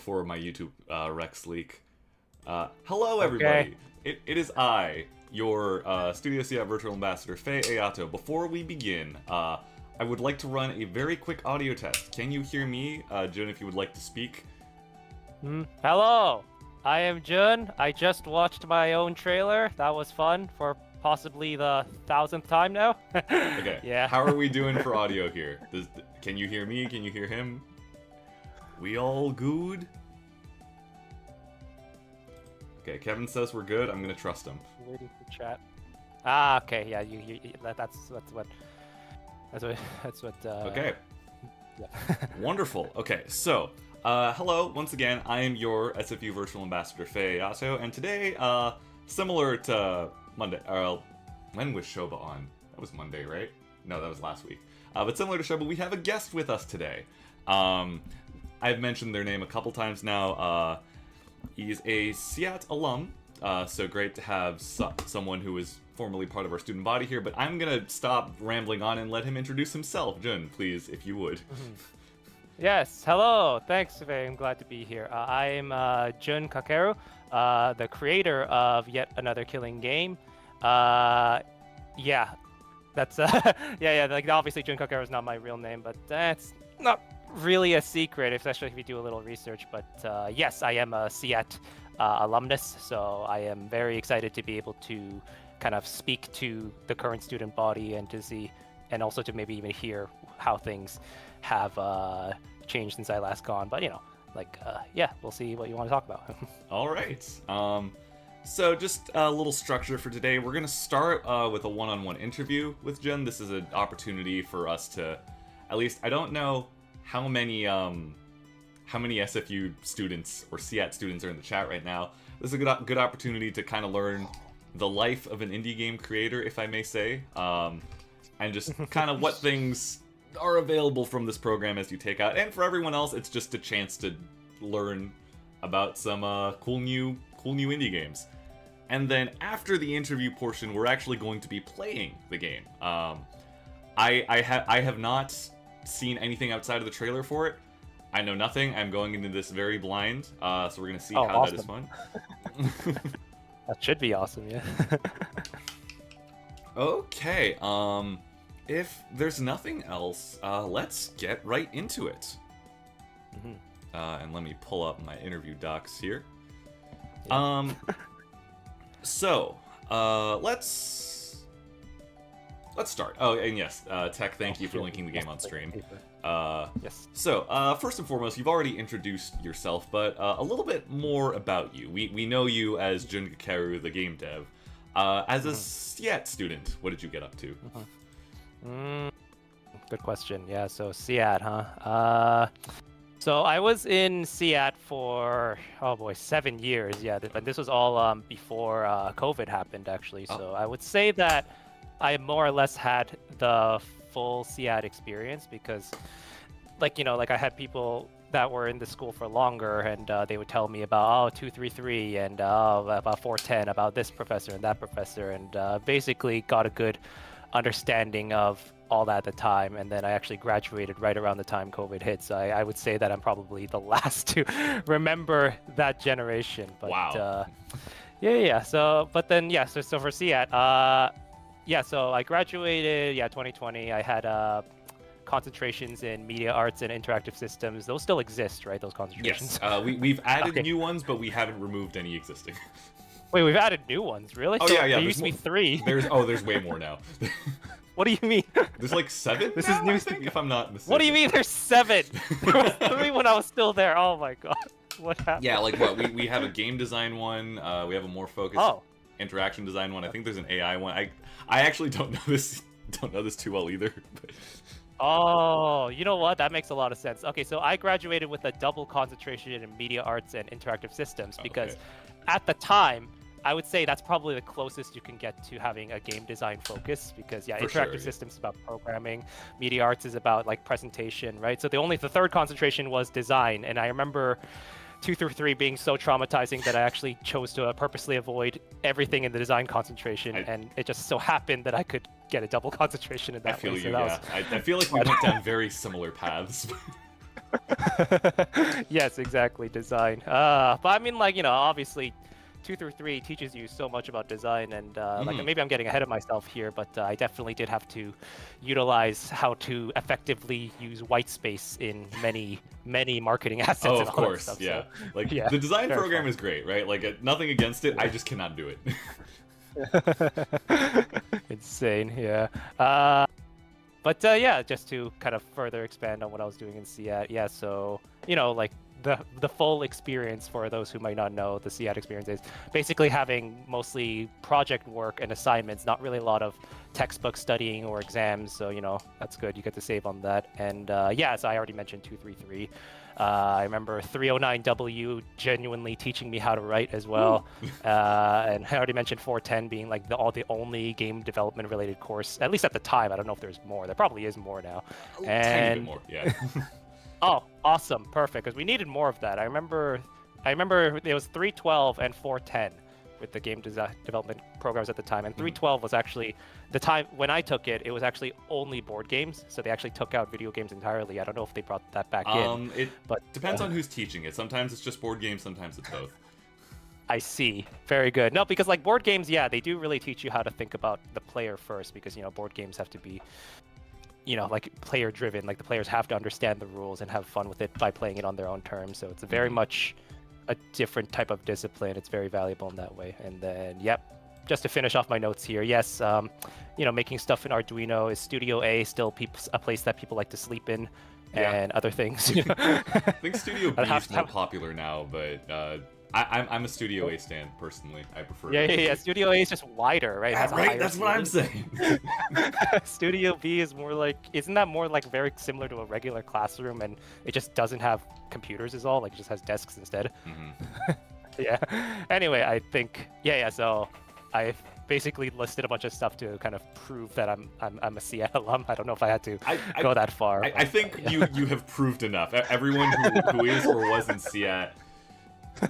before my YouTube Rex leak. Hello, everybody. Okay. It is I, your Studio SIAT Virtual Ambassador, Faye Ayato. Before we begin, I would like to run a very quick audio test. Can you hear me? Jun, if you would like to speak. Hello, I am Jun. I just watched my own trailer. That was fun for possibly the 1000th time now. Okay. Yeah. How are we doing for audio here? Can you hear me? Can you hear him? We all good? Okay, Kevin says we're good. I'm gonna trust him. Waiting for chat. Ah, okay. Yeah, that's what. Okay. Yeah. Wonderful. Okay, so hello once again. I am your SFU Virtual Ambassador Faye Ayato, and today, similar to Monday. When was Shoba on? That was Monday, right? No, that was last week. But similar to Shoba, we have a guest with us today. I've mentioned their name a couple times now. He's a SIAT alum, so great to have someone who is formerly part of our student body here, but I'm gonna stop rambling on and let him introduce himself. Jun, please, if you would. Yes, hello. Thanks, Faye. I'm glad to be here. I'm Jun Kakeru, the creator of yet another killing game. Yeah, that's yeah. Like obviously, Jun Kakeru is not my real name, but that's not really a secret, especially if you do a little research. But yes, I am a SIAT alumnus, so I am very excited to be able to kind of speak to the current student body and to see, and also to maybe even hear how things have changed since I last gone. But you know, like yeah, we'll see what you want to talk about. All right. So just a little structure for today. We're gonna start with a one-on-one interview with Jun. This is an opportunity for us to, at least, I don't know how many SFU students or SIAT students are in the chat right now. This is a good opportunity to kind of learn the life of an indie game creator, if I may say, and just kind of what things are available from this program as you take out. And for everyone else, it's just a chance to learn about some cool new indie games. And then after the interview portion, we're actually going to be playing the game. I have not seen anything outside of the trailer for it. I know nothing. I'm going into this very blind, so we're gonna see how awesome. that is fun. That should be awesome, yeah. Okay, if there's nothing else, let's get right into it. And let me pull up my interview docs here. Yeah. So, let's start. Oh, and yes, Tech, thank you for linking the game on stream. Yes. So, first and foremost, you've already introduced yourself, but a little bit more about you. We know you as Jun Kakeru, the game dev. As a SIAT student, what did you get up to? Good question. Yeah, so SIAT, huh? So I was in SIAT for, 7 years. Yeah, but this was all before COVID happened, actually. So I would say that I more or less had the full SIAT experience because, like, I had people that were in the school for longer, and they would tell me about 233 and about 410 about this professor and that professor, and basically got a good understanding of all that at the time. And then I actually graduated right around the time COVID hit, so I would say that I'm probably the last to remember that generation. But wow. Yeah. So for SIAT, so I graduated 2020. I had concentrations in media arts and interactive systems. Those still exist, right? Those concentrations. Yes. We've added new ones, but we haven't removed any existing. Wait, we've added new ones, really? Oh, so yeah. There used to be 3. There's way more now. What do you mean? There's like 7 This now, is new, I think, if I'm not mistaken. What do you mean there's 7? There was 3 when I was still there. Oh my god. What happened? Yeah, like what? We have a game design one. We have a more focused interaction design one. I think there's an AI one. I actually don't know this too well either. But... Oh, you know what? That makes a lot of sense. Okay, so I graduated with a double concentration in media arts and interactive systems because at the time, I would say that's probably the closest you can get to having a game design focus because interactive systems is about programming, media arts is about like presentation, right? So the third concentration was design, and I remember 2 through 3 being so traumatizing that I actually chose to purposely avoid everything in the design concentration, and it just so happened that I could get a double concentration in that. I feel you, yeah. I feel like we went down very similar paths. Yes, exactly, design. But I mean, like, obviously, 2 through 3 teaches you so much about design, and like maybe I'm getting ahead of myself here, but I definitely did have to utilize how to effectively use white space in many marketing assets. Oh, and of all that course, stuff, yeah. so, Like yeah, the design very program fun. is great, right? Like nothing against it, I just cannot do it. Insane, yeah. But yeah, just to kind of further expand on what I was doing in SIAT, yeah, so, like the full experience for those who might not know, the SIAT experience is basically having mostly project work and assignments, not really a lot of textbook studying or exams, so, that's good. You get to save on that. And yeah, as I already mentioned, 233. I remember 309W genuinely teaching me how to write as well. And I already mentioned 410 being like the only game development related course, at least at the time. I don't know if there's more. There probably is more now. A tiny bit more, yeah. Oh, awesome. Perfect. Because we needed more of that. I remember it was 312 and 410 with the game development programs at the time. And 312 was actually the time when I took it, it was actually only board games. So they actually took out video games entirely. I don't know if they brought that back in. It but depends on who's teaching it. Sometimes it's just board games, sometimes it's both. I see. Very good. No, because like board games, yeah, they do really teach you how to think about the player first, because board games have to be like player driven. Like the players have to understand the rules and have fun with it by playing it on their own terms. So it's very much a different type of discipline. It's very valuable in that way. And then, yep, just to finish off my notes here, yes, making stuff in Arduino. Is Studio A still a place that people like to sleep in? Yeah. And other things? I think Studio B is more popular now, but I'm a Studio A stan personally. I prefer. Yeah. Studio A is just wider, right? Yeah, right. That's what I'm saying. Studio B is more like, isn't that more like very similar to a regular classroom, and it just doesn't have computers, is all? Like it just has desks instead. Yeah. Anyway, I think yeah. So I basically listed a bunch of stuff to kind of prove that I'm a SIAT alum. I don't know if I had to go that far. I think yeah. you have proved enough. Everyone who is or was in SIAT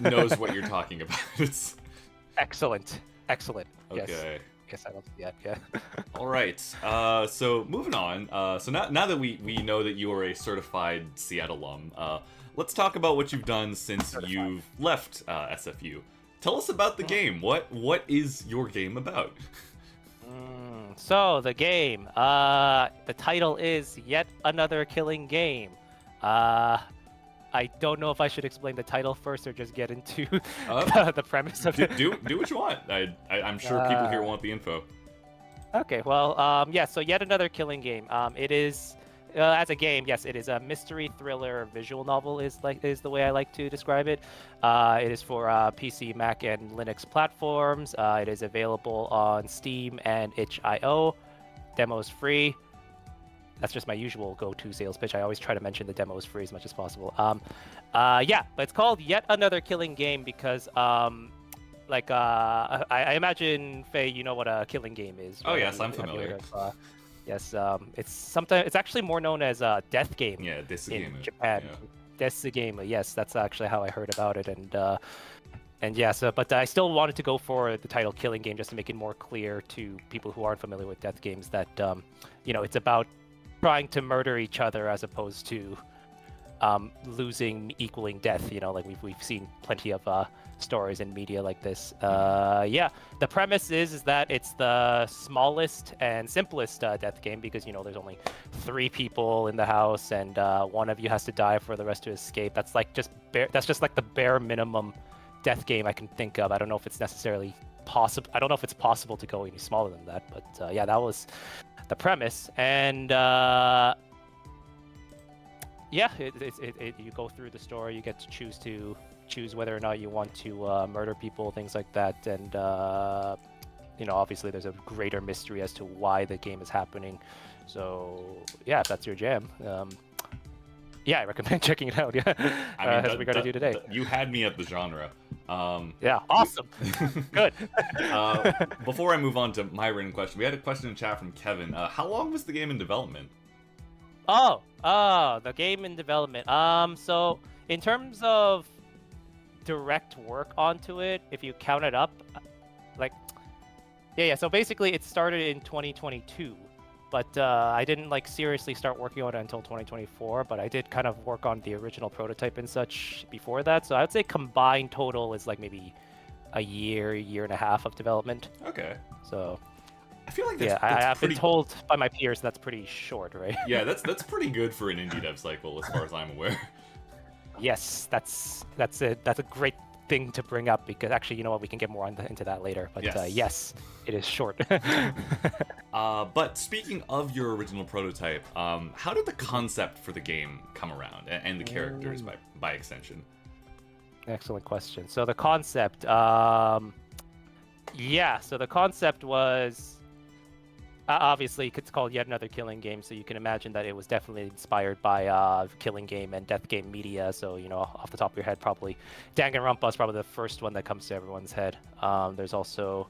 knows what you're talking about. It's excellent. Okay. Yes. Guess I don't SIAT. Yeah. All right. So moving on. So now that we know that you are a certified SIAT alum, let's talk about what you've done since you've left SFU. Tell us about the game. What is your game about? So the game, the title is Yet Another Killing Game. I don't know if I should explain the title first or just get into the premise of it. Do what you want. I'm sure people here want the info. Okay, well, yeah, so Yet Another Killing Game. It is, as a game, yes, it is a mystery thriller visual novel is the way I like to describe it. It is for PC, Mac, and Linux platforms. It is available on Steam and itch.io. Demo is free. That's just my usual go-to sales pitch. I always try to mention the demo is free as much as possible. Yeah, but it's called Yet Another Killing Game because, I imagine, Faye, you know what a killing game is. Right? Oh yes, I'm Have you familiar. heard of, yes, it's actually more known as a death game. Yeah, in Japan. Yeah. Death game. Yes, that's actually how I heard about it, and yeah, but I still wanted to go for the title Killing Game just to make it more clear to people who aren't familiar with death games that it's about trying to murder each other as opposed to losing equaling death. Like we've seen plenty of stories in media like this. Yeah, the premise is that it's the smallest and simplest death game because there's only 3 people in the house and one of you has to die for the rest to escape. That's just like the bare minimum death game I can think of. I don't know if it's necessarily possible. I don't know if it's possible to go any smaller than that, but yeah, that was the premise. And yeah, you go through the story. You get to choose whether or not you want to murder people, things like that. And obviously there's a greater mystery as to why the game is happening. So yeah, if that's your jam, yeah, I recommend checking it out. Yeah, as we're gonna do today. You had me at the genre. Yeah, awesome. Good. Before I move on to my written question, we had a question in chat from Kevin. How long was the game in development? Oh, the game in development. So in terms of direct work onto it, if you count it up, yeah. So basically, it started in 2022. but I didn't like seriously start working on it until 2024. But I did kind of work on the original prototype and such before that. So I'd say combined total is like maybe a year and a half of development. Okay. So I feel like I've been told by my peers that's pretty short, right? Yeah, that's pretty good for an indie dev cycle, as far as I'm aware. Yes, that's a great thing to bring up, because actually, you know what, we can get more into that later. But yes, it is short. But speaking of your original prototype, how did the concept for the game come around, and the characters by extension? Excellent question. So the concept, so the concept was obviously it's called Yet Another Killing Game, so you can imagine that it was definitely inspired by killing game and death game media. So, you know, off the top of your head, probably Danganronpa is probably the first one that comes to everyone's head. There's also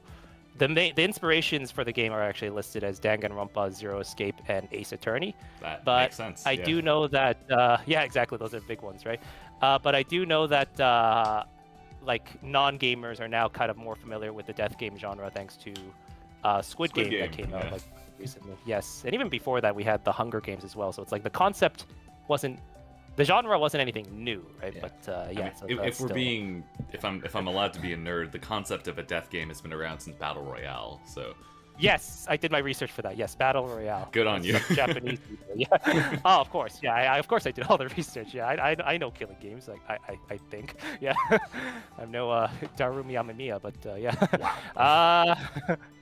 the inspirations for the game are actually listed as Danganronpa, Zero Escape, and Ace Attorney. That but makes sense. I do know that yeah, exactly, those are big ones, right? But I do know that like non-gamers are now kind of more familiar with the death game genre thanks to Squid Game that came out like recently. Yes, and even before that we had the Hunger Games as well. So it's like the concept wasn't, the genre wasn't anything new, right? Yeah. But yeah, I mean, so if I'm allowed to be a nerd, the concept of a death game has been around since Battle Royale. So yes, I did my research for that. Yes, Battle Royale. Good on you. Japanese people. Yeah. Oh, of course. Yeah, of course I did all the research. Yeah, I know killing games. Like I think. Yeah. I'm no Darumi Amamiya, but yeah. Wow.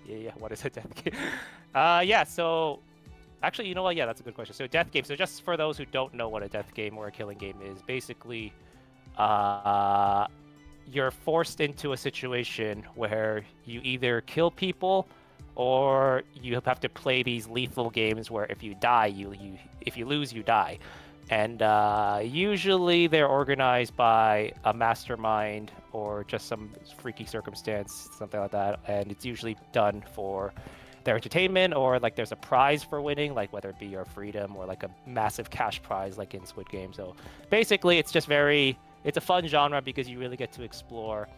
Yeah. What is a death game? Yeah. So actually, you know what? Yeah, that's a good question. So death game. So just for those who don't know what a death game or a killing game is, basically, you're forced into a situation where you either kill people, or you have to play these lethal games where if you die, if you lose, you die. And usually they're organized by a mastermind or just some freaky circumstance, something like that. And it's usually done for their entertainment, or like there's a prize for winning, like whether it be your freedom or like a massive cash prize like in Squid Game. So basically it's just it's a fun genre because you really get to explore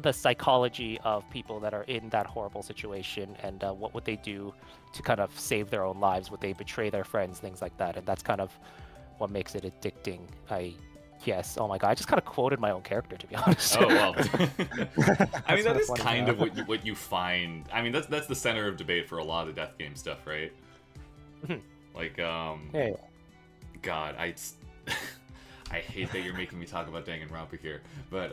the psychology of people that are in that horrible situation, and what would they do to kind of save their own lives? Would they betray their friends? Things like that. And that's kind of what makes it addicting. Yes. Oh my god, I just kind of quoted my own character, to be honest. Oh well. I mean, that is kind of what you find. I mean, that's the center of debate for a lot of death game stuff, right? Like yeah. God, I hate that you're making me talk about Danganronpa here, but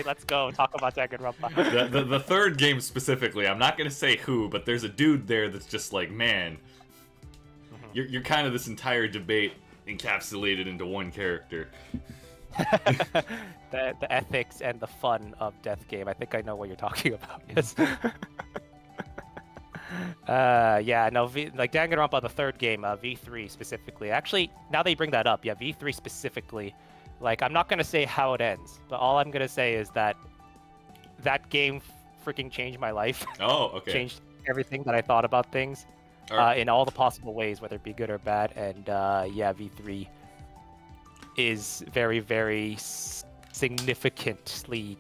let's go talk about Danganronpa. the third game specifically, I'm not gonna say who, but there's a dude there that's just like, man, you're kind of this entire debate encapsulated into one character. the ethics and the fun of death game. I think I know what you're talking about. Yes. Yeah, no, like Danganronpa, the third game, V3 specifically. Actually, now that you bring that up, yeah, V3 specifically, like, I'm not going to say how it ends, but all I'm going to say is that that game freaking changed my life. Oh, okay. Changed everything that I thought about things in all the possible ways, whether it be good or bad. And yeah, V3 is very, very significantly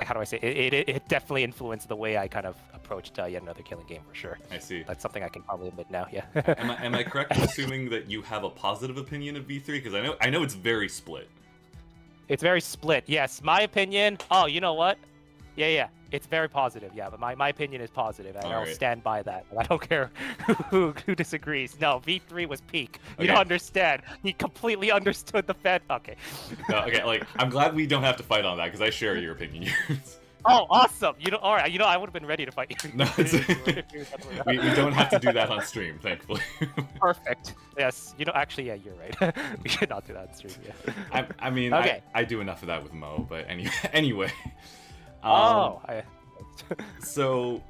how do I say it? It definitely influenced the way I kind of approached Yet Another Killing Game, for sure. I see. That's something I can probably admit now. Yeah. Am I correct in assuming that you have a positive opinion of V3? Because I know it's very split. It's very split. Yes, my opinion. Oh, you know what? Yeah. It's very positive. Yeah, but my opinion is positive, and I'll stand by that. I don't care who disagrees. No, V3 was peak. You don't understand. He completely understood the Fed. Okay. No, okay. Like, I'm glad we don't have to fight on that because I share your opinion. Oh, awesome! All right. I would have been ready to fight you. No, we don't have to do that on stream, thankfully. Perfect. Yes. Actually, yeah, you're right. We should not do that on stream. Yeah. I mean, okay. I do enough of that with Mo, but anyway. So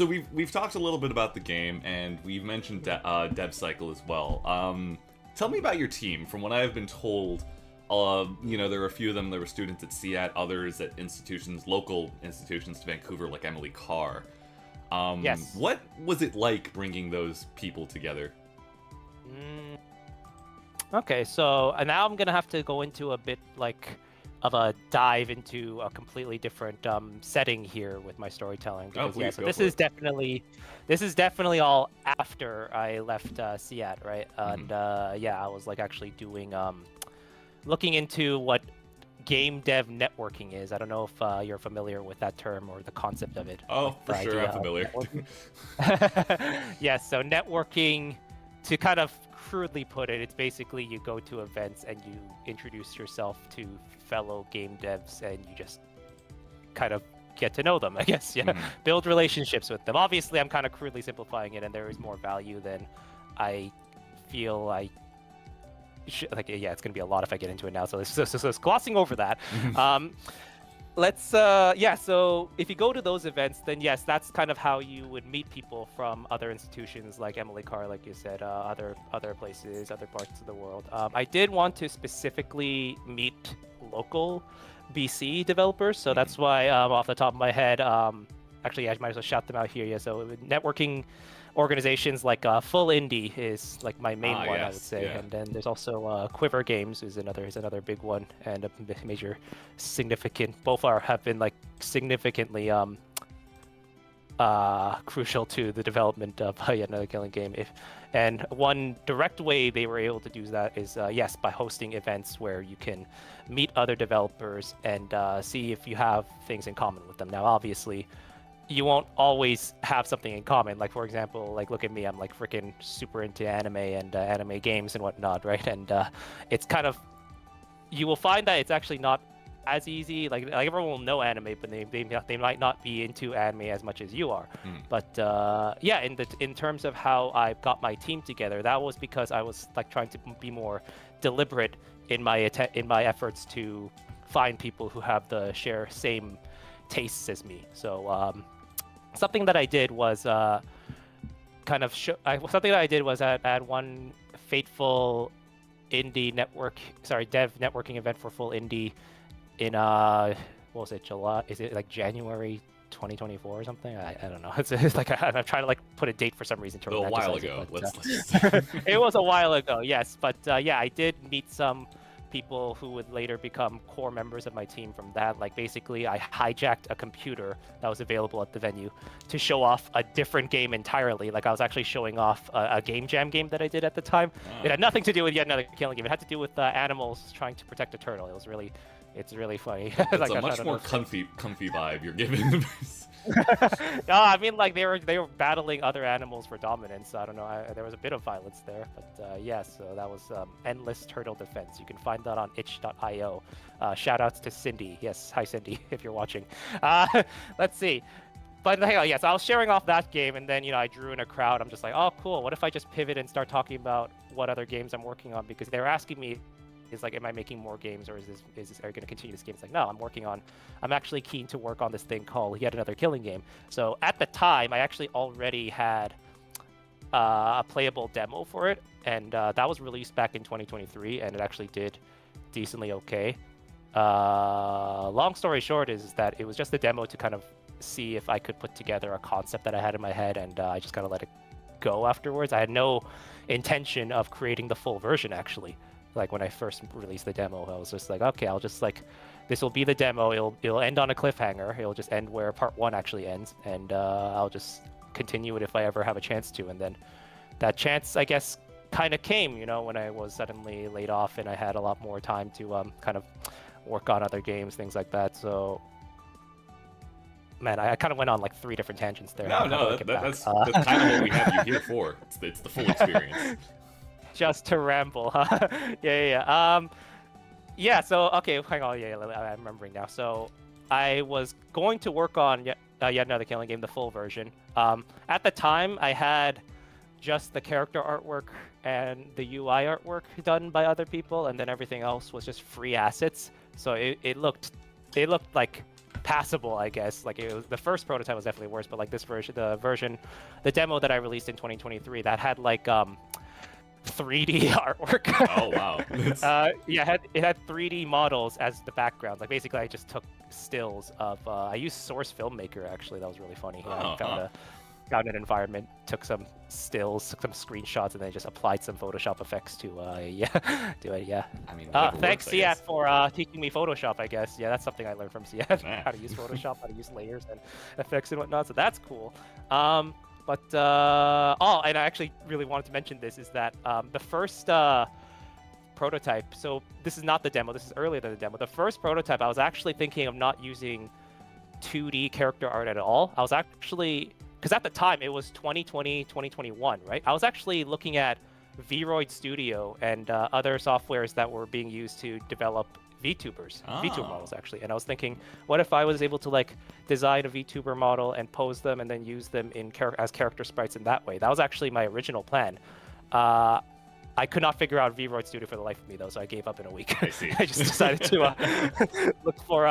we've talked a little bit about the game, and we've mentioned dev cycle as well. Tell me about your team. From what I've been told, there were a few of them that were students at SIAT, others at local institutions to Vancouver, like Emily Carr. Yes. What was it like bringing those people together? Okay, so now I'm gonna have to go into a bit like a dive into a completely different setting here with my storytelling. Because, please, so this is definitely all after I left SIAT, right? And yeah, I was like actually doing looking into what game dev networking is. I don't know if you're familiar with that term or the concept of it. Oh, for sure, I'm familiar. Yeah, so networking, to kind of crudely put it, it's basically you go to events and you introduce yourself to fellow game devs and you just kind of get to know them, I guess. Yeah, build relationships with them. Obviously, I'm kind of crudely simplifying it, and there is more value than I feel I like. Yeah, it's gonna be a lot if I get into it now. So glossing over that. Let's yeah, so if you go to those events, then yes, that's kind of how you would meet people from other institutions like Emily Carr, like you said, other places, other parts of the world. I did want to specifically meet local BC developers, so that's why off the top of my head, actually I might as well shout them out here. Yeah, so networking organizations like Full Indie is like my main one, I would say, yeah. and then there's also Quiver Games is another big one and a major significant. Both have been like significantly crucial to the development of yet another killing game. And one direct way they were able to do that is yes, by hosting events where you can meet other developers and see if you have things in common with them. Now, obviously, you won't always have something in common. Like, for example, like, look at me, I'm like freaking super into anime and anime games and whatnot, right? And it's kind of, you will find that it's actually not as easy. Like everyone will know anime, but they might not be into anime as much as you are. But yeah, in terms of how I got my team together, that was because I was like trying to be more deliberate in my efforts to find people who have the same tastes as me. So something that I did was add one fateful indie dev networking event for Full Indie in what was it, July? Is it like January 2024 or something? I don't know. It's like I'm trying to like put a date for some reason to a while ago. It, but, it was a while ago, yes. But yeah, I did meet some people who would later become core members of my team from that. Like, basically, I hijacked a computer that was available at the venue to show off a different game entirely. Like, I was actually showing off a game jam game that I did at the time. It had nothing to do with yet another killing game. It had to do with animals trying to protect a turtle. It's really funny. It's like, a much more comfy vibe you're giving. No, I mean, like, they were battling other animals for dominance. So I don't know. There was a bit of violence there, but yeah. So that was Endless Turtle Defense. You can find that on itch.io. Shout outs to Cindy. Yes, hi Cindy, if you're watching. Let's see. But hang on, yes, I was sharing off that game, and then I drew in a crowd. I'm just like, oh, cool. What if I just pivot and start talking about what other games I'm working on? Because they were asking me, is like, am I making more games, or are you going to continue this game? It's like, no, I'm actually keen to work on this thing called Yet Another Killing Game. So at the time, I actually already had a playable demo for it, and that was released back in 2023, and it actually did decently okay. Long story short is that it was just a demo to kind of see if I could put together a concept that I had in my head, and I just kind of let it go afterwards. I had no intention of creating the full version, actually. Like, when I first released the demo, I was just like, okay, I'll just like, this will be the demo. It'll end on a cliffhanger. It'll just end where part 1 actually ends, and I'll just continue it if I ever have a chance to. And then that chance, I guess, kind of came, when I was suddenly laid off and I had a lot more time to kind of work on other games, things like that. So, man, I kind of went on like 3 different tangents there. No, that's kind of what we have you here for. It's the full experience. Just to ramble, huh? Yeah. Yeah, so, okay, hang on, I'm remembering now. So, I was going to work on yet another killing game, the full version. At the time, I had just the character artwork and the UI artwork done by other people, and then everything else was just free assets. So it looked like passable, I guess. Like, it was, the first prototype was definitely worse, but like this version, the demo that I released in 2023, that had like 3D artwork. Oh wow. Yeah, it had 3D models as the background. Like, basically, I just took stills of. I used Source Filmmaker, actually. That was really funny. found an environment, took some stills, took some screenshots, and then just applied some Photoshop effects to do it. Yeah. I mean, Thanks works, SIAT for teaching me Photoshop. I guess that's something I learned from SIAT, Yeah. how to use Photoshop, how to use layers and effects and whatnot. So that's cool. And I actually really wanted to mention this is that the first prototype. So this is not the demo. This is earlier than the demo. The first prototype, I was actually thinking of not using 2D character art at all. I was actually, because at the time it was 2020, 2021, right? I was actually looking at Vroid Studio and other softwares that were being used to develop VTubers, VTuber models actually. And I was thinking, what if I was able to like design a VTuber model and pose them and then use them in as character sprites in that way? That was actually my original plan. I could not figure out Vroid Studio for the life of me though, so I gave up in a week. I see. I just decided to look for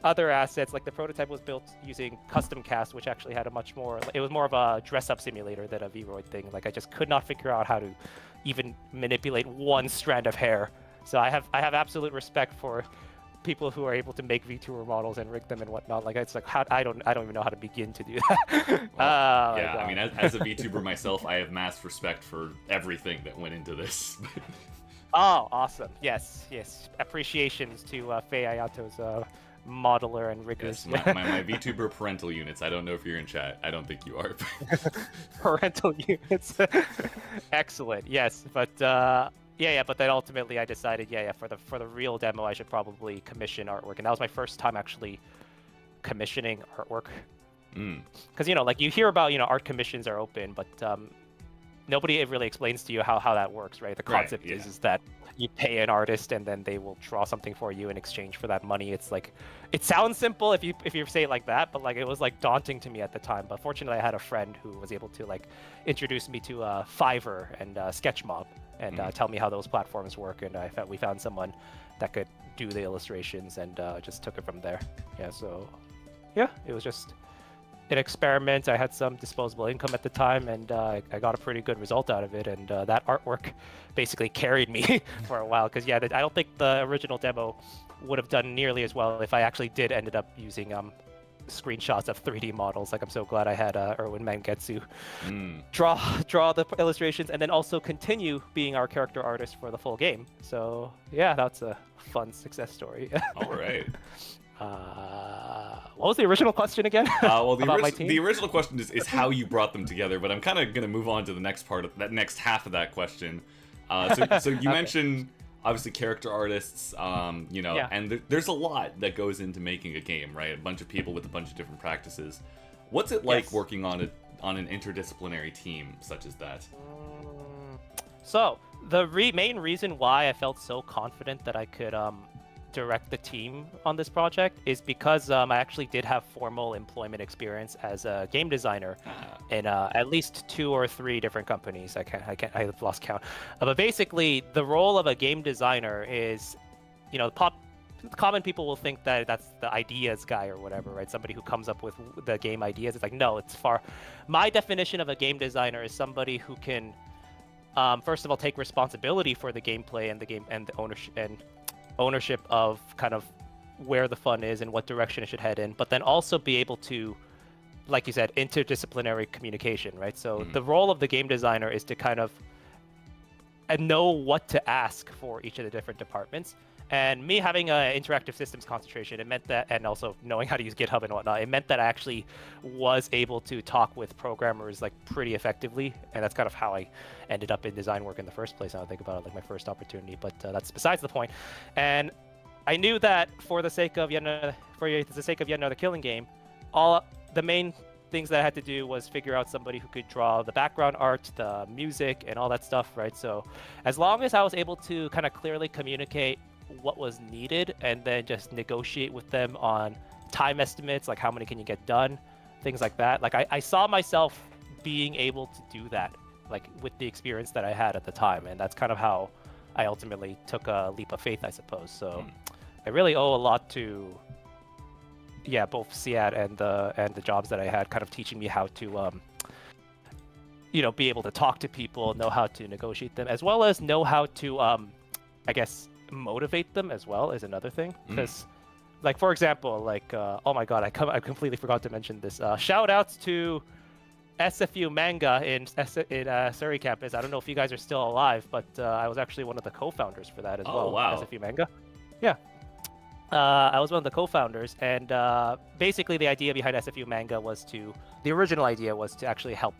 other assets. Like the prototype was built using Custom Cast, which actually had a much more, it was more of a dress-up simulator than a Vroid thing. Like I just could not figure out how to even manipulate one strand of hair. So I have absolute respect for people who are able to make VTuber models and rig them and whatnot. Like it's like I don't even know how to begin to do that. Well, yeah, I mean, as a VTuber myself, I have mass respect for everything that went into this. Oh, awesome! Yes. Appreciations to Faye Ayato's modeler and riggers. Yes, my VTuber parental units. I don't know if you're in chat. I don't think you are. Parental units. Excellent. Yes, but. But then ultimately I decided, for the real demo, I should probably commission artwork, and that was my first time actually commissioning artwork. Because like you hear about art commissions are open, but nobody really explains to you how that works, right? The concept is that you pay an artist and then they will draw something for you in exchange for that money. It's like, it sounds simple if you say it like that, but like it was like daunting to me at the time. But fortunately, I had a friend who was able to like introduce me to Fiverr and Sketchmob. And tell me how those platforms work, and we found someone that could do the illustrations, and just took it from there. It was just an experiment. I had some disposable income at the time, and I got a pretty good result out of it, and that artwork basically carried me for a while, because I don't think the original demo would have done nearly as well if I actually did ended up using screenshots of 3D models. Like I'm so glad I had Erwin Mangetsu draw the illustrations and then also continue being our character artist for the full game. So that's a fun success story. All right. What was the original question again? Well, the original question is how you brought them together, but I'm kind of gonna move on to the next part of that next half of that question. So you mentioned obviously character artists, and there's a lot that goes into making a game, right? A bunch of people with a bunch of different practices. What's it like working on an interdisciplinary team such as that? So the main reason why I felt so confident that I could direct the team on this project is because I actually did have formal employment experience as a game designer in at least 2 or 3 different companies. I've lost count. But basically, the role of a game designer is, common people will think that that's the ideas guy or whatever, right? Somebody who comes up with the game ideas. It's like, no, it's far. My definition of a game designer is somebody who can, first of all, take responsibility for the gameplay and the game and the ownership of kind of where the fun is and what direction it should head in, but then also be able to, like you said, interdisciplinary communication, right? So the role of the game designer is to kind of know what to ask for each of the different departments. And me having an interactive systems concentration, it meant that, and also knowing how to use GitHub and whatnot, it meant that I actually was able to talk with programmers like pretty effectively, and that's kind of how I ended up in design work in the first place. I don't think about it like my first opportunity, but that's besides the point. And I knew that for the sake of yet another killing game, all the main things that I had to do was figure out somebody who could draw the background art, the music, and all that stuff, right? So as long as I was able to kind of clearly communicate what was needed and then just negotiate with them on time estimates, like how many can you get done, things like that. Like I saw myself being able to do that, like with the experience that I had at the time, and that's kind of how I ultimately took a leap of faith, I suppose. So I really owe a lot to both SIAT and the jobs that I had, kind of teaching me how to be able to talk to people, know how to negotiate them, as well as know how to I guess motivate them as well is another thing. Because like, for example, like oh my god, I completely forgot to mention this. Shout outs to SFU manga in Surrey campus. I don't know if you guys are still alive, but I was actually one of the co-founders for that as well. Wow. SFU manga. Yeah. I was one of the co-founders, and basically the idea behind SFU manga the original idea was to actually help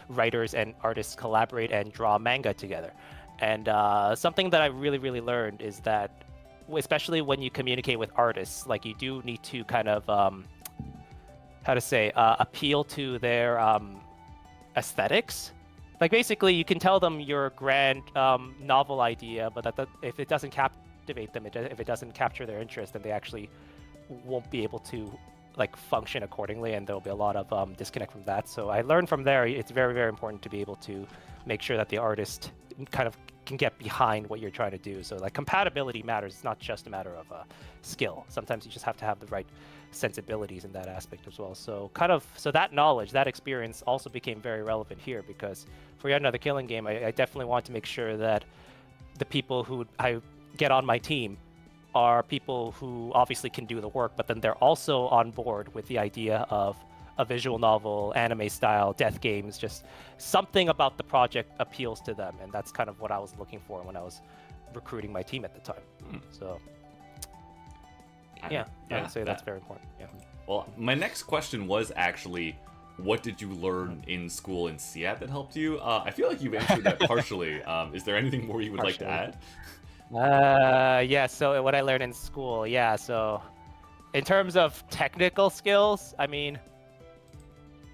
writers and artists collaborate and draw manga together. And something that I really, really learned is that, especially when you communicate with artists, like you do need to kind of, appeal to their aesthetics. Like basically you can tell them your grand novel idea, but if it doesn't captivate them, if it doesn't capture their interest, then they actually won't be able to like function accordingly, and there'll be a lot of disconnect from that. So I learned from there, it's very, very important to be able to make sure that the artist kind of can get behind what you're trying to do. So like compatibility matters. It's not just a matter of skill. Sometimes you just have to have the right sensibilities in that aspect as well. So that knowledge, that experience also became very relevant here, because for yet another killing game, I definitely want to make sure that the people who I get on my team are people who obviously can do the work, but then they're also on board with the idea of a visual novel, anime style, death games, just something about the project appeals to them. And that's kind of what I was looking for when I was recruiting my team at the time. So I would say that's very important. Yeah. Well, my next question was actually, what did you learn in school in SIAT that helped you? I feel like you've answered that partially. Is there anything more you would like to add? So what I learned in school, so in terms of technical skills, I mean,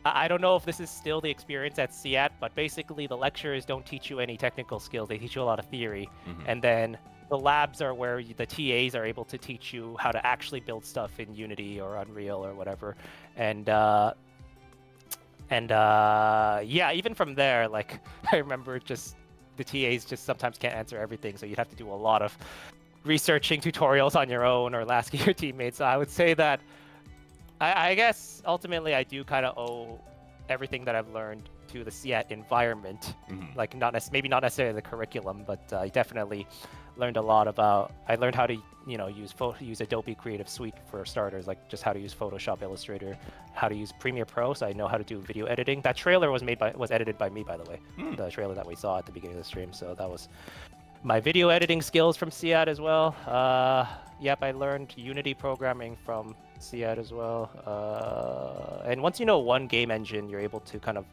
I don't know if this is still the experience at SIAT, but basically the lecturers don't teach you any technical skills. They teach you a lot of theory. And then the labs are where the TAs are able to teach you how to actually build stuff in Unity or Unreal or whatever. And even from there, like I remember just the TAs just sometimes can't answer everything, so you'd have to do a lot of researching tutorials on your own or asking your teammates. So I would say that I guess ultimately I do kind of owe everything that I've learned to the SIAT environment. Like maybe not necessarily the curriculum, but I definitely learned a lot about. I learned how to use Adobe Creative Suite for starters, like just how to use Photoshop, Illustrator, how to use Premiere Pro, so I know how to do video editing. That trailer was edited by me, by the way. The trailer that we saw at the beginning of the stream. So that was my video editing skills from SIAT as well. I learned Unity programming from SIAT as well. And once you know one game engine, you're able to kind of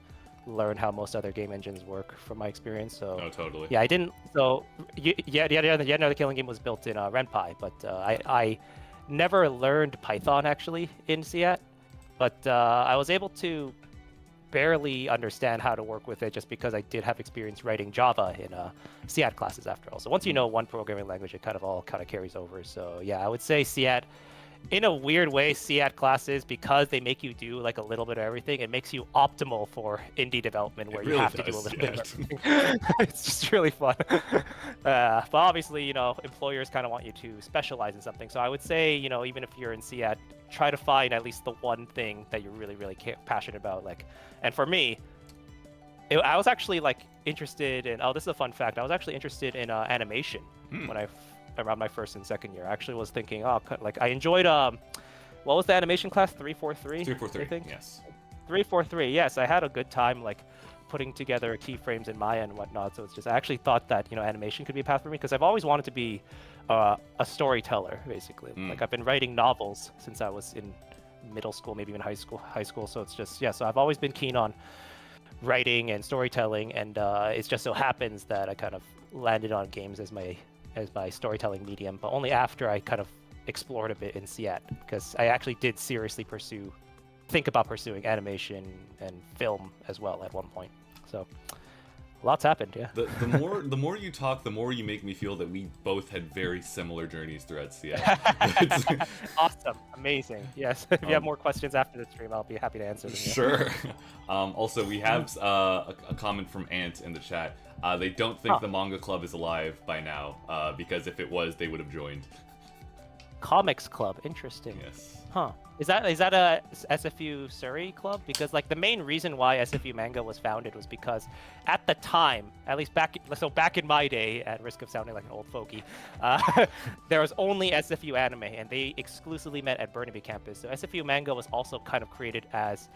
learn how most other game engines work, from my experience. So totally. Yeah, I didn't. So yet another killing game was built in RenPy, but I never learned Python actually in SIAT, but I was able to barely understand how to work with it just because I did have experience writing Java in SIAT classes after all. So once you know one programming language, it kind of carries over. So yeah, I would say SIAT, in a weird way, SIAT classes, because they make you do like a little bit of everything, it makes you optimal for indie development where you have to do a little bit of everything. It's just really fun. But obviously, employers kind of want you to specialize in something. So I would say, even if you're in SIAT, try to find at least the one thing that you're really, really passionate about. And for me, I was actually interested in. Oh, this is a fun fact. I was actually interested in animation when around my first and second year. I actually was thinking, I enjoyed what was the animation class? 343. 343. I think. Yes. 343. Yes, I had a good time putting together keyframes in Maya and whatnot. So it's just I actually thought that animation could be a path for me, because I've always wanted to be a storyteller, basically. I've been writing novels since I was in middle school, maybe even high school. So it's just so I've always been keen on writing and storytelling, and it just so happens that I kind of landed on games as my storytelling medium, but only after I kind of explored a bit in SIAT, because I actually did seriously think about pursuing animation and film as well at one point. So lots happened, yeah. The more you talk, the more you make me feel that we both had very similar journeys throughout SIAT. Awesome, amazing. Yes, if you have more questions after the stream, I'll be happy to answer them. Yeah. Sure. Also, we have a comment from Ant in the chat. They don't think the manga club is alive by now, because if it was, they would have joined. Comics club, interesting. Yes. Huh. Is that a SFU Surrey club? Because the main reason why SFU Manga was founded was because at the time, at least back in my day, at risk of sounding like an old fogey, there was only SFU anime, and they exclusively met at Burnaby campus. So SFU Manga was also kind of created as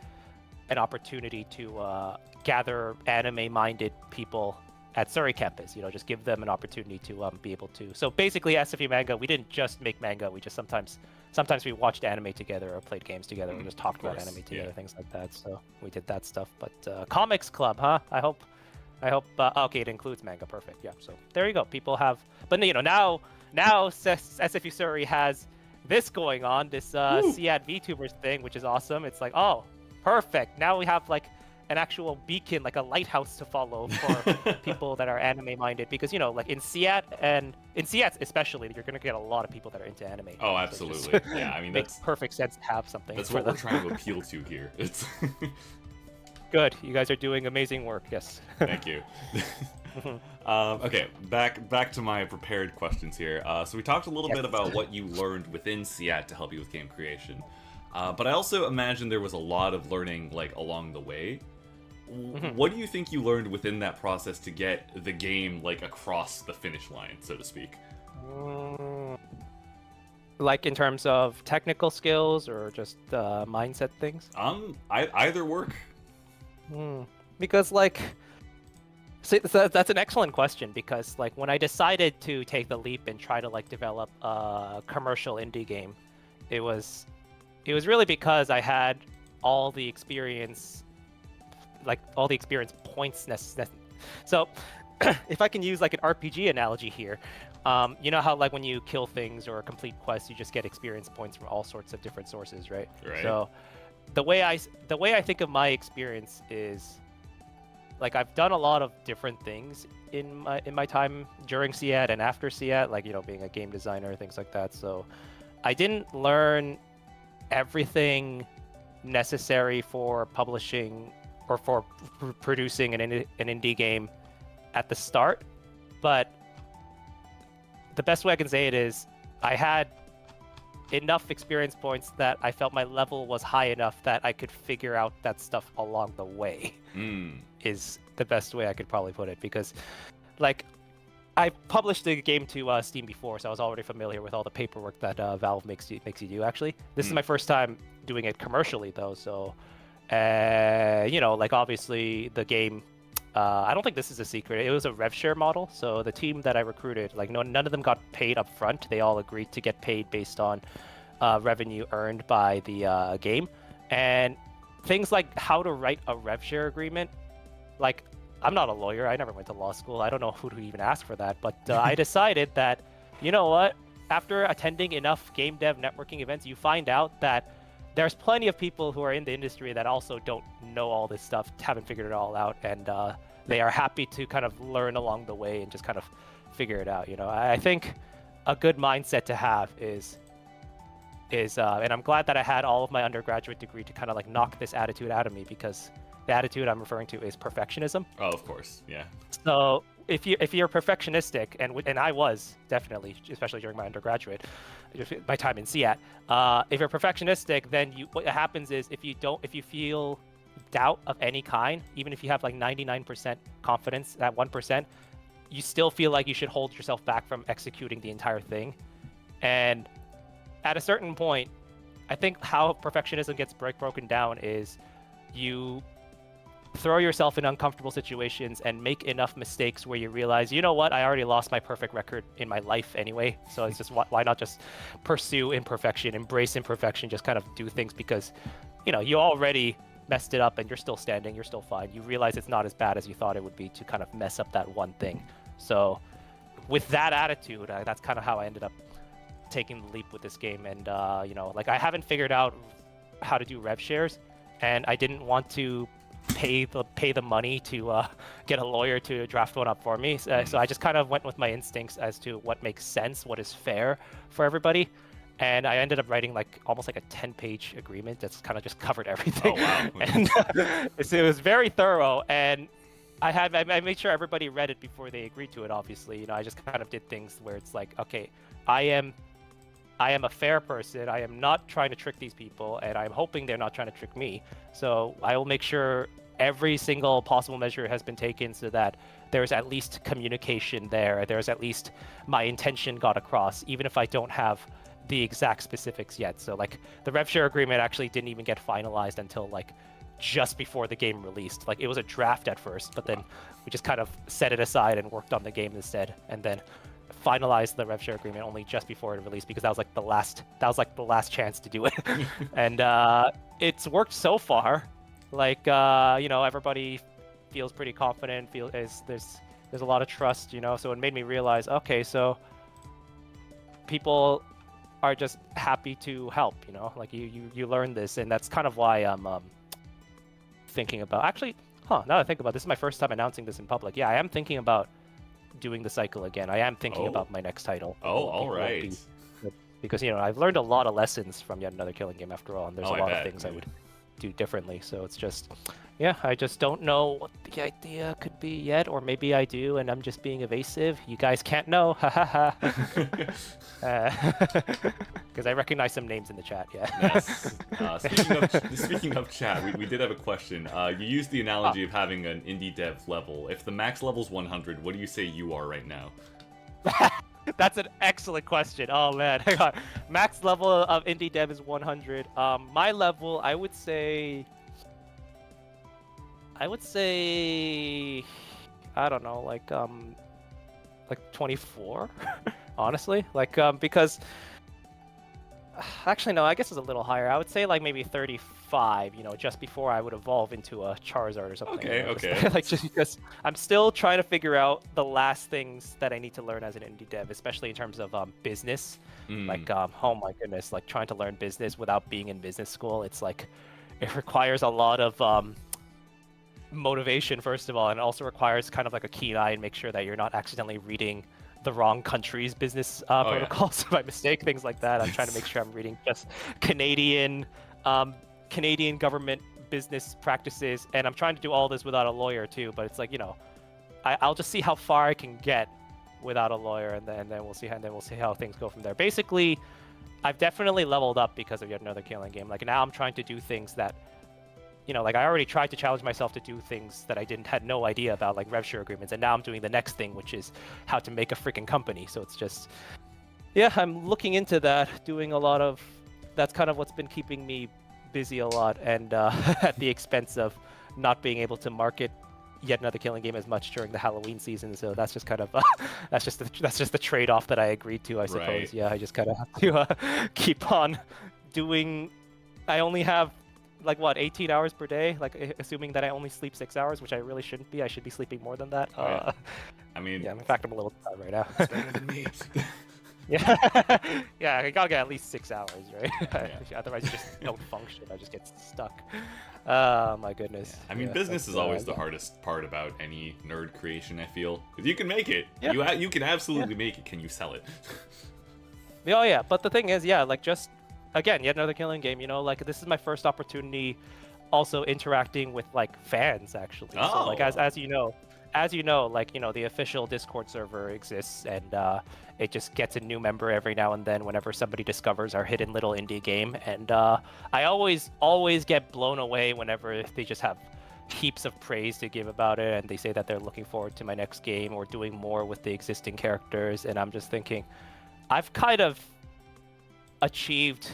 an opportunity to gather anime-minded people at Surrey campus. Just give them an opportunity to be able to. So basically, SFU Manga, we didn't just make manga. We just sometimes we watched anime together or played games together and just talked about anime together, things like that. So we did that stuff. But comics club, huh? I hope. Okay, it includes manga. Perfect. Yeah. So there you go. People have, but now SFU Surrey has this going on, this SIAT VTubers thing, which is awesome. It's like, oh, perfect. Now we have like an actual beacon, like a lighthouse to follow for people that are anime minded, because like in SIAT especially, you're gonna get a lot of people that are into anime. Oh, absolutely. So yeah, I mean makes perfect sense to have something. That's what we're trying to appeal to here. It's good. You guys are doing amazing work. Yes. Thank you. Okay, back to my prepared questions here. So we talked a little bit about what you learned within SIAT to help you with game creation, but I also imagine there was a lot of learning like along the way. What do you think you learned within that process to get the game like across the finish line, so to speak? Like in terms of technical skills or just mindset things? Either work. Because like, see, that's an excellent question, because like when I decided to take the leap and try to like develop a commercial indie game, it was really because I had all the experience points necessary. So if I can use like an RPG analogy here, you know how like when you kill things or complete quests, you just get experience points from all sorts of different sources, right? So the way I think of my experience is like I've done a lot of different things in my time during SIAT and after SIAT, like being a game designer, things like that. So I didn't learn everything necessary for publishing or for producing an indie game at the start, but the best way I can say it is I had enough experience points that I felt my level was high enough that I could figure out that stuff along the way. Is the best way I could probably put it, because like I published the game to Steam before, so I was already familiar with all the paperwork that Valve makes you do. Actually, this is my first time doing it commercially though, so like obviously the game, I don't think this is a secret, it was a rev share model. So the team that I recruited, like none of them got paid up front. They all agreed to get paid based on revenue earned by the game. And things like how to write a rev share agreement, like I'm not a lawyer, I never went to law school, I don't know who to even ask for that, but I decided that, you know what, after attending enough game dev networking events, you find out that there's plenty of people who are in the industry that also don't know all this stuff, haven't figured it all out, and they are happy to kind of learn along the way and just kind of figure it out. I think a good mindset to have is and I'm glad that I had all of my undergraduate degree to kind of like knock this attitude out of me, because the attitude I'm referring to is perfectionism. Oh, of course, yeah. So if you're perfectionistic, and I was definitely, especially during my undergraduate, my time in SIAT, if you're perfectionistic, then what happens is if you feel doubt of any kind, even if you have like 99% confidence, that 1%, you still feel like you should hold yourself back from executing the entire thing. And at a certain point, I think how perfectionism gets broken down is you throw yourself in uncomfortable situations and make enough mistakes where you realize, you know what, I already lost my perfect record in my life anyway, so it's just why not just pursue imperfection, embrace imperfection, just kind of do things, because you already messed it up and you're still standing, you're still fine. You realize it's not as bad as you thought it would be to kind of mess up that one thing. So with that attitude, that's kind of how I ended up taking the leap with this game. And like I haven't figured out how to do rev shares, and I didn't want to pay the money to get a lawyer to draft one up for me. So I just kind of went with my instincts as to what makes sense, what is fair for everybody. And I ended up writing like almost like a 10-page agreement that's kind of just covered everything. Oh, wow. And it was very thorough, and I made sure everybody read it before they agreed to it, obviously. I just kind of did things where it's like, okay, I am a fair person. I am not trying to trick these people, and I'm hoping they're not trying to trick me. So I will make sure every single possible measure has been taken so that there's at least communication there. There's at least my intention got across, even if I don't have the exact specifics yet. So like the rev share agreement actually didn't even get finalized until like just before the game released. Like, it was a draft at first, but then we just kind of set it aside and worked on the game instead, and then finalized the rev share agreement only just before it released, because that was like the last chance to do it. And it's worked so far. Like, you know, everybody feels pretty confident, there's a lot of trust, you know, so it made me realize, okay, so people are just happy to help, you know, like you learn this, and that's kind of why I'm thinking about, actually, now that I think about it, this is my first time announcing this in public. Yeah, I am thinking about doing the cycle again. I am thinking about my next title. Oh, all right. Because, you know, I've learned a lot of lessons from Yet Another Killing Game after all, and there's a lot of things I would do differently. So it's just, yeah, I just don't know what the idea could be yet, or maybe I do and I'm just being evasive. You guys can't know, because I recognize some names in the chat. Yeah. Yes. Speaking of chat, we did have a question. You used the analogy of having an indie dev level. If the max level's 100, what do you say you are right now? That's an excellent question. Oh man, hang on. Max level of indie dev is 100. My level, I would say, I don't know, like 24, honestly, like because actually no, I guess it's a little higher. I would say like maybe 35. You know, just before I would evolve into a Charizard or something. Okay, you know, okay. Like just because I'm still trying to figure out the last things that I need to learn as an indie dev, especially in terms of business. Like oh my goodness, like trying to learn business without being in business school. It's like it requires a lot of motivation, first of all, and it also requires kind of like a keen eye and make sure that you're not accidentally reading the wrong country's business protocols by mistake, things like that. I'm trying to make sure I'm reading just Canadian government business practices, and I'm trying to do all this without a lawyer too. But it's like, you know, I'll just see how far I can get without a lawyer, and then we'll see how things go from there. Basically, I've definitely leveled up because of Yet Another Killing Game. Like now I'm trying to do things that, you know, like I already tried to challenge myself to do things that I had no idea about, like rev share agreements, and now I'm doing the next thing, which is how to make a freaking company. So it's just, yeah, I'm looking into that, doing a lot of, that's kind of what's been keeping me busy a lot, and at the expense of not being able to market Yet Another Killing Game as much during the Halloween season. So that's just kind of that's just the trade-off that I agreed to, I suppose. Right. Yeah, I just kind of have to keep on doing. I only have like what, 18 hours per day, like assuming that I only sleep 6 hours, which I really shouldn't be. I should be sleeping more than that. I mean, yeah, in fact, I'm a little tired right now. It's better than me. Yeah, yeah, I gotta get at least 6 hours, right? Yeah. Otherwise, you just don't function. I just get stuck. Oh my goodness. Yeah. I mean, business is always the hardest part about any nerd creation, I feel. Because you can make it. Yeah. You can absolutely make it. Can you sell it? Oh yeah, but the thing is, yeah, like just again, Yet Another Killing Game. You know, like this is my first opportunity, also interacting with like fans actually. Oh. So like as you know, like, you know, the official Discord server exists, and it just gets a new member every now and then whenever somebody discovers our hidden little indie game. And I always get blown away whenever they just have heaps of praise to give about it, and they say that they're looking forward to my next game or doing more with the existing characters. And I'm just thinking, I've kind of achieved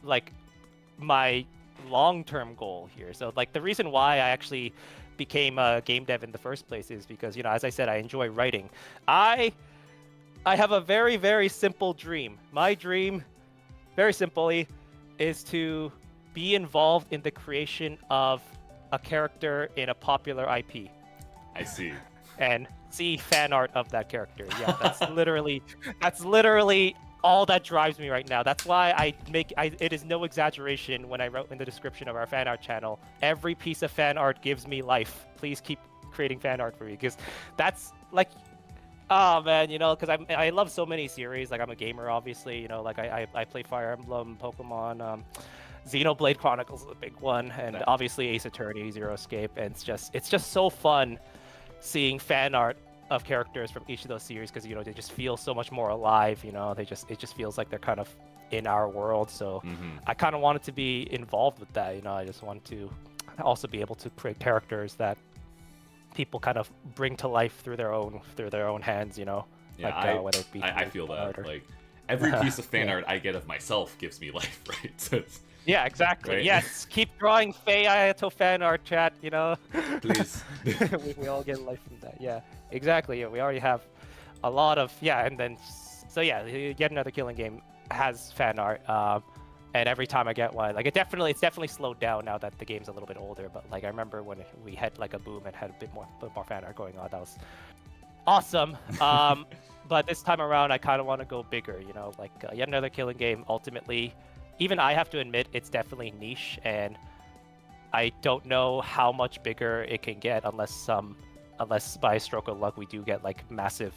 like my long-term goal here. So like the reason why I actually became a game dev in the first place is because, you know, as I said, I enjoy writing. I have a very, very simple dream. My dream, very simply, is to be involved in the creation of a character in a popular IP. I see. And see fan art of that character. Yeah, that's literally all that drives me right now. That's why it is no exaggeration when I wrote in the description of our fan art channel, every piece of fan art gives me life. Please keep creating fan art for me, because that's like, oh man, you know, because I love so many series. Like I'm a gamer, obviously, you know, like I play Fire Emblem, Pokemon, Xenoblade Chronicles is a big one, and obviously Ace Attorney, Zero Escape, and it's just so fun seeing fan art of characters from each of those series, because, you know, they just feel so much more alive. You know, it just feels like they're kind of in our world. So I kind of wanted to be involved with that. You know, I just want to also be able to create characters that people kind of bring to life through their own hands. You know, yeah, like, whether it be I feel that or... like every piece of fan art I get of myself gives me life, right? So Yeah, exactly. Right? Yes, keep drawing Faye Ayato fan art, chat. You know, Please. we all get life from that. Yeah, exactly. Yeah, we already have a lot of and then so yeah, yet another killing game has fan art. And every time I get one, like it's definitely slowed down now that the game's a little bit older. But like I remember when we had like a boom and had a bit more fan art going on. That was awesome. But this time around, I kind of want to go bigger. You know, like yet another killing game. Ultimately, even I have to admit it's definitely niche, and I don't know how much bigger it can get unless by a stroke of luck we do get like massive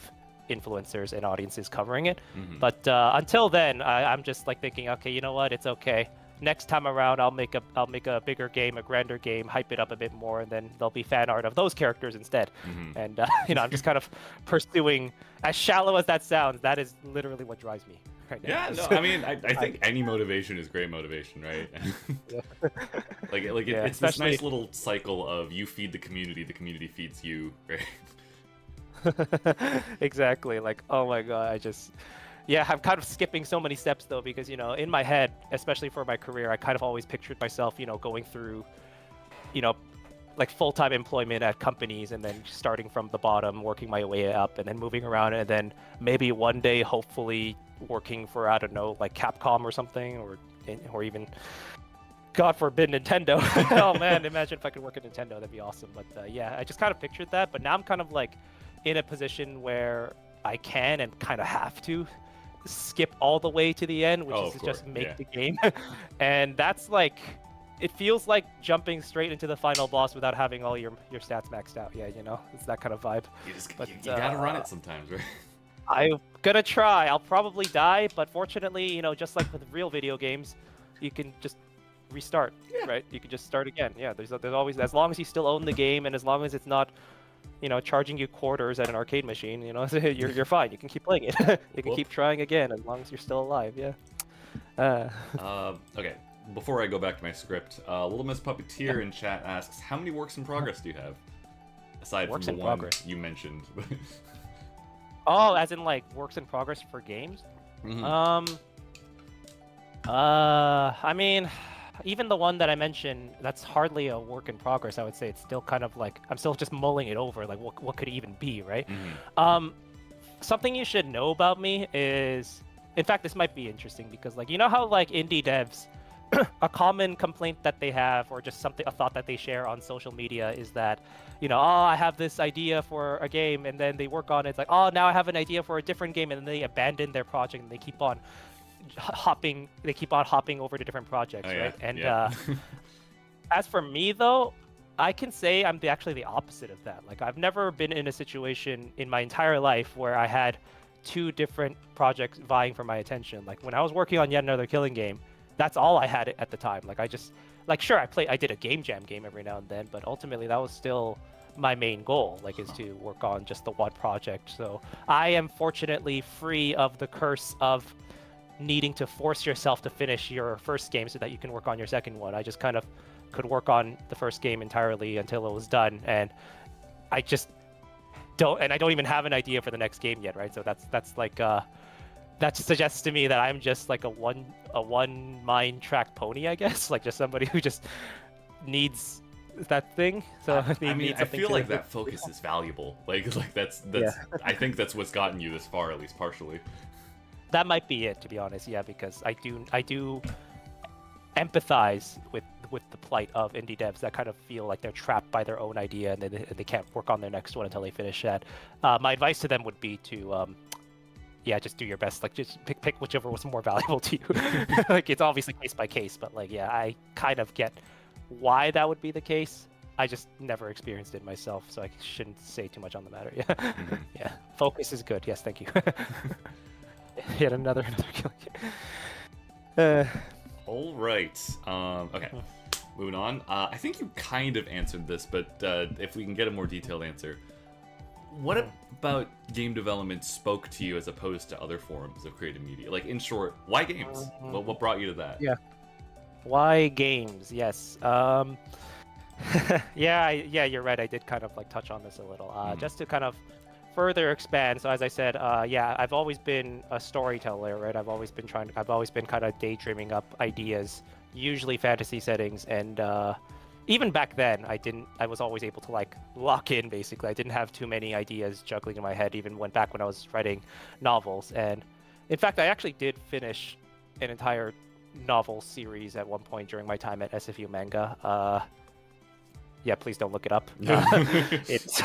influencers and audiences covering it. But until then, I'm just like thinking, okay, you know what? It's okay. Next time around, I'll make a bigger game, a grander game, hype it up a bit more, and then there'll be fan art of those characters instead. And you know, I'm just kind of pursuing. As shallow as that sounds, that is literally what drives me right now. Yeah, no, I mean, I think any motivation is great motivation, right? It's this nice little cycle of you feed the community feeds you, right? Exactly. Like, oh my god, I'm kind of skipping so many steps though, because you know, in my head, especially for my career, I kind of always pictured myself, you know, going through, you know, like full-time employment at companies, and then starting from the bottom, working my way up, and then moving around, and then maybe one day, hopefully, working for, I don't know, like Capcom or something, or even, God forbid, Nintendo. Oh man, imagine if I could work at Nintendo, that'd be awesome. But yeah, I just kind of pictured that, but now I'm kind of like in a position where I can and kind of have to skip all the way to the end, which is to just make the game. And that's like, it feels like jumping straight into the final boss without having all your stats maxed out. Yeah, you know, it's that kind of vibe. You gotta run it sometimes, right? I'm gonna try. I'll probably die, but fortunately, you know, just like with real video games, you can just restart, right? You can just start again. Yeah, there's always, as long as you still own the game, and as long as it's not, you know, charging you quarters at an arcade machine, you know, you're fine. You can keep playing it. You can keep trying again as long as you're still alive. Yeah. Okay. Before I go back to my script, Little Miss Puppeteer in chat asks, how many works in progress do you have? Aside from the one you mentioned. Oh, as in like works in progress for games? I mean, even the one that I mentioned, that's hardly a work in progress. I would say it's still kind of like, I'm still just mulling it over, like what could it even be, right? Something you should know about me is, in fact, this might be interesting because, like, you know how like indie devs, a common complaint that they have, or just a thought that they share on social media is that, you know, oh, I have this idea for a game, and then they work on it. It's like, oh, now I have an idea for a different game, and then they abandon their project and they keep on hopping over to different projects, right? And as for me though, I can say I'm actually the opposite of that. Like, I've never been in a situation in my entire life where I had two different projects vying for my attention. Like when I was working on yet another killing game, that's all I had at the time. Like, I just, like, sure, I did a game jam game every now and then, but ultimately that was still my main goal, like, is to work on just the one project. So I am fortunately free of the curse of needing to force yourself to finish your first game so that you can work on your second one. I just kind of could work on the first game entirely until it was done, and I just don't, and I don't even have an idea for the next game yet, right? So that's like that suggests to me that I'm just like a one mind track pony, I guess, like just somebody who just needs that thing. So I mean, I feel like that focus is valuable. Like that's I think that's what's gotten you this far, at least partially. That might be it, to be honest. Yeah, because I do empathize with the plight of indie devs that kind of feel like they're trapped by their own idea and they can't work on their next one until they finish that. My advice to them would be to just do your best. Like, just pick whichever was more valuable to you. Like, it's obviously case by case, but like, yeah, I kind of get why that would be the case. I just never experienced it myself, so I shouldn't say too much on the matter. Yeah, yeah. Focus is good. Yes, thank you. Yet another killing. All right. Okay. Moving on. I think you kind of answered this, but if we can get a more detailed answer. What about game development spoke to you as opposed to other forms of creative media? Like, in short, why games? What brought you to that? Yeah. Why games? Yes. Yeah, you're right. I did kind of like touch on this a little. Just to kind of further expand. So as I said, I've always been a storyteller, right? I've always been kind of daydreaming up ideas usually fantasy settings, and even back then, I was always able to like lock in basically. I didn't have too many ideas juggling in my head, even when I was writing novels. And in fact, I actually did finish an entire novel series at one point during my time at SFU Manga. Yeah, please don't look it up. It's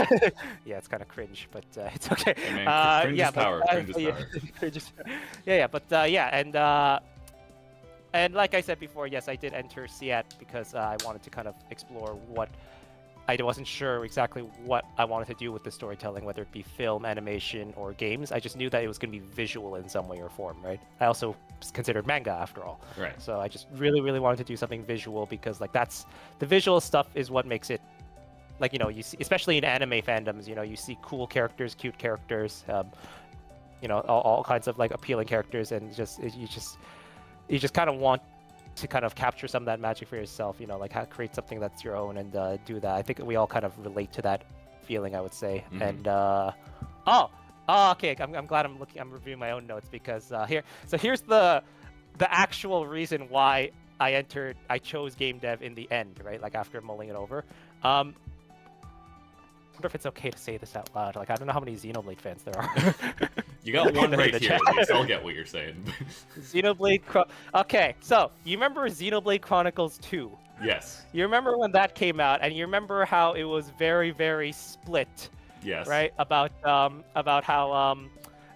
yeah, it's kind of cringe, but it's okay. Hey man, cringe is power. Cringe is power. Yeah, and like I said before, yes, I did enter SIAT because I wanted to kind of explore what I wasn't sure exactly what I wanted to do with the storytelling, whether it be film, animation, or games. I just knew that it was going to be visual in some way or form, right? I also considered manga after all. Right. So I just really, really wanted to do something visual because like that's the visual stuff is what makes it like, you know, you see, especially in anime fandoms, you know, you see cool characters, cute characters, you know, all kinds of like appealing characters, and you just kind of want to kind of capture some of that magic for yourself, you know, like create something that's your own and do that. I think we all kind of relate to that feeling, I would say. Mm-hmm. And okay, I'm glad I'm reviewing my own notes because here's the actual reason why I chose game dev in the end, right? Like after mulling it over. I wonder if it's okay to say this out loud. Like, I don't know how many Xenoblade fans there are. You got one right here, at least. I'll get what you're saying. Okay, so, you remember Xenoblade Chronicles 2? Yes. You remember when that came out, and you remember how it was very, very split. Yes. Right? About how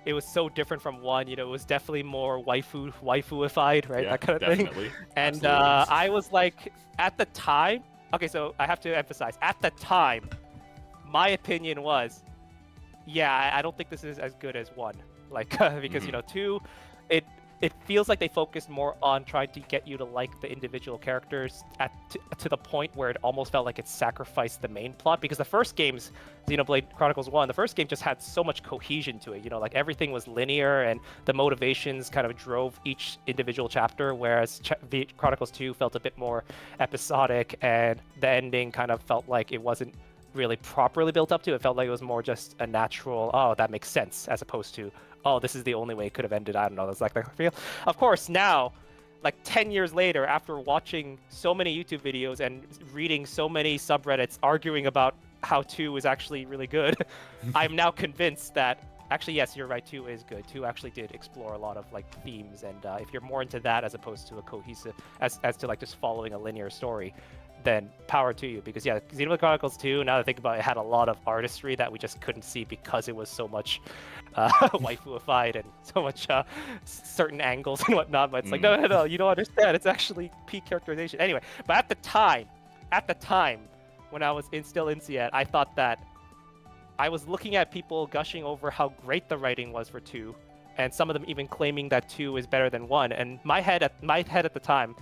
it was so different from 1. You know, it was definitely more waifuified, right? Yeah, that kind of definitely. thing. And I was like, at the time... Okay, so I have to emphasize, at the time... My opinion was, yeah, I don't think this is as good as 1. Like, because, you know, 2, it feels like they focused more on trying to get you to like the individual characters to the point where it almost felt like it sacrificed the main plot. Because the first game's Xenoblade Chronicles 1, the first game just had so much cohesion to it. You know, like everything was linear and the motivations kind of drove each individual chapter, whereas Chronicles 2 felt a bit more episodic, and the ending kind of felt like it wasn't really properly built up to. It felt like it was more just a natural, oh, that makes sense, as opposed to, oh, this is the only way it could have ended. I don't know. That's like the feel. Of course, now, like 10 years later, after watching so many YouTube videos and reading so many subreddits arguing about how 2 is actually really good, I'm now convinced that actually, yes, you're right, 2 is good. 2 actually did explore a lot of like themes, and if you're more into that as opposed to a cohesive, as to like just following a linear story, then power to you. Because yeah, Xenoblade Chronicles 2, now that I think about it, had a lot of artistry that we just couldn't see because it was so much waifuified and so much certain angles and whatnot. But it's like, no, you don't understand. It's actually peak characterization. Anyway, but at the time, when I was still in SIAT, I thought that I was looking at people gushing over how great the writing was for 2, and some of them even claiming that 2 is better than 1. And my head at the time,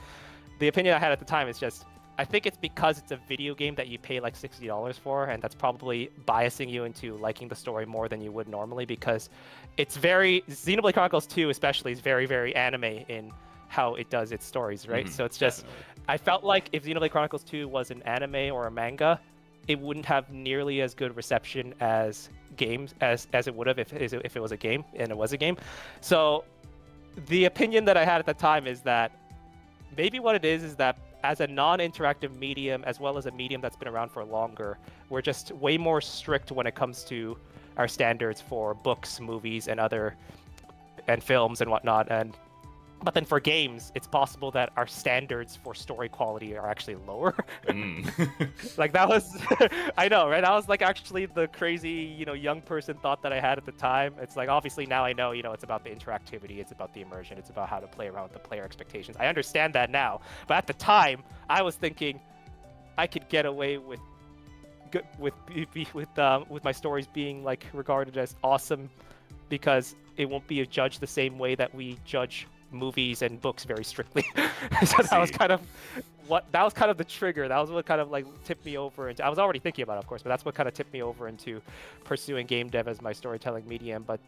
the opinion I had at the time is just, I think it's because it's a video game that you pay like $60 for, and that's probably biasing you into liking the story more than you would normally, because it's very, Xenoblade Chronicles 2 especially is very, very anime in how it does its stories, right? So it's just, definitely. I felt like if Xenoblade Chronicles 2 was an anime or a manga, it wouldn't have nearly as good reception as games as it would have if it was a game, and it was a game. So the opinion that I had at the time is that maybe what it is that as a non-interactive medium, as well as a medium that's been around for longer, we're just way more strict when it comes to our standards for books, movies, and films and whatnot. But then for games, it's possible that our standards for story quality are actually lower. Like that was, I know, right? That was like actually the crazy, you know, young person thought that I had at the time. It's like, obviously now I know, you know, it's about the interactivity, it's about the immersion, it's about how to play around with the player expectations. I understand that now, but at the time, I was thinking I could get away with my stories being like regarded as awesome because it won't be judged the same way that we judge movies and books very strictly. So that was kind of the trigger. That was what kind of like tipped me over into, I was already thinking about it, of course, but that's what kind of tipped me over into pursuing game dev as my storytelling medium. But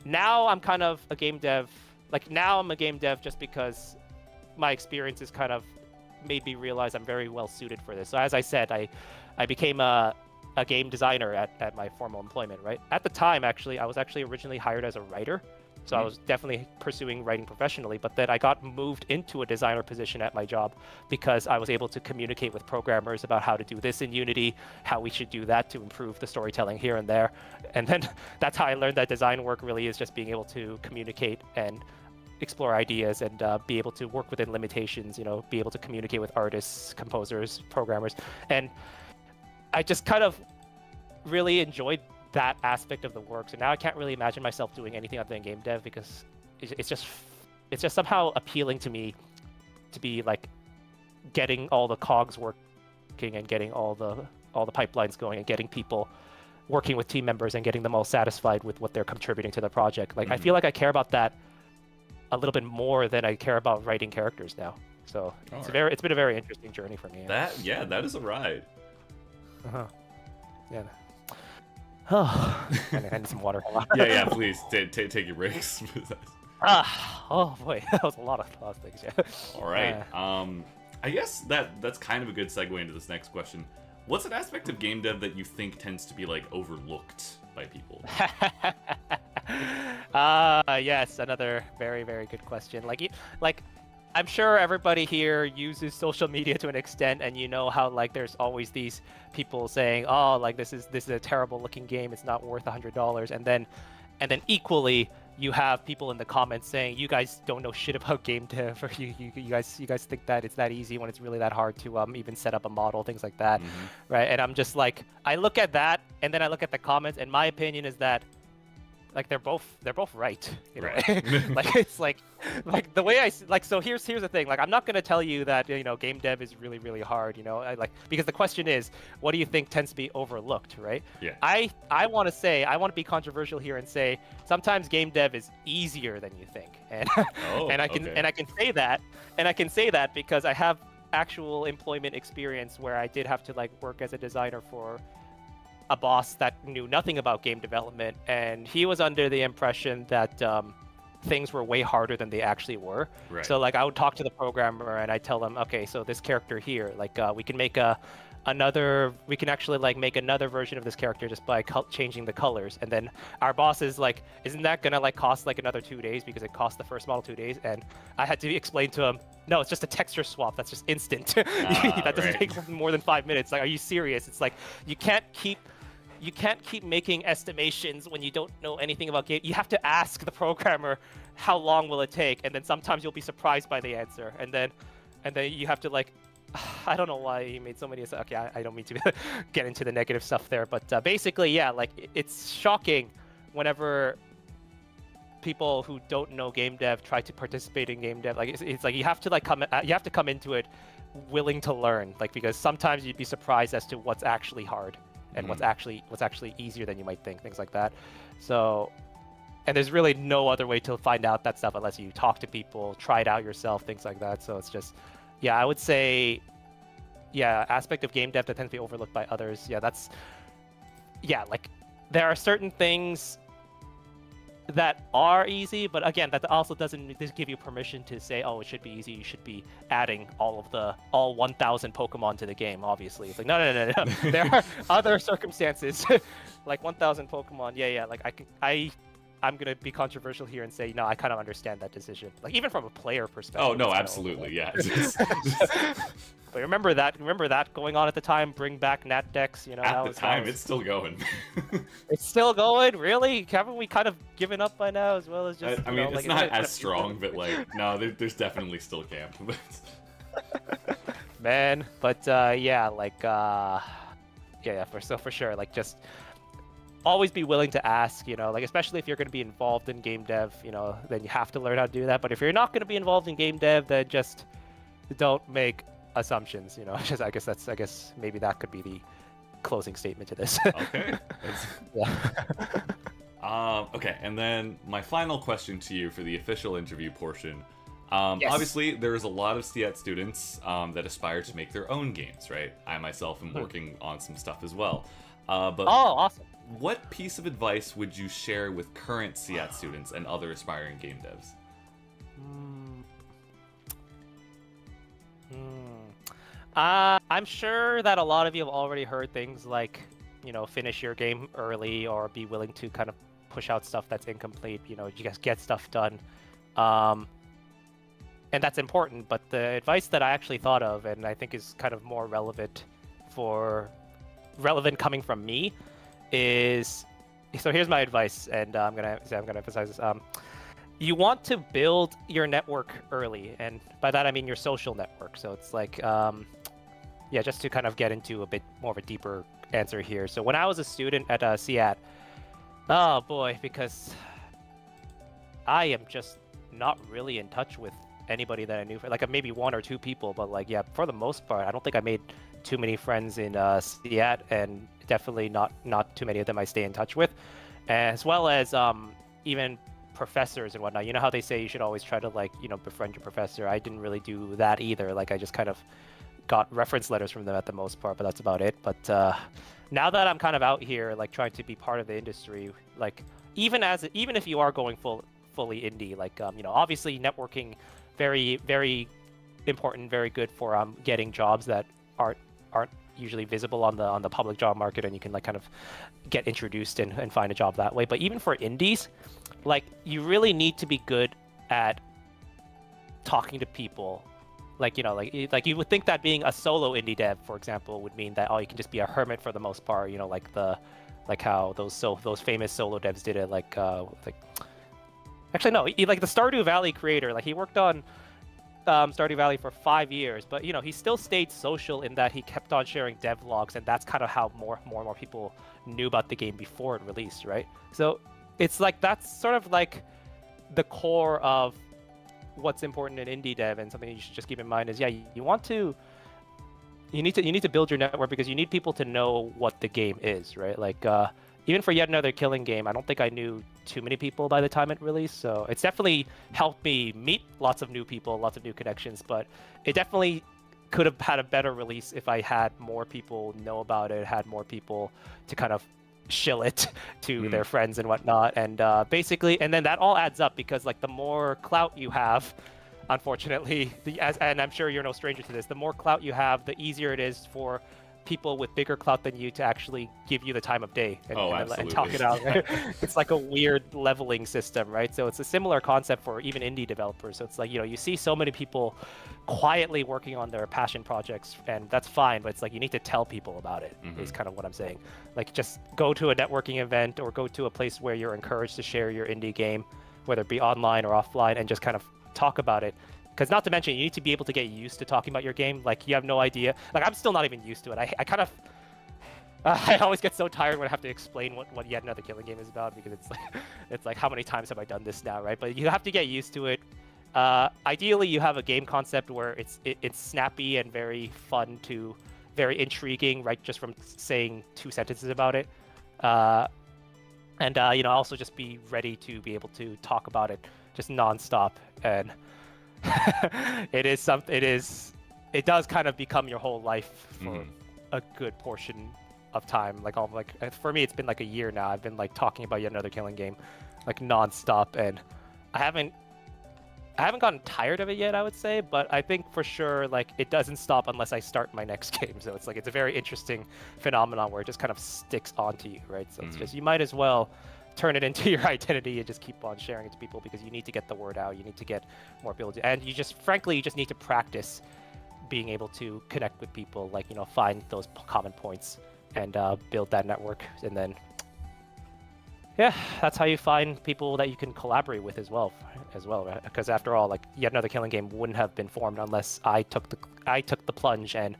now I'm kind of a game dev, like now I'm a game dev just because my experiences kind of made me realize I'm very well suited for this. So as I said, I became a game designer at my formal employment, right? At the time, actually, I was actually originally hired as a writer. So I was definitely pursuing writing professionally, but then I got moved into a designer position at my job because I was able to communicate with programmers about how to do this in Unity, how we should do that to improve the storytelling here and there. And then that's how I learned that design work really is just being able to communicate and explore ideas and be able to work within limitations, be able to communicate with artists, composers, programmers. And I just kind of really enjoyed that aspect of the work. So now I can't really imagine myself doing anything other than game dev because it's just somehow appealing to me to be like getting all the cogs working and getting all the pipelines going and getting people working with team members and getting them all satisfied with what they're contributing to the project. Like I feel like I care about that a little bit more than I care about writing characters now. So it's been a very interesting journey for me. That is a ride. Yeah. Oh, I need some water. yeah, please take your breaks. Oh boy, that was a lot of things. Yeah. All right. I guess that's kind of a good segue into this next question. What's an aspect of game dev that you think tends to be like overlooked by people? Yes, another very, very good question. Like I'm sure everybody here uses social media to an extent, and you know how like there's always these people saying, "Oh, like this is a terrible looking game. It's not worth $100." And then equally, you have people in the comments saying, "You guys don't know shit about game dev, or you guys think that it's that easy when it's really that hard to even set up a model, things like that." Right? And I'm just like, I look at that, and then I look at the comments, and my opinion is that like they're both right, right. Like it's like the way so here's the thing, like I'm not going to tell you that game dev is really, really hard, because the question is, what do you think tends to be overlooked, right? Yeah. I want to be controversial here and say sometimes game dev is easier than you think, and I can say that because I have actual employment experience where I did have to like work as a designer for a boss that knew nothing about game development, and he was under the impression that things were way harder than they actually were. Right. So like I would talk to the programmer and I tell them, okay, so this character here, like we can actually like make another version of this character just by changing the colors. And then our boss is like, isn't that gonna like cost like another 2 days because it cost the first model 2 days? And I had to explain to him, no, it's just a texture swap. That's just instant. That doesn't take more than 5 minutes. Like, are you serious? It's like you can't keep making estimations when you don't know anything about game. You have to ask the programmer how long will it take, and then sometimes you'll be surprised by the answer, and then you have to like, I don't know why he made so many. Okay, I don't mean to get into the negative stuff there, but basically, yeah, like it's shocking whenever people who don't know game dev try to participate in game dev. Like it's like you have to come into it willing to learn, like because sometimes you'd be surprised as to what's actually hard and what's actually easier than you might think, things like that. So, and there's really no other way to find out that stuff unless you talk to people, try it out yourself, things like that. So it's just, yeah, I would say, yeah, aspect of game dev that tends to be overlooked by others. Yeah, like there are certain things that are easy, but again, that also doesn't give you permission to say, oh, it should be easy. You should be adding all 1,000 Pokemon to the game. Obviously, it's like no. There are other circumstances, like 1,000 Pokemon. Yeah. Like I'm gonna be controversial here and say, no, I kind of understand that decision. Like even from a player perspective. Oh no, absolutely, yeah. But remember that going on at the time. Bring back Nat Dex. At the time, it's still going. It's still going, really? Haven't we kind of given up by now, as well as just? I mean, it's not as strong, but like, no, there's definitely still camp. Man, but yeah, like, for sure, like, just always be willing to ask, like, especially if you're going to be involved in game dev, then you have to learn how to do that. But if you're not going to be involved in game dev, then just don't make assumptions, I guess maybe that could be the closing statement to this. Okay. Yeah. Okay, and then my final question to you for the official interview portion. Yes. Obviously, there's a lot of SIAT students that aspire to make their own games, right? I myself am working on some stuff as well. But awesome. What piece of advice would you share with current SIAT students and other aspiring game devs? I'm sure that a lot of you have already heard things like, finish your game early or be willing to kind of push out stuff that's incomplete. You just get stuff done. And that's important, but the advice that I actually thought of, and I think is kind of more relevant coming from me, is, so here's my advice, and I'm gonna emphasize this. You want to build your network early, and by that I mean your social network. So it's like, just to kind of get into a bit more of a deeper answer here. So when I was a student at SIAT, oh boy, because I am just not really in touch with anybody that I knew, like maybe one or two people, but like, yeah, for the most part, I don't think I made too many friends in SIAT, and definitely not too many of them I stay in touch with, as well as even professors and whatnot. You know how they say you should always try to befriend your professor? I didn't really do that either. Like I just kind of got reference letters from them at the most part, but that's about it. But now that I'm kind of out here, like trying to be part of the industry, like even if you are going fully indie, like obviously networking, very, very important, very good for getting jobs that aren't usually visible on the public job market, and you can like kind of get introduced and find a job that way. But even for indies, like you really need to be good at talking to people. Like like you would think that being a solo indie dev, for example, would mean that you can just be a hermit for the most part. Like how those famous solo devs did it. Actually, no, like the Stardew Valley creator, like he worked on Stardew Valley for 5 years, but he still stayed social in that he kept on sharing devlogs, and that's kind of how more and more people knew about the game before it released, right? So it's like that's sort of like the core of what's important in indie dev, and something you should just keep in mind is, you need to build your network, because you need people to know what the game is, right? Like even for yet another killing game, I don't think I knew too many people by the time it released, so it's definitely helped me meet lots of new people, lots of new connections, but it definitely could have had a better release if I had more people know about it, had more people to kind of shill it to their friends and whatnot, and basically, and then that all adds up, because like the more clout you have, unfortunately, and I'm sure you're no stranger to this, the more clout you have, the easier it is for people with bigger clout than you to actually give you the time of day and talk it out. It's like a weird leveling system, right? So it's a similar concept for even indie developers. So it's like, you see so many people quietly working on their passion projects, and that's fine, but it's like you need to tell people about it, is kind of what I'm saying. Like just go to a networking event or go to a place where you're encouraged to share your indie game, whether it be online or offline, and just kind of talk about it. Because not to mention, you need to be able to get used to talking about your game. Like, you have no idea. Like, I'm still not even used to it. I kind of... I always get so tired when I have to explain what yet another killing game is about, because it's like, how many times have I done this now, right? But you have to get used to it. Ideally, you have a game concept where it's snappy and very fun to... very intriguing, right? Just from saying 2 sentences about it. And also just be ready to be able to talk about it just nonstop. And... it does kind of become your whole life for a good portion of time. Like for me, it's been like a year now. I've been like talking about yet another killing game, like nonstop, and I haven't gotten tired of it yet, I would say, but I think for sure like it doesn't stop unless I start my next game. So it's like it's a very interesting phenomenon where it just kind of sticks onto you, right? So it's just, you might as well turn it into your identity and just keep on sharing it to people, because you need to get the word out. You need to get more people to, and you just need to practice being able to connect with people, like find those common points and build that network, and then that's how you find people that you can collaborate with as well, right? Because after all, like yet another killing game wouldn't have been formed unless I took the plunge and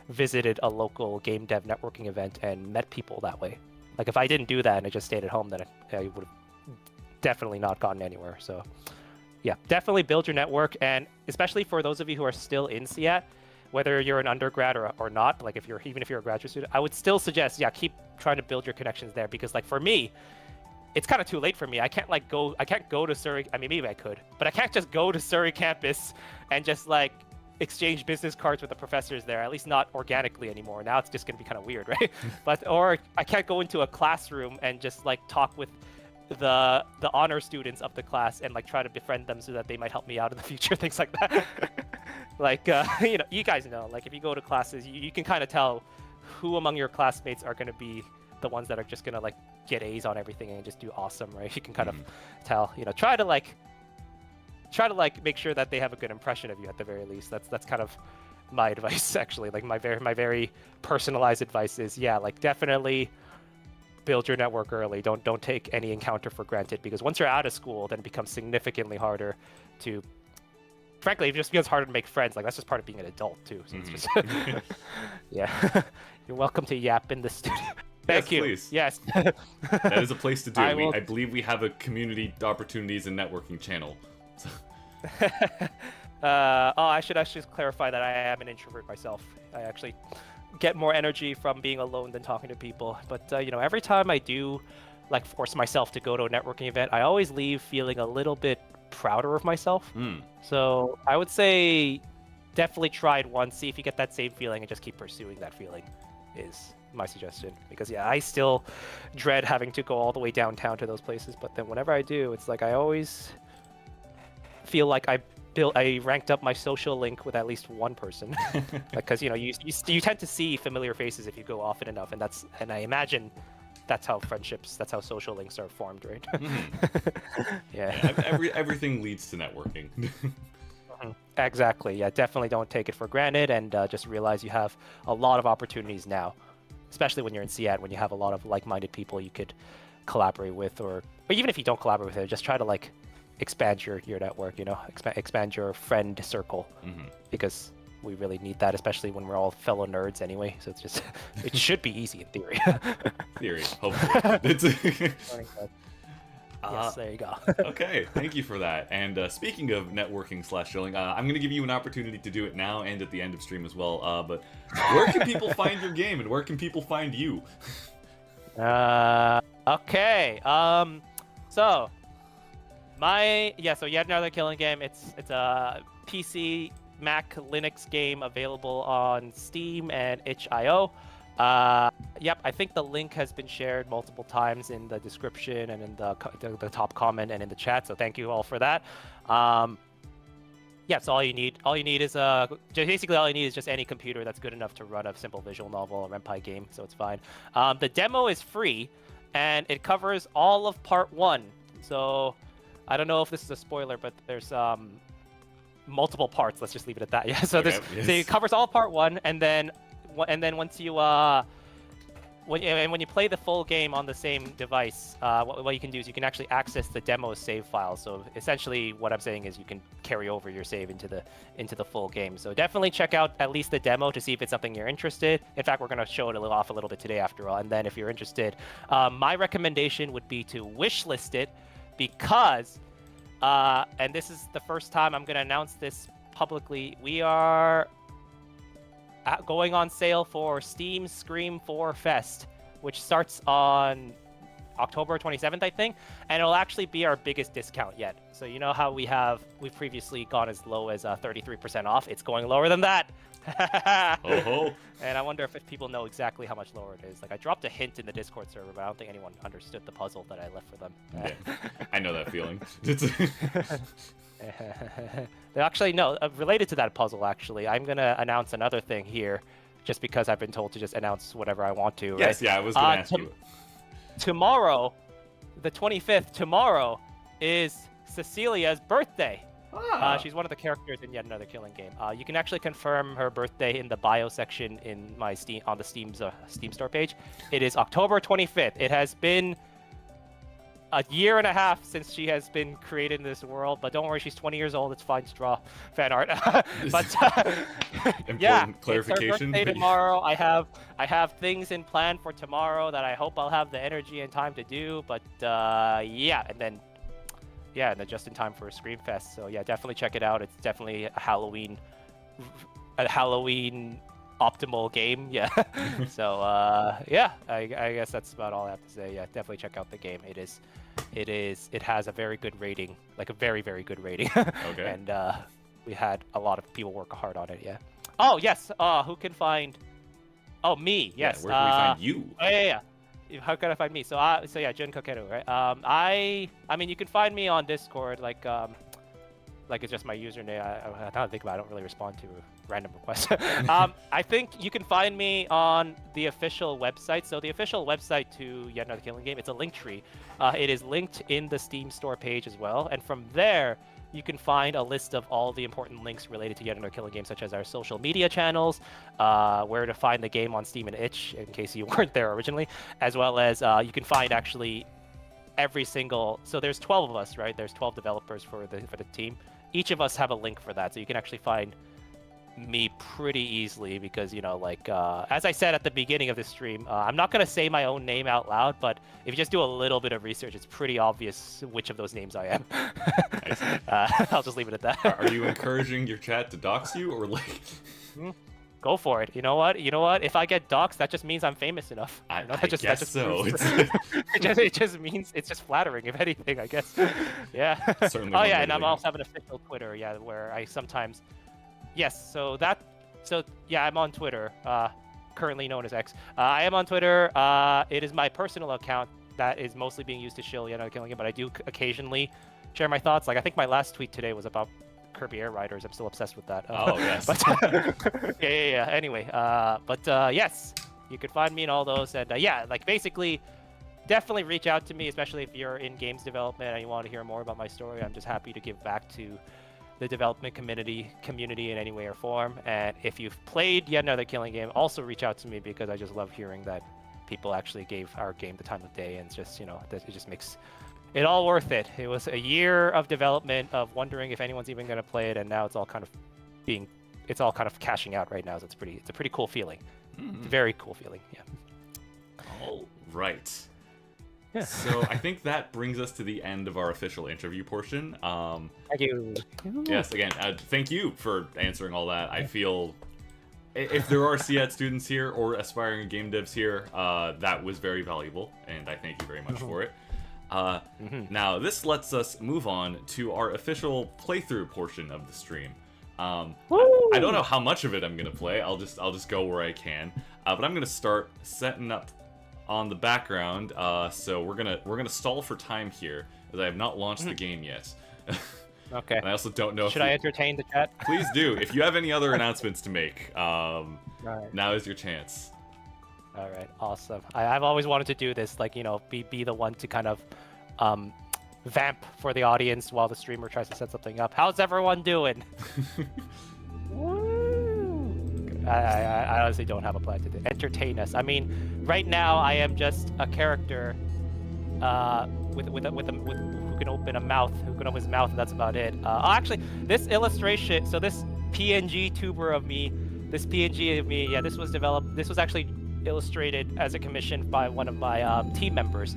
visited a local game dev networking event and met people that way. Like, if I didn't do that and I just stayed at home, then I would have definitely not gotten anywhere. So, yeah, definitely build your network. And especially for those of you who are still in SIAT, whether you're an undergrad or not, like even if you're a graduate student, I would still suggest, keep trying to build your connections there. Because, like, for me, it's kind of too late for me. I can't go to Surrey. I mean, maybe I could, but I can't just go to Surrey campus and just, like, exchange business cards with the professors there, at least not organically anymore. Now it's just going to be kind of weird, right? Or I can't go into a classroom and just like talk with the honor students of the class and like try to befriend them so that they might help me out in the future, things like that. Like you guys know, like if you go to classes, you can kind of tell who among your classmates are going to be the ones that are just going to like get A's on everything and just do awesome, right? You can kind of tell, try to like make sure that they have a good impression of you at the very least. That's kind of my advice, actually. Like my very personalized advice is, like definitely build your network early. Don't take any encounter for granted, because once you're out of school, then it becomes significantly harder to. Frankly, it just becomes harder to make friends. Like that's just part of being an adult too. So it's just yeah. You're welcome to yap in the studio. Thank you. Please. Yes. That is a place to do it. I believe we have a community opportunities and networking channel. So. I should actually clarify that I am an introvert myself. I actually get more energy from being alone than talking to people. But every time I do like force myself to go to a networking event, I always leave feeling a little bit prouder of myself. So I would say definitely try it once, see if you get that same feeling, and just keep pursuing that feeling is my suggestion. Because I still dread having to go all the way downtown to those places, but then whenever I do, it's like I always feel like I ranked up my social link with at least one person. Because you tend to see familiar faces if you go often enough, and I imagine that's how social links are formed, right? Everything leads to networking. Exactly. Yeah, definitely don't take it for granted, and just realize you have a lot of opportunities now, especially when you're in SIAT, when you have a lot of like-minded people you could collaborate with, or even if you don't collaborate with it, just try to like expand your network, expand your friend circle, because we really need that, especially when we're all fellow nerds anyway. So it's just, it should be easy in theory. Hopefully. Yes, there you go. Okay, thank you for that. And speaking of networking / shilling, I'm going to give you an opportunity to do it now and at the end of stream as well. But where can people find your game, and where can people find you? Okay. So yet another killing game. It's a PC, Mac, Linux game available on Steam and itch.io. I think the link has been shared multiple times in the description and in the top comment and in the chat. So thank you all for that. So all you need is just any computer that's good enough to run a simple visual novel or Renpai game. So it's fine. The demo is free, and it covers all of Part 1. So I don't know if this is a spoiler, but there's multiple parts. Let's just leave it at that. Yeah. So so it covers all Part 1, and then once you when you play the full game on the same device, what you can do is you can actually access the demo save file. So essentially, what I'm saying is you can carry over your save into the full game. So definitely check out at least the demo to see if it's something you're interested. In fact, we're going to show it off a little bit today after all. And then if you're interested, my recommendation would be to wishlist it, because and this is the first time I'm going to announce this publicly, we are going on sale for Steam Scream 4 Fest, which starts on October 27th, I think, and it'll actually be our biggest discount yet. So you know how we've previously gone as low as 33% off. It's going lower than that. Oh. And I wonder if people know exactly how much lower it is. Like, I dropped a hint in the Discord server, but I don't think anyone understood the puzzle that I left for them. Yeah, I know that feeling. Actually, no. Related to that puzzle, actually, I'm gonna announce another thing here, just because I've been told to just announce whatever I want to. Yes, right? Yeah, I was gonna ask you. Tomorrow, the 25th. Tomorrow is Cecilia's birthday. She's one of the characters in yet another killing game. You can actually confirm her birthday in the bio section in my Steam on the Steam store page. It is October 25th. It has been a year and a half since she has been created in this world, but don't worry, she's 20 years old. It's fine to draw fan art. But important clarification. It's her birthday tomorrow. I have things in plan for tomorrow that I hope I'll have the energy and time to do. But and then just in time for a Scream Fest. So yeah, definitely check it out. It's definitely a Halloween optimal game. Yeah. So I guess that's about all I have to say. Yeah, definitely check out the game. It has a very good rating, like a very, very good rating. Okay. And we had a lot of people work hard on it. Yeah. Oh yes. Who can find? Oh, me. Yes. Yeah, where can we find you? Oh yeah. How can I find me? So yeah, Jun Kakeru, right? I mean, you can find me on Discord. Like like it's just my username. I don't think about it, I don't really respond to random requests. I think you can find me on the official website. So the official website to Yet Another Killing Game, it's a link tree. It is linked in the Steam store page as well. And from there, you can find a list of all the important links related to Yet Another Killing Game, such as our social media channels, where to find the game on Steam and itch, in case you weren't there originally, as well as you can find actually every single. So there's 12 of us, right? There's 12 developers for the team. Each of us have a link for that, so you can actually find me pretty easily because, you know, like as I said at the beginning of the stream, I'm not going to say my own name out loud, but if you just do a little bit of research, it's pretty obvious which of those names I am. I'll just leave it at that. Are you encouraging your chat to dox you, or like go for it? You know what, if I get doxed, that just means I'm famous enough. I guess guess so. It just means it's just flattering, if anything, I guess. Yeah. Certainly. Oh yeah, and I'm also have an official Twitter, yeah, where I sometimes. Yes, so yeah, I'm on Twitter, currently known as X. I am on Twitter. It is my personal account that is mostly being used to shill Yet Another Killing Game, but I do occasionally share my thoughts. Like, I think my last tweet today was about Kirby Air Riders. I'm still obsessed with that. Oh, yes. But, yeah. Anyway, yes, you can find me in all those. And yeah, like, basically, definitely reach out to me, especially if you're in games development and you want to hear more about my story. I'm just happy to give back to the development community in any way or form. And if you've played Yet Another Killing Game, also reach out to me because I just love hearing that people actually gave our game the time of day, and it's just, you know, that it just makes it all worth it. It was a year of development of wondering if anyone's even going to play it, and now it's all kind of cashing out right now. So it's a pretty cool feeling. It's a very cool feeling. Yeah. All right. Yeah. So I think that brings us to the end of our official interview portion. Thank you. Yes, again, thank you for answering all that. I feel if there are SIAT students here or aspiring game devs here, that was very valuable, and I thank you very much for it. Now, this lets us move on to our official playthrough portion of the stream. I don't know how much of it I'm gonna play. I'll just go where I can. But I'm gonna start setting up on the background, so we're gonna stall for time here, as I have not launched the game yet. Okay. And I also don't know. Should I entertain the chat? Please do. If you have any other announcements to make, Right. now is your chance. All right, awesome. I've always wanted to do this, like, you know, be the one to kind of vamp for the audience while the streamer tries to set something up. How's everyone doing? I honestly don't have a plan to entertain us. I mean, right now I am just a character with who can open a mouth, who can open his mouth, and that's about it. Actually, this illustration, so this PNG tuber of me, this PNG of me, yeah, this was actually illustrated as a commission by one of my team members.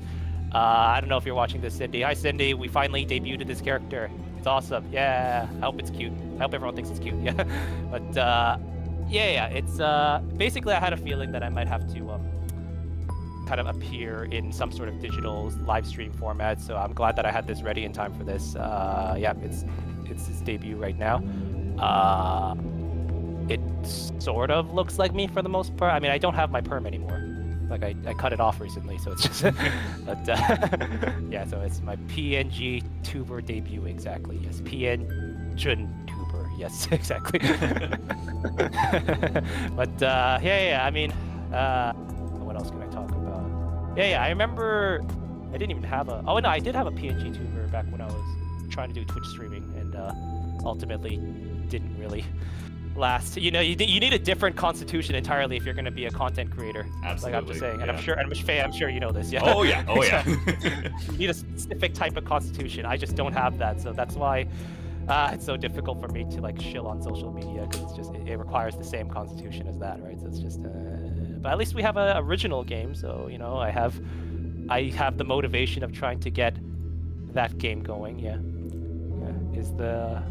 I don't know if you're watching this, Cindy. Hi, Cindy. We finally debuted this character. It's awesome. Yeah, I hope it's cute. I hope everyone thinks it's cute. Yeah, but yeah, it's basically I had a feeling that I might have to kind of appear in some sort of digital live stream format. So I'm glad that I had this ready in time for this. Yeah, it's its debut right now. It sort of looks like me for the most part. I mean, I don't have my perm anymore. Like I cut it off recently, so it's just. But yeah, so it's my PNG tuber debut exactly. Yes, PNG tuber. Yes, exactly. But yeah. I mean, what else can I talk about? Yeah. I remember I didn't even have a. Oh no, I did have a PNG tuber back when I was trying to do Twitch streaming, and ultimately didn't really last. You know, you need a different constitution entirely if you're going to be a content creator. Absolutely. Like I'm just saying, and I'm sure you know this. Yeah. Oh yeah. You need a specific type of constitution. I just don't have that, so that's why it's so difficult for me to like shill on social media, because it's just it requires the same constitution as that, right? So it's just. But at least we have an original game, so you know I have the motivation of trying to get that game going. Yeah. Is the.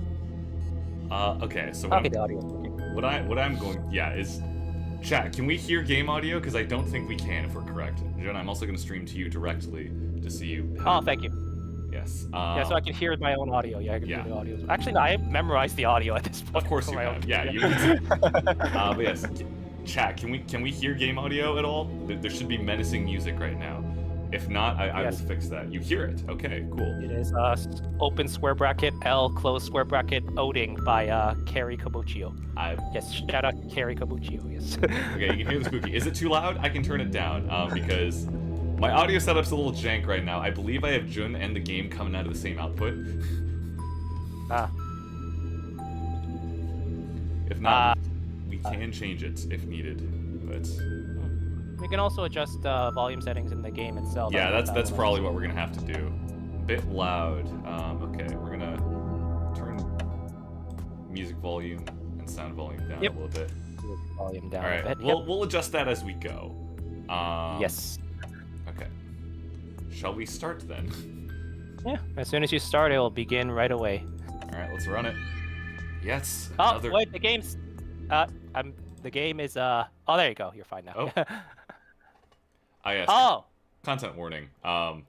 Okay, so the audio. what I'm going, yeah, is chat. Can we hear game audio? Because I don't think we can, if we're correct. Jen, I'm also going to stream to you directly to see you. Thank you. Yes. Yeah, so I can hear my own audio. Yeah, I can hear the audio. Actually, no, I memorized the audio at this point. Of course you have. Yeah, you need to. But yes, chat. Can we hear game audio at all? There should be menacing music right now. If not, I will fix that. You hear it. Okay, cool. It is open square bracket L close square bracket Oding by Carrie Kabuchio. Yes, shout out to Carrie Kabuchio. Yes. Okay, you can hear the spooky. Is it too loud? I can turn it down because my audio setup's a little jank right now. I believe I have Jun and the game coming out of the same output. If not, we can change it if needed. But we can also adjust volume settings in the game itself. Yeah, that's probably what we're gonna have to do. A bit loud. Okay, we're gonna turn music volume and sound volume down a little bit. Volume down a bit. We'll adjust that as we go. Yes. Okay. Shall we start then? Yeah. As soon as you start, it will begin right away. All right, let's run it. Yes. Oh wait, the game's. The game is. Oh, there you go. You're fine now. Oh. Yes. Oh. Content warning. Oh,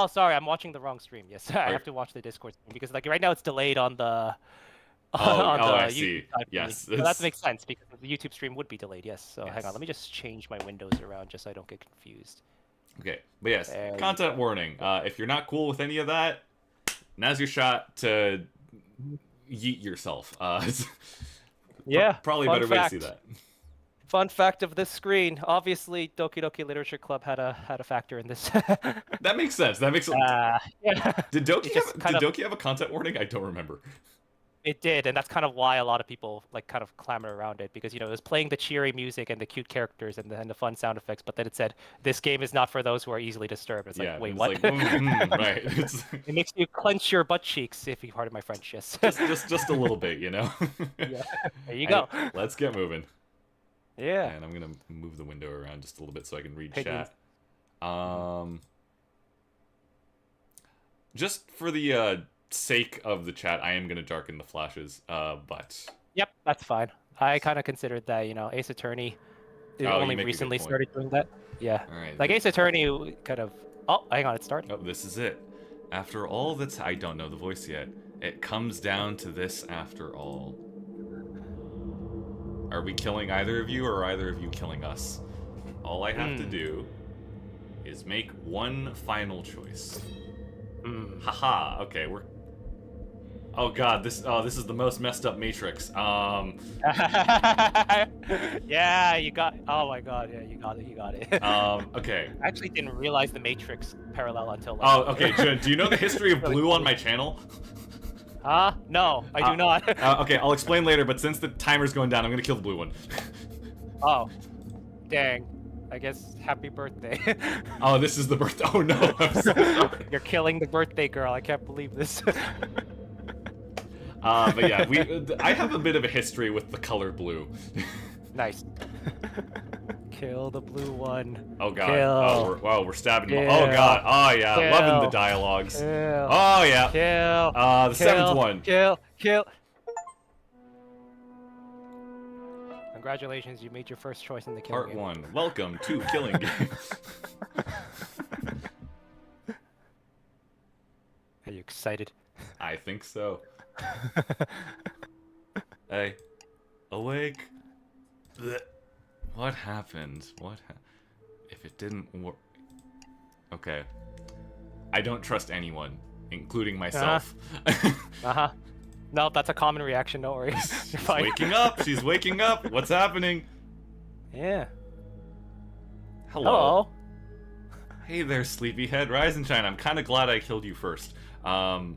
sorry, I'm watching the wrong stream. Yes, I have to watch the Discord stream because like right now it's delayed on the. I see. YouTube Yes. so that makes sense because the YouTube stream would be delayed. Yes. So hang on, let me just change my windows around just so I don't get confused. Okay, but yes, content warning. If you're not cool with any of that, now's your shot to yeet yourself. Yeah. Probably a better way to see that. Fun fact of this screen: obviously, Doki Doki Literature Club had a factor in this. That makes sense. That makes sense. Yeah. Did Doki have a content warning? I don't remember. It did, and that's kind of why a lot of people like kind of clamor around it because it was playing the cheery music and the cute characters and the fun sound effects, but then it said this game is not for those who are easily disturbed. It's like, wait, what? Like, right. It makes you clench your butt cheeks if you pardon my French. Yes. just a little bit, you know. Yeah. There you go. Let's get moving. Yeah. And I'm gonna move the window around just a little bit so I can read chat. Just for the sake of the chat, I am gonna darken the flashes. But yep, that's fine. I kind of considered that, Ace Attorney only recently started doing that. Yeah. All right. Like Ace Attorney kind of. Oh, hang on, it's starting. Oh, this is it. After all that's, I don't know the voice yet. It comes down to this after all. Are we killing either of you, or are either of you killing us? All I have to do is make one final choice. Haha. Okay, we're. Oh god, this is the most messed up Matrix. Yeah, you got. Oh my god, yeah, you got it. Okay. I actually didn't realize the Matrix parallel until. Oh, okay. Jun, do you know the history of Blue on my channel? No, I do not. Okay, I'll explain later, but since the timer's going down, I'm gonna kill the blue one. Oh, dang. I guess happy birthday. Oh, this is the birthday. Oh no, I'm so sorry. You're killing the birthday girl. I can't believe this. But yeah, I have a bit of a history with the color blue. Nice. Kill the blue one. Oh god. Kill. Oh, we're stabbing him. Oh god. Oh yeah. Kill. Loving the dialogues. Kill. Oh yeah. Kill. The seventh one. Kill. Congratulations, you made your first choice in the kill Part game. 1. Welcome to Killing Games. Are you excited? I think so. Hey. Awake. Blech. What happened? If it didn't work... Okay. I don't trust anyone, including myself. No, that's a common reaction, don't worry. You're fine. Waking up! She's waking up! What's happening? Yeah. Hello. Hey there, sleepyhead. Rise and shine. I'm kind of glad I killed you first. My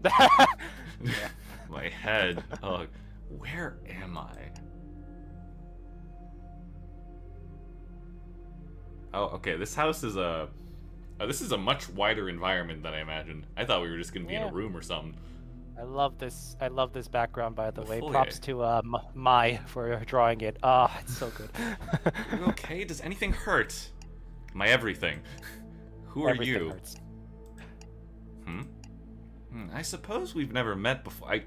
head. Oh, where am I? Oh, okay. This house is a... this is a much wider environment than I imagined. I thought we were just going to be in a room or something. I love this background, by the way. Props to Mai for drawing it. Ah, it's so good. Are you okay? Does anything hurt? My everything. Who are Everything you? Hurts. I suppose we've never met before. I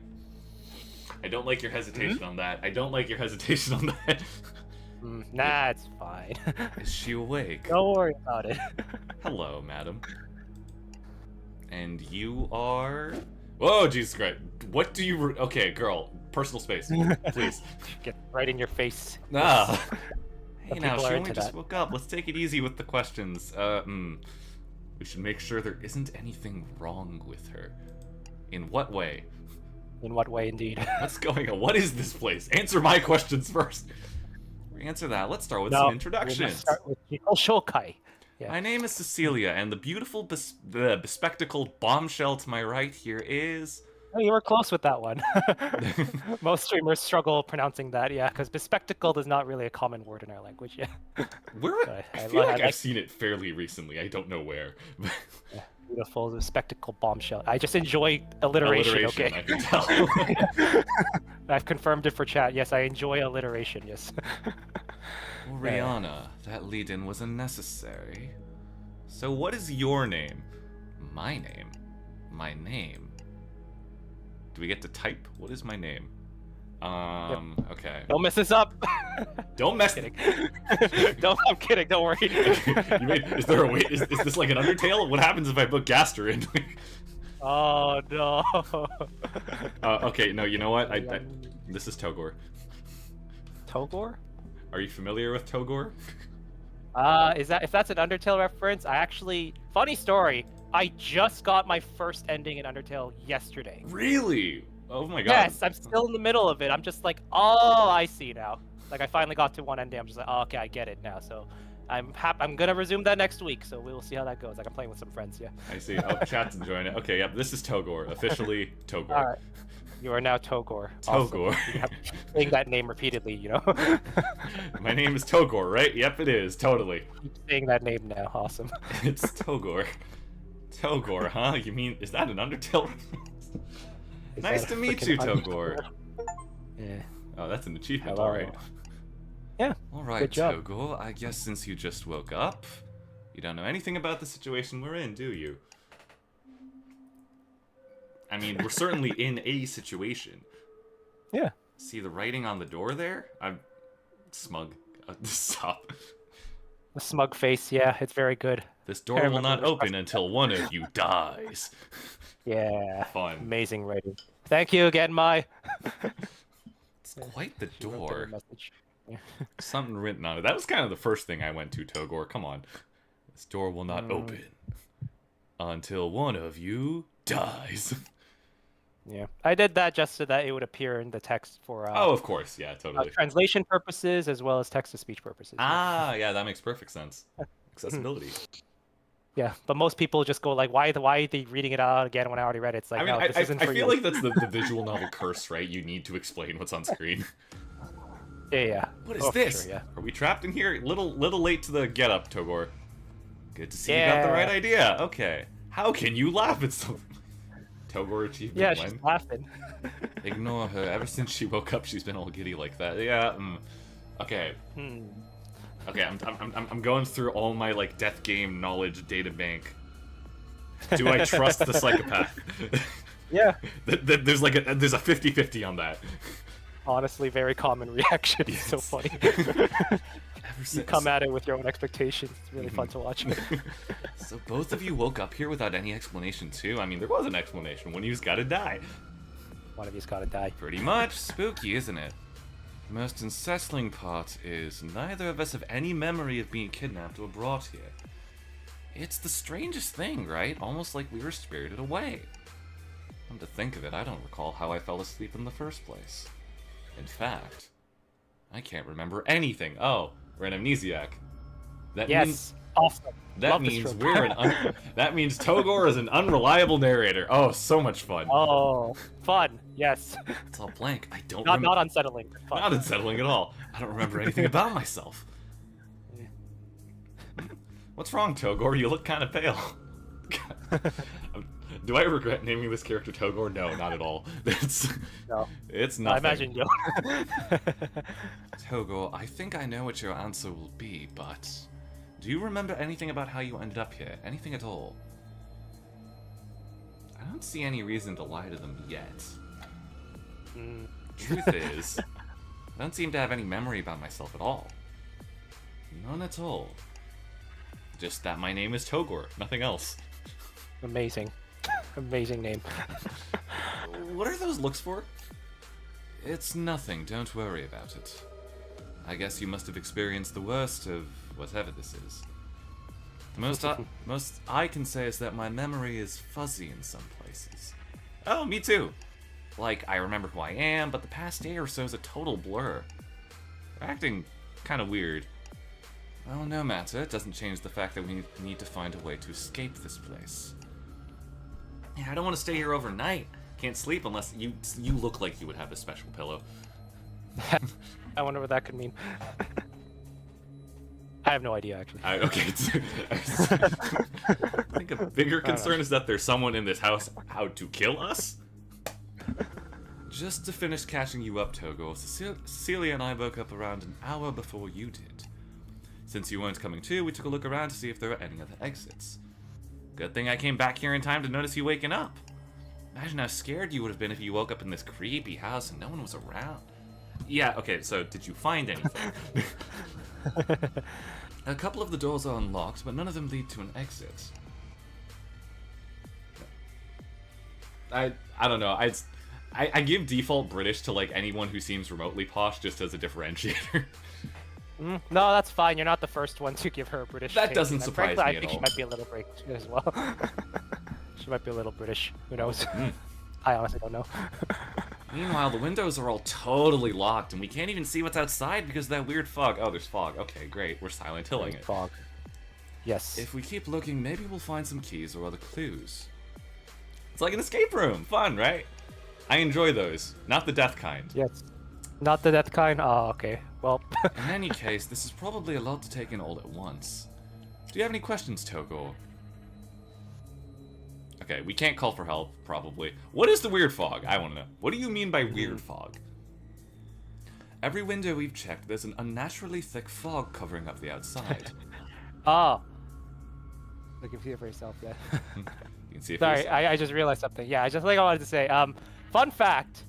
don't like your hesitation on that. I don't like your hesitation on that. Nah, it's fine. Is she awake? Don't worry about it. Hello, madam. And you are... Whoa, Jesus Christ. What do you... Okay, girl. Personal space. Please. Get right in your face. Ah. Hey now, she only just woke up. Let's take it easy with the questions. We should make sure there isn't anything wrong with her. In what way? In what way, indeed? What's going on? What is this place? Answer my questions first. Answer that. Let's start with some introductions. Let's start with Shokai. Yeah. My name is Cecilia, and the beautiful, bespectacled bombshell to my right here is... Oh, you were close with that one. Most streamers struggle pronouncing that, yeah, because bespectacled is not really a common word in our language, yeah. I feel like I've seen it fairly recently. I don't know where. Yeah, beautiful, bespectacled bombshell. I just enjoy alliteration, okay? I can tell. I've confirmed it for chat. Yes, I enjoy alliteration, yes. Well, Rihanna, that lead-in was unnecessary. So what is your name? My name? My name? Do we get to type? What is my name? Okay. Don't mess this up. Don't mess. I'm kidding. Don't worry. Is there a way? Is this like an Undertale? What happens if I put Gaster in? Oh no. Okay. No. You know what? This is Togor. Togor? Are you familiar with Togor? If that's an Undertale reference? Funny story. I just got my first ending in Undertale yesterday. Really? Oh my god. Yes, I'm still in the middle of it. I'm just like, oh, I see now. Like, I finally got to one ending. I'm just like, oh, okay, I get it now. So I'm gonna resume that next week. So we'll see how that goes. Like, I'm playing with some friends, yeah. I see. Oh, chat's enjoying it. Okay, yep. This is Togor. Officially Togor. All right. You are now Togor. Togor. Awesome. You have to keep saying that name repeatedly, you know? My name is Togor, right? Yep, it is. Totally. Keep saying that name now. Awesome. It's Togor. Togor, huh? You mean, is that an Undertale reference? Nice to meet you, Togor. Yeah. Oh, that's an achievement, Hello. alright. Yeah. Alright, Togor, I guess since you just woke up, you don't know anything about the situation we're in, do you? I mean, we're certainly in a situation. Yeah. See the writing on the door there? I'm smug. Stop. The smug face, yeah, it's very good. This door will not open until one of you dies. Yeah. Fun. Amazing writing. Thank you again, Mai. It's quite the door. Yeah. Something written on it. That was kind of the first thing I went to, Togor. Come on. This door will not open until one of you dies. Yeah, I did that just so that it would appear in the text for oh, of course, yeah, totally. Translation purposes as well as text-to-speech purposes. Ah, yeah, that makes perfect sense. Accessibility. Yeah, but most people just go like, why are they reading it out again when I already read it? It's like, I mean, no, this isn't for I feel you. like that's the visual novel curse, right? You need to explain what's on screen. Yeah. What is this? Sure, yeah. Are we trapped in here? Little late to the get-up, Togor. Good to see you got the right idea. Okay. How can you laugh at something? Togor achievement. Yeah, she's laughing. Ignore her. Ever since she woke up, she's been all giddy like that. Yeah. Okay. Okay. I'm going through all my like death game knowledge data bank. Do I trust the psychopath? Yeah. There's like there's a 50-50 on that. Honestly, very common reaction. It's so funny. You come at it with your own expectations. It's really fun to watch. So both of you woke up here without any explanation too? I mean, there was an explanation. One of you's gotta die. One of you's gotta die. Pretty much. Spooky, isn't it? The most unsettling part is neither of us have any memory of being kidnapped or brought here. It's the strangest thing, right? Almost like we were spirited away. Come to think of it, I don't recall how I fell asleep in the first place. In fact, I can't remember anything. Oh, we're an amnesiac. That means, awesome. That means that means Togor is an unreliable narrator. Oh, so much fun. Oh, fun. Yes. It's all blank. I don't. Not unsettling. Fun. Not unsettling at all. I don't remember anything about myself. What's wrong, Togor? You look kind of pale. Do I regret naming this character Togor? No, not at all. No. It's nothing. I imagine you. Togor, I think I know what your answer will be, but do you remember anything about how you ended up here? Anything at all? I don't see any reason to lie to them yet. Truth is, I don't seem to have any memory about myself at all. None at all. Just that my name is Togor, nothing else. Amazing. Amazing name. What are those looks for? It's nothing, don't worry about it. I guess you must have experienced the worst of whatever this is. The most I can say is that my memory is fuzzy in some places. Oh, me too. Like, I remember who I am, but the past day or so is a total blur. They're acting kind of weird. Well, no matter. It doesn't change the fact that we need to find a way to escape this place. Yeah, I don't want to stay here overnight. Can't sleep unless you look like you would have a special pillow. I wonder what that could mean. I have no idea, actually. Okay. I think a bigger concern is that there's someone in this house out to kill us. Just to finish catching you up, Togo, Cecilia and I woke up around an hour before you did. Since you weren't coming to, we took a look around to see if there were any other exits. Good thing I came back here in time to notice you waking up. Imagine how scared you would have been if you woke up in this creepy house and no one was around. Yeah, okay, so did you find anything? A couple of the doors are unlocked, but none of them lead to an exit. I don't know. I give default British to like anyone who seems remotely posh just as a differentiator. No, that's fine. You're not the first one to give her a British. That doesn't surprise me at all. I think she might be a little British as well. She might be a little British. Who knows? I honestly don't know. Meanwhile, the windows are all totally locked, and we can't even see what's outside because of that weird fog. Oh, there's fog. Okay, great. We're Silent Hilling it. Fog. Yes. If we keep looking, maybe we'll find some keys or other clues. It's like an escape room. Fun, right? I enjoy those. Not the death kind. Yes. Not the death kind? Oh, okay. Well. In any case, this is probably a lot to take in all at once. Do you have any questions, Togo? Okay, we can't call for help, probably. What is the weird fog? I want to know. What do you mean by weird fog? Every window we've checked, there's an unnaturally thick fog covering up the outside. Oh. You can see it for yourself, yeah. You can see it Sorry, for yourself. I just realized something. Yeah, I wanted to say. Fun fact.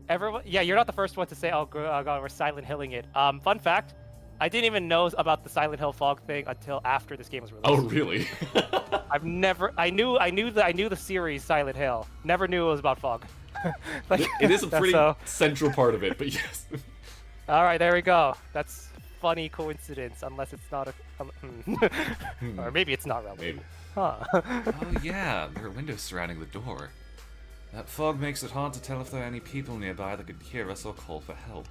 Everyone. Yeah, you're not the first one to say, "Oh God, we're Silent Hilling it." Fun fact. I didn't even know about the Silent Hill fog thing until after this game was released. Oh, really? I knew the series Silent Hill. Never knew it was about fog. Like, it is a pretty central part of it, but yes. All right, there we go. That's funny coincidence, unless it's not a. Or maybe it's not relevant. Maybe. Huh. Oh yeah, there are windows surrounding the door. That fog makes it hard to tell if there are any people nearby that could hear us or call for help.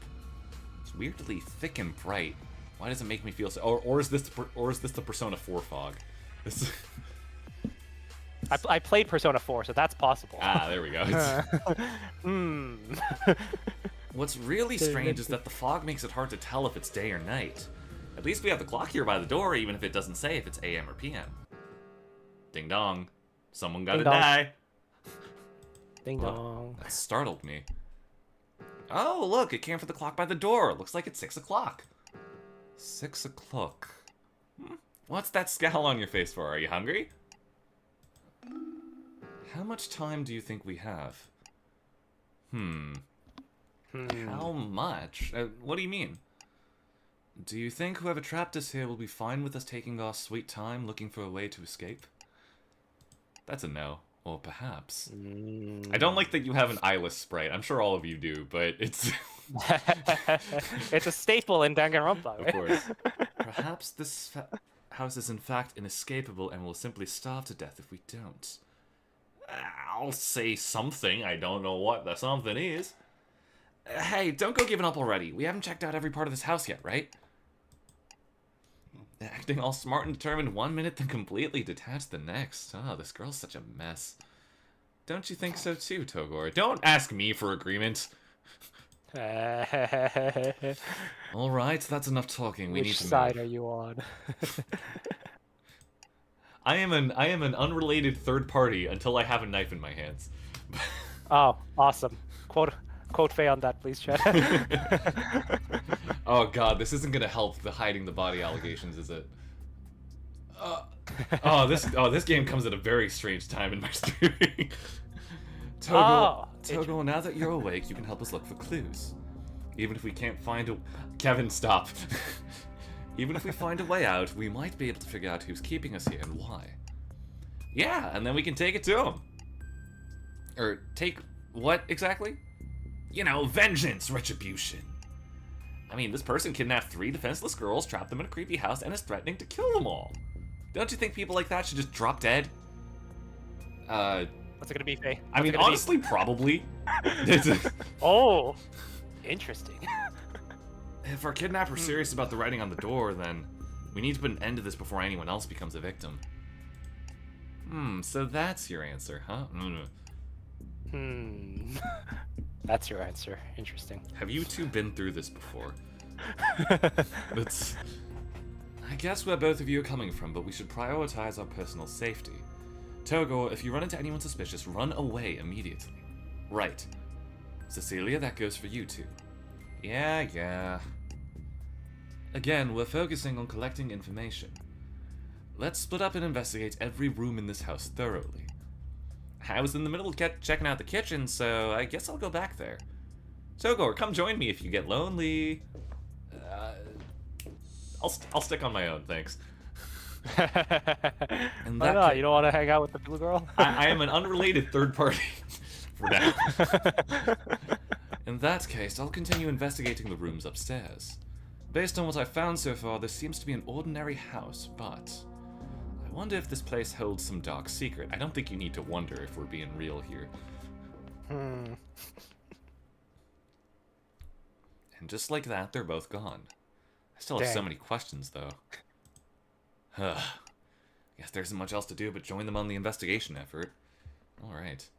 It's weirdly thick and bright. Why does it make me feel so? Or is this the Persona 4 fog? This. I played Persona 4, so that's possible. Ah, there we go. What's really strange is that the fog makes it hard to tell if it's day or night. At least we have the clock here by the door, even if it doesn't say if it's AM or PM. Ding dong. Someone gotta die. Ding dong. That startled me. Oh, look, it came from the clock by the door. Looks like it's 6 o'clock. 6 o'clock. What's that scowl on your face for? Are you hungry? How much time do you think we have? How much? What do you mean? Do you think whoever trapped us here will be fine with us taking our sweet time looking for a way to escape? That's a no. Or perhaps. I don't like that you have an eyeless sprite. I'm sure all of you do, but it's... It's a staple in Danganronpa, right? Of course. Perhaps this house is in fact inescapable and will simply starve to death if we don't. I'll say something. I don't know what the something is. Hey, don't go giving up already. We haven't checked out every part of this house yet, right? Acting all smart and determined one minute, then completely detached the next. Oh, this girl's such a mess. Don't you think so too, Togor? Don't ask me for agreement. Alright, that's enough talking. We need to move. Which side are you on? I am an unrelated third party until I have a knife in my hands. Oh, awesome. Quote Faye on that, please, Chad. Oh god, this isn't gonna help the hiding the body allegations, is it? This game comes at a very strange time in my streaming. Togo, now that you're awake, you can help us look for clues. Even if we can't find a... Kevin, stop. Even if we find a way out, we might be able to figure out who's keeping us here and why. Yeah, and then we can take it to him. Or take what exactly? You know, vengeance, retribution. I mean, this person kidnapped 3 defenseless girls, trapped them in a creepy house, and is threatening to kill them all. Don't you think people like that should just drop dead? What's it gonna be, Faye? I mean, honestly, probably. Oh, interesting. If our kidnapper's serious about the writing on the door, then we need to put an end to this before anyone else becomes a victim. So that's your answer, huh? That's your answer. Interesting. Have you two been through this before? That's... I guess where both of you are coming from, but we should prioritize our personal safety. Togo, if you run into anyone suspicious, run away immediately. Right. Cecilia, that goes for you two. Yeah. Again, we're focusing on collecting information. Let's split up and investigate every room in this house thoroughly. I was in the middle of checking out the kitchen, so I guess I'll go back there. Togor, come join me if you get lonely. I'll stick on my own, thanks. Why not? You don't want to hang out with the blue girl? I am an unrelated third party for now. In that case, I'll continue investigating the rooms upstairs. Based on what I've found so far, this seems to be an ordinary house, but I wonder if this place holds some dark secret. I don't think you need to wonder if we're being real here. And just like that, they're both gone. I still have so many questions, though. Guess there isn't much else to do but join them on the investigation effort. Alright.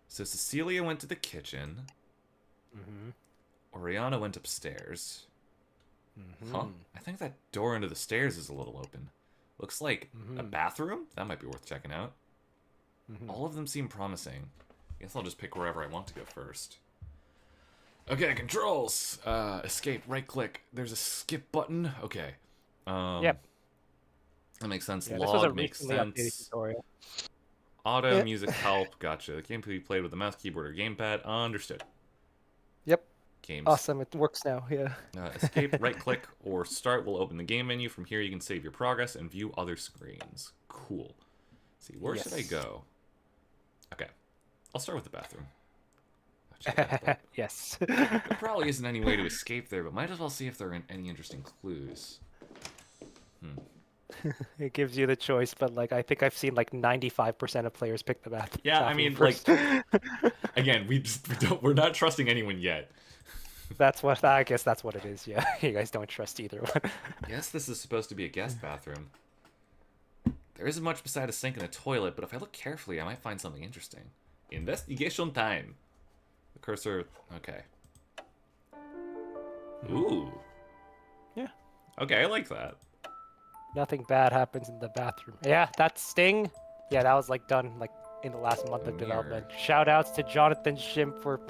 So Cecilia went to the kitchen. Oriana went upstairs. Huh? I think that door into the stairs is a little open. Looks like a bathroom? That might be worth checking out. All of them seem promising. Guess I'll just pick wherever I want to go first. Okay, controls! Escape, right click. There's a skip button. Okay. Yep. That makes sense. Yeah, Log makes sense. Tutorial. Auto, music, help. Gotcha. The game can be played with a mouse, keyboard, or gamepad. Understood. Yep. Games. Awesome. It works now. Yeah. Escape, right click, or start will open the game menu. From here, you can save your progress and view other screens. Cool. Let's see, where should I go? Okay. I'll start with the bathroom. Yes. There probably isn't any way to escape there, but might as well see if there are any interesting clues. It gives you the choice, but like I think I've seen like 95% of players pick the bathroom. Yeah, I mean, like, again, we're not trusting anyone yet. I guess that's what it is. Yeah, you guys don't trust either one. Yes, this is supposed to be a guest bathroom. There isn't much beside a sink and a toilet, but if I look carefully, I might find something interesting. Investigation time. The cursor. Okay. Ooh. Yeah. Okay, I like that. Nothing bad happens in the bathroom. Yeah, that Sting. Yeah, that was like done like in the last month of development. Shout outs to Jonathan Shim for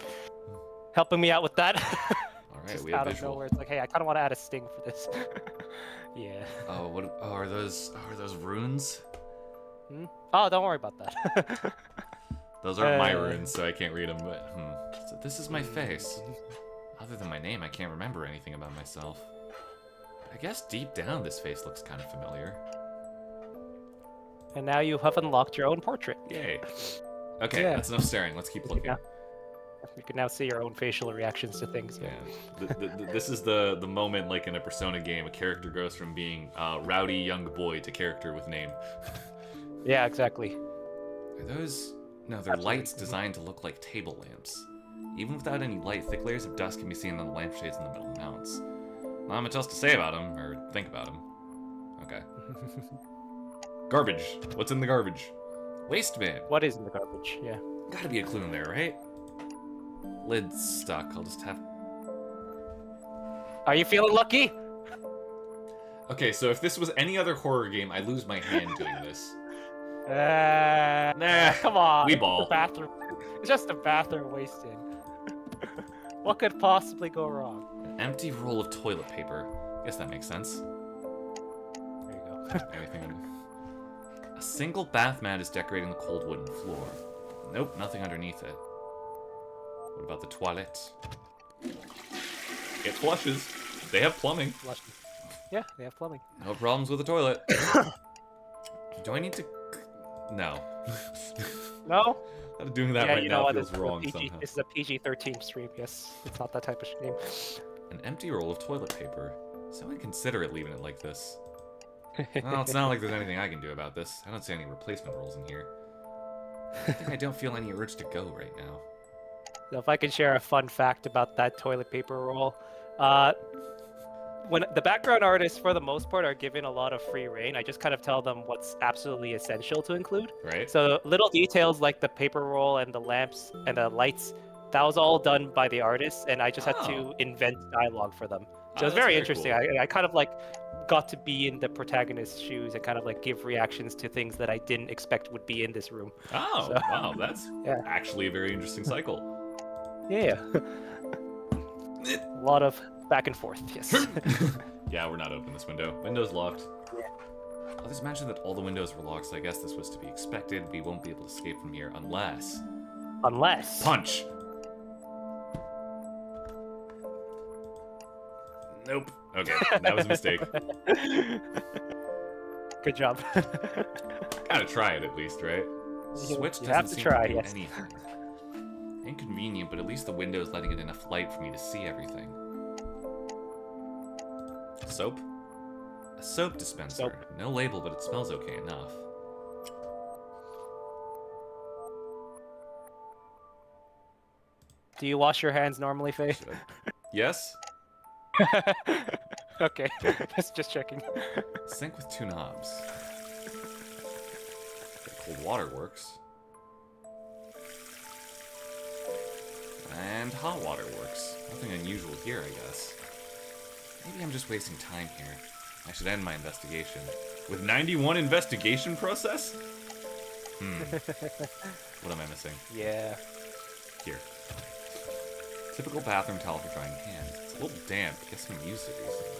helping me out with that. All right, Just we have out of visual. nowhere, it's like, hey, I kind of want to add a Sting for this. Yeah. Oh, what? Oh, are those runes? Oh, don't worry about that. Those aren't my runes, so I can't read them. But so this is my face. Other than my name, I can't remember anything about myself. I guess deep down, this face looks kind of familiar. And now you have unlocked your own portrait. Yay. Okay, that's enough staring. Let's keep looking. You can now see your own facial reactions to things. Yeah. This is the moment, like in a Persona game, a character goes from being rowdy young boy to character with name. Yeah, exactly. Are those... No, they're lights designed to look like table lamps. Even without any light, thick layers of dust can be seen on the lampshades in the middle mounts. Not much else to say about them, or think about them. Okay. Garbage. What's in the garbage? Waste bin. What is in the garbage? Yeah. Gotta be a clue in there, right? Lid's stuck. I'll just have... Are you feeling lucky? Okay, so if this was any other horror game, I lose my hand doing this. Nah, come on. We ball. It's the bathroom. It's just a bathroom wasted. What could possibly go wrong? An empty roll of toilet paper. Guess that makes sense. There you go. Anything in... A single bath mat is decorating the cold wooden floor. Nope, nothing underneath it. What about the toilet? It flushes. They have plumbing. Yeah, they have plumbing. No problems with the toilet. Do I need to... No. No? Doing that right now feels wrong PG, somehow. This is a PG-13 stream, yes. It's not that type of stream. An empty roll of toilet paper. Someone consider it leaving it like this. Well, it's not like there's anything I can do about this. I don't see any replacement rolls in here. I think I don't feel any urge to go right now. So if I can share a fun fact about that toilet paper roll, when the background artists, for the most part, are given a lot of free reign, I just kind of tell them what's absolutely essential to include. Right. So little details like the paper roll and the lamps and the lights, that was all done by the artists, and I just had to invent dialogue for them. So it was very interesting. Cool. I kind of like got to be in the protagonist's shoes and kind of like give reactions to things that I didn't expect would be in this room. Oh, So- wow, that's actually a very interesting cycle. Yeah. A lot of back and forth, yes. Yeah, we're not opening this window. Window's locked. Others mentioned that all the windows were locked, so I guess this was to be expected. We won't be able to escape from here unless... Unless. Punch! Nope. Okay, that was a mistake. Good job. Gotta try it at least, right? You Switch have doesn't to seem try, to do yes. anything. Inconvenient, but at least the window's letting in enough light for me to see everything. Soap? A soap dispenser. Soap. No label, but it smells okay enough. Do you wash your hands normally, Faye? Should I- Yes? Okay, just checking. Sink with 2 knobs. Cold water works. And hot water works. Nothing unusual here, I guess. Maybe I'm just wasting time here. I should end my investigation. With 91 investigation process? What am I missing? Yeah. Here. Typical bathroom towel for drying hands. It's a little damp. I guess I'm used to it recently.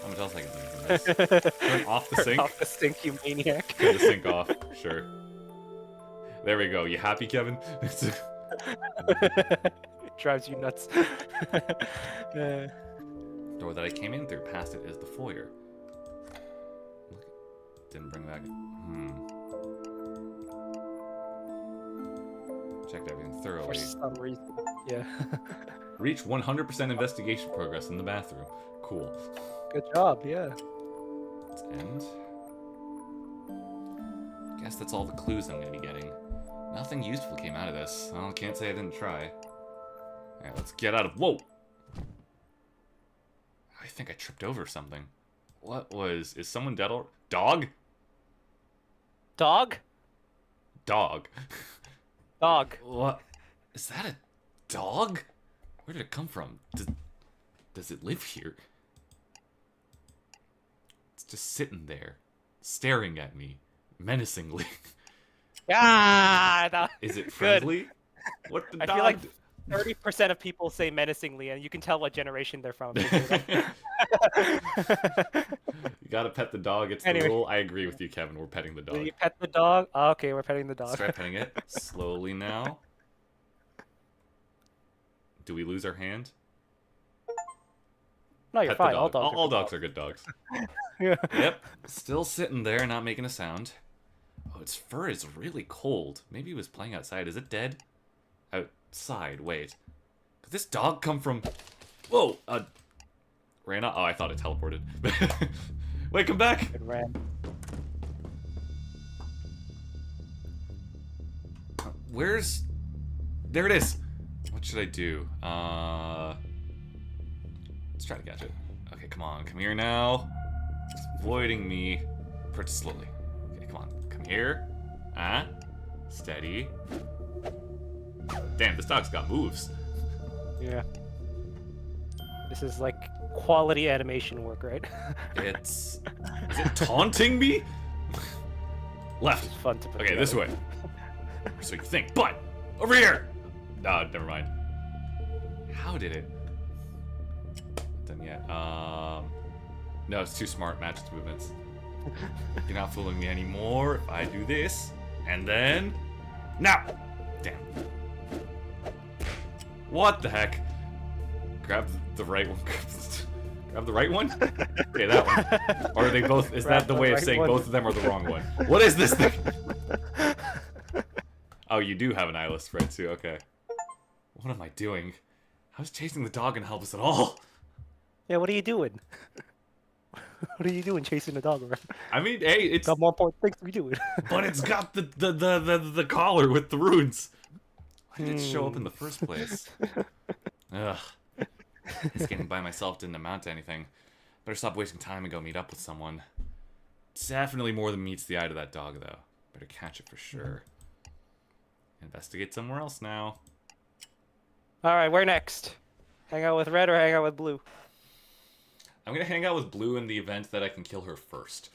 How much else I can do from this? Turn off the sink? Off the sink, you maniac. Turn the sink off. Sure. There we go. You happy, Kevin? Drives you nuts. Door that I came in through. Past it is the foyer. Look, didn't bring back. Checked everything For thoroughly. some reason. Yeah. Reach 100% investigation progress in the bathroom. Cool. Good job, yeah. Let's end. Guess that's all the clues I'm gonna be getting. Nothing useful came out of this. Well, can't say I didn't try. Alright, let's get out of. Whoa! I think I tripped over something. What was. Is someone dead or. Dog? Dog? Dog. Dog. What? Is that a dog? Where did it come from? Does it live here? It's just sitting there, staring at me, menacingly. Ah, that, Is it good. friendly? What the I dog? feel like 30% of people say menacingly, and you can tell what generation they're from. You gotta pet the dog. It's Anyway. the rule. I agree with you, Kevin. We're petting the Do dog. you pet the dog? Oh, okay, we're petting the dog. Let's try petting it slowly now. Do we lose our hand? No, you're Pet the fine. dog. All All dogs. dogs are good dogs. Yeah. Yep. Still sitting there, not making a sound. Oh, its fur is really cold. Maybe he was playing outside. Is it dead? Outside. Wait. Did this dog come from... Whoa! Ran out? Oh, I thought it teleported. Wait, come back! It ran. Where's... There it is! What should I do? Let's try to catch it. Okay, come on. Come here now. It's avoiding me. Pretty slowly. Okay, come on. Come here. Steady. Damn, this dog's got moves. Yeah. This is like quality animation work, right? It's... Is it taunting me? Left. It's fun to put Okay, this way. So you think, but over here. Never mind. How did it? Done yet? No, it's too smart. Match its movements. You're not fooling me anymore. If I do this, and then now. Damn. What the heck? Grab the right one. Grab the right one? Okay, that one. Or are they both? Is Grab that the the way of right saying one. both of them are the wrong one? What is this thing? Oh, you do have an eyeless spread too. Okay. What am I doing? How's chasing the dog gonna help us at all? Yeah, what are you doing? What are you doing chasing the dog around? I mean, hey, it's Got more important things to be doing. but it's got the collar with the runes. Why did it show up in the first place? Ugh. Skating by myself didn't amount to anything. Better stop wasting time and go meet up with someone. Definitely more than meets the eye to that dog, though. Better catch it for sure. Investigate somewhere else now. All right, where next? Hang out with red or hang out with blue? I'm gonna hang out with Blue in the event that I can kill her first.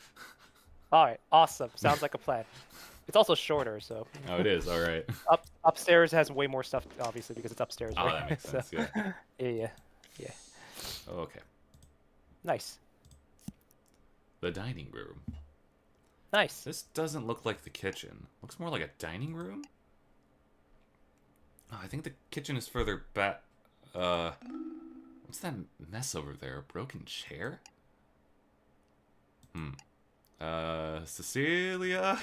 All right, awesome. Sounds like a plan. It's also shorter, so. Oh, it is. All right. Upstairs has way more stuff, obviously, because it's upstairs. Oh, right? that makes sense. So- Yeah. Yeah. Oh, okay. Nice. The dining room. Nice. This doesn't look like the kitchen. Looks more like a dining room. Oh, I think the kitchen is further back. What's that mess over there? A broken chair? Cecilia?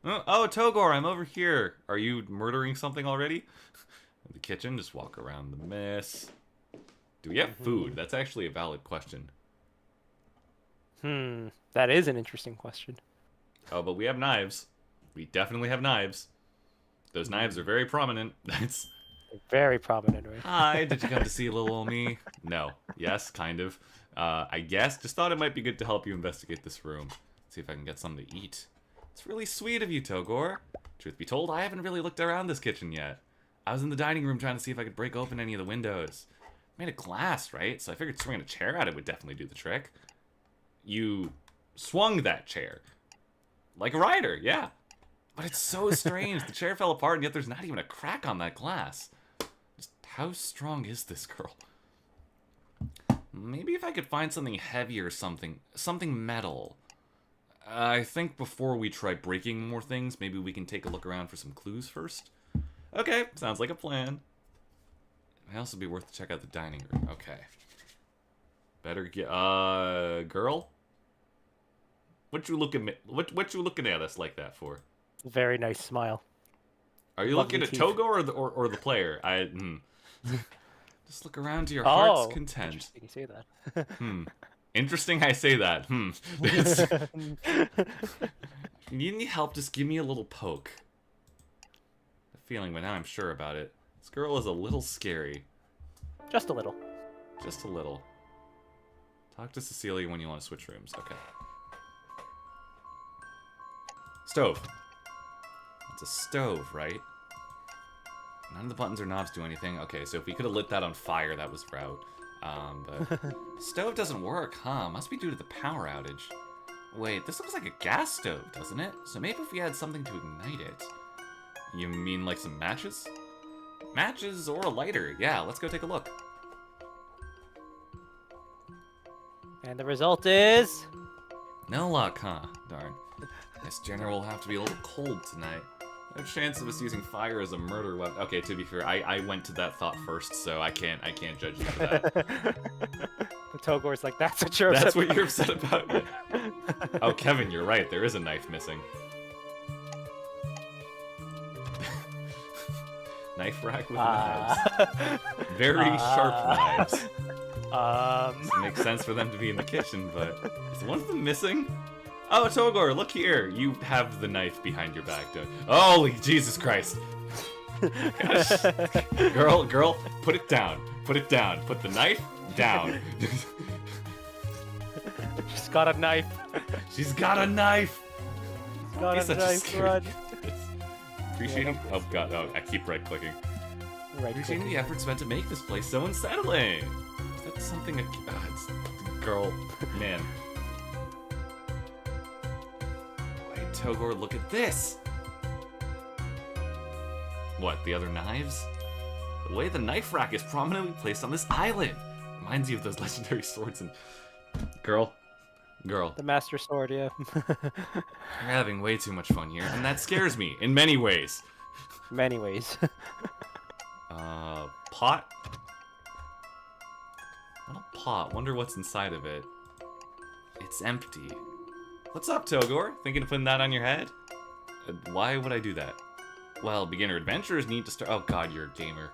Oh, Togor, I'm over here. Are you murdering something already? The kitchen, just walk around the mess. Do we have food? That's actually a valid question. That is an interesting question. Oh, but we have knives. We definitely have knives. Those knives are very prominent. That's... Very prominent, right? Hi, did you come to see little old me? No. Yes, kind of. I guess. Just thought it might be good to help you investigate this room. See if I can get something to eat. It's really sweet of you, Togor. Truth be told, I haven't really looked around this kitchen yet. I was in the dining room trying to see if I could break open any of the windows. Made of glass, right? So I figured swinging a chair at it would definitely do the trick. You swung that chair. Like a rider, yeah. But it's so strange. The chair fell apart, and yet there's not even a crack on that glass. Just how strong is this girl? Maybe if I could find something heavy or something metal. I think before we try breaking more things, maybe we can take a look around for some clues first. Okay, sounds like a plan. It might also be worth to check out the dining room. Okay. Better get girl? What you looking at us like that for? Very nice smile. Are you Lovely looking at teeth. Togo or the player? Just look around to your heart's content. Interesting you say that. Interesting I say that. It's- you need any help, just give me a little poke. A feeling, but now I'm sure about it. This girl is a little scary. Just a little. Just a little. Talk to Cecilia when you want to switch rooms. Okay. Stove. It's a stove, right? None of the buttons or knobs do anything. Okay, so if we could have lit that on fire, that was route. But stove doesn't work, huh? Must be due to the power outage. Wait, this looks like a gas stove, doesn't it? So maybe if we had something to ignite it. You mean like some matches? Matches or a lighter. Yeah, let's go take a look. And the result is... No luck, huh? Darn. This dinner will have to be a little cold tonight. No chance of us using fire as a murder weapon. Okay, to be fair, I went to that thought first, so I can't judge you for that. The Togor's like, that's what you're That's upset what about." you're upset about? Yeah. Oh, Kevin, you're right. There is a knife missing. Knife rack with knives. Very sharp knives. Makes sense for them to be in the kitchen, but is one of them missing? Oh, Togor, look here. You have the knife behind your back, don't you? Holy Jesus Christ. Gosh. Girl, put it down. Put it down. Put the knife down. She's got a knife. She's got a knife. Got He's a such a knife, scary run. kid. Appreciating. Oh god, oh, I keep right clicking. Right, Appreciating the efforts spent to make this place so unsettling. Is that something? It's girl, man. Wait, Togor, look at this. What? The other knives? The way the knife rack is prominently placed on this island reminds you of those legendary swords and. Girl. The Master Sword, yeah. You're having way too much fun here, and that scares me in many ways. Many ways. Pot? Little pot. Wonder what's inside of it. It's empty. What's up, Togor? Thinking of putting that on your head? Why would I do that? Well, beginner adventurers need to start. Oh god, you're a gamer.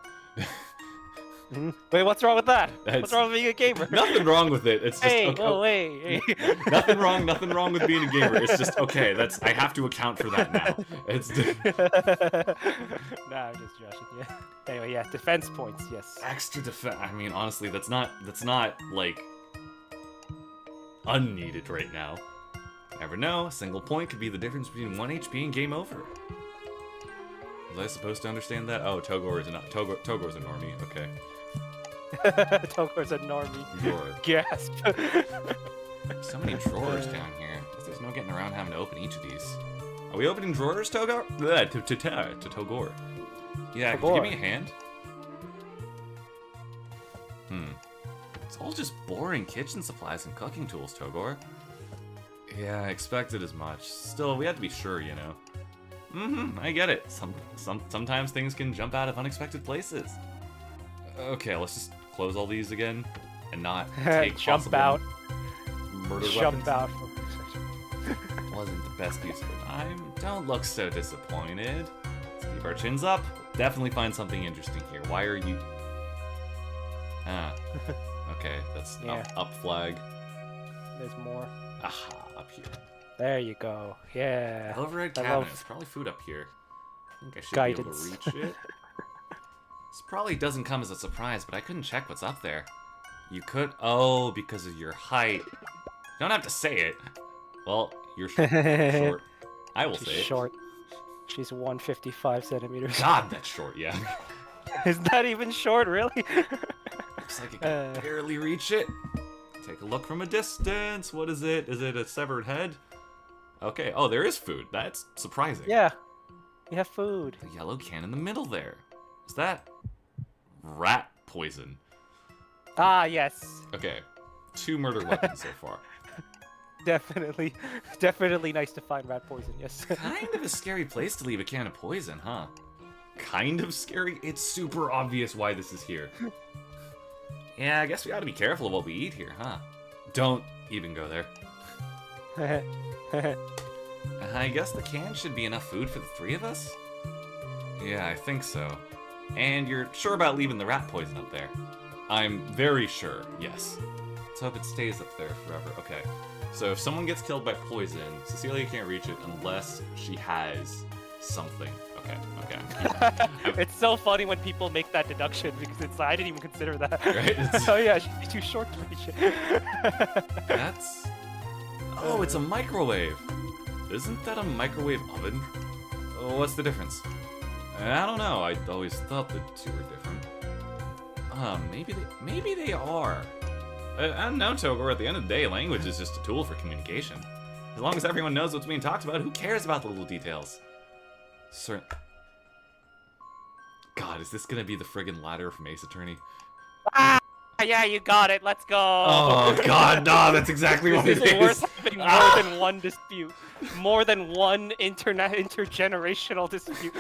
Wait, what's wrong with that? That's- What's wrong with being a gamer? Nothing wrong with it. It's just Hey, okay. go away. Hey. Nothing wrong with being a gamer. It's just okay. I have to account for that now. It's Nah, I'm just joshing. Yeah. Anyway, yeah, defense points. Yes. extra defense. I mean, honestly, that's not like unneeded right now. Never know. A single point could be the difference between 1 HP and game over. Was I supposed to understand that? Oh, Togor is a normie. Okay. Togor's a normie. Drawer. Gasp. So many drawers down here. Guess there's no getting around having to open each of these. Are we opening drawers, Togor? To Togor. Yeah, could you give me a hand? It's all just boring kitchen supplies and cooking tools, Togor. Yeah, I expected as much. Still, we had to be sure, you know. I get it. Sometimes things can jump out of unexpected places. Okay, let's just close all these again and not take Jump possible out. murder Jump weapons. out. Wasn't the best use of the time. Don't look so disappointed. Let's keep our chins up. Definitely find something interesting here. Why are you... Ah. Okay, that's Yeah. up flag. There's more. Aha, up here. There you go. Yeah. Overhead I cabinet. love There's probably food up here. I think I should guidance. be able to reach it. This probably doesn't come as a surprise, but I couldn't check what's up there. You could... Oh, because of your height. You don't have to say it. Well, you're short. I will say She's it. short. She's 155 centimeters. God, that's short, yeah. Is that even short, really? Looks like I can barely reach it. Take a look from a distance. What is it? Is it a severed head? Okay. Oh, there is food. That's surprising. Yeah. You have food. The yellow can in the middle there. Is that rat poison? Ah, yes. Okay. 2 murder weapons so far. Definitely. Definitely nice to find rat poison, yes. Kind of a scary place to leave a can of poison, huh? Kind of scary? It's super obvious why this is here. Yeah, I guess we ought to be careful of what we eat here, huh? Don't even go there. I guess the can should be enough food for the 3 of us? Yeah, I think so. And you're sure about leaving the rat poison up there? I'm very sure, yes. Let's hope it stays up there forever. Okay, so if someone gets killed by poison, Cecilia can't reach it unless she has something. Okay. It's so funny when people make that deduction because it's I didn't even consider that. Right? It's- Oh yeah, she'd be too short to reach it. That's... Oh, it's a microwave. Isn't that a microwave oven? Oh, what's the difference? I don't know. I always thought the 2 were different. Maybe they are. I don't know, Togor. At the end of the day, language is just a tool for communication. As long as everyone knows what's being talked about, who cares about the little details? God, is this gonna be the friggin' ladder from Ace Attorney? Ah, yeah, you got it. Let's go. Oh God, no! That's exactly what it This is worth is. having more than one dispute, more than one intergenerational dispute.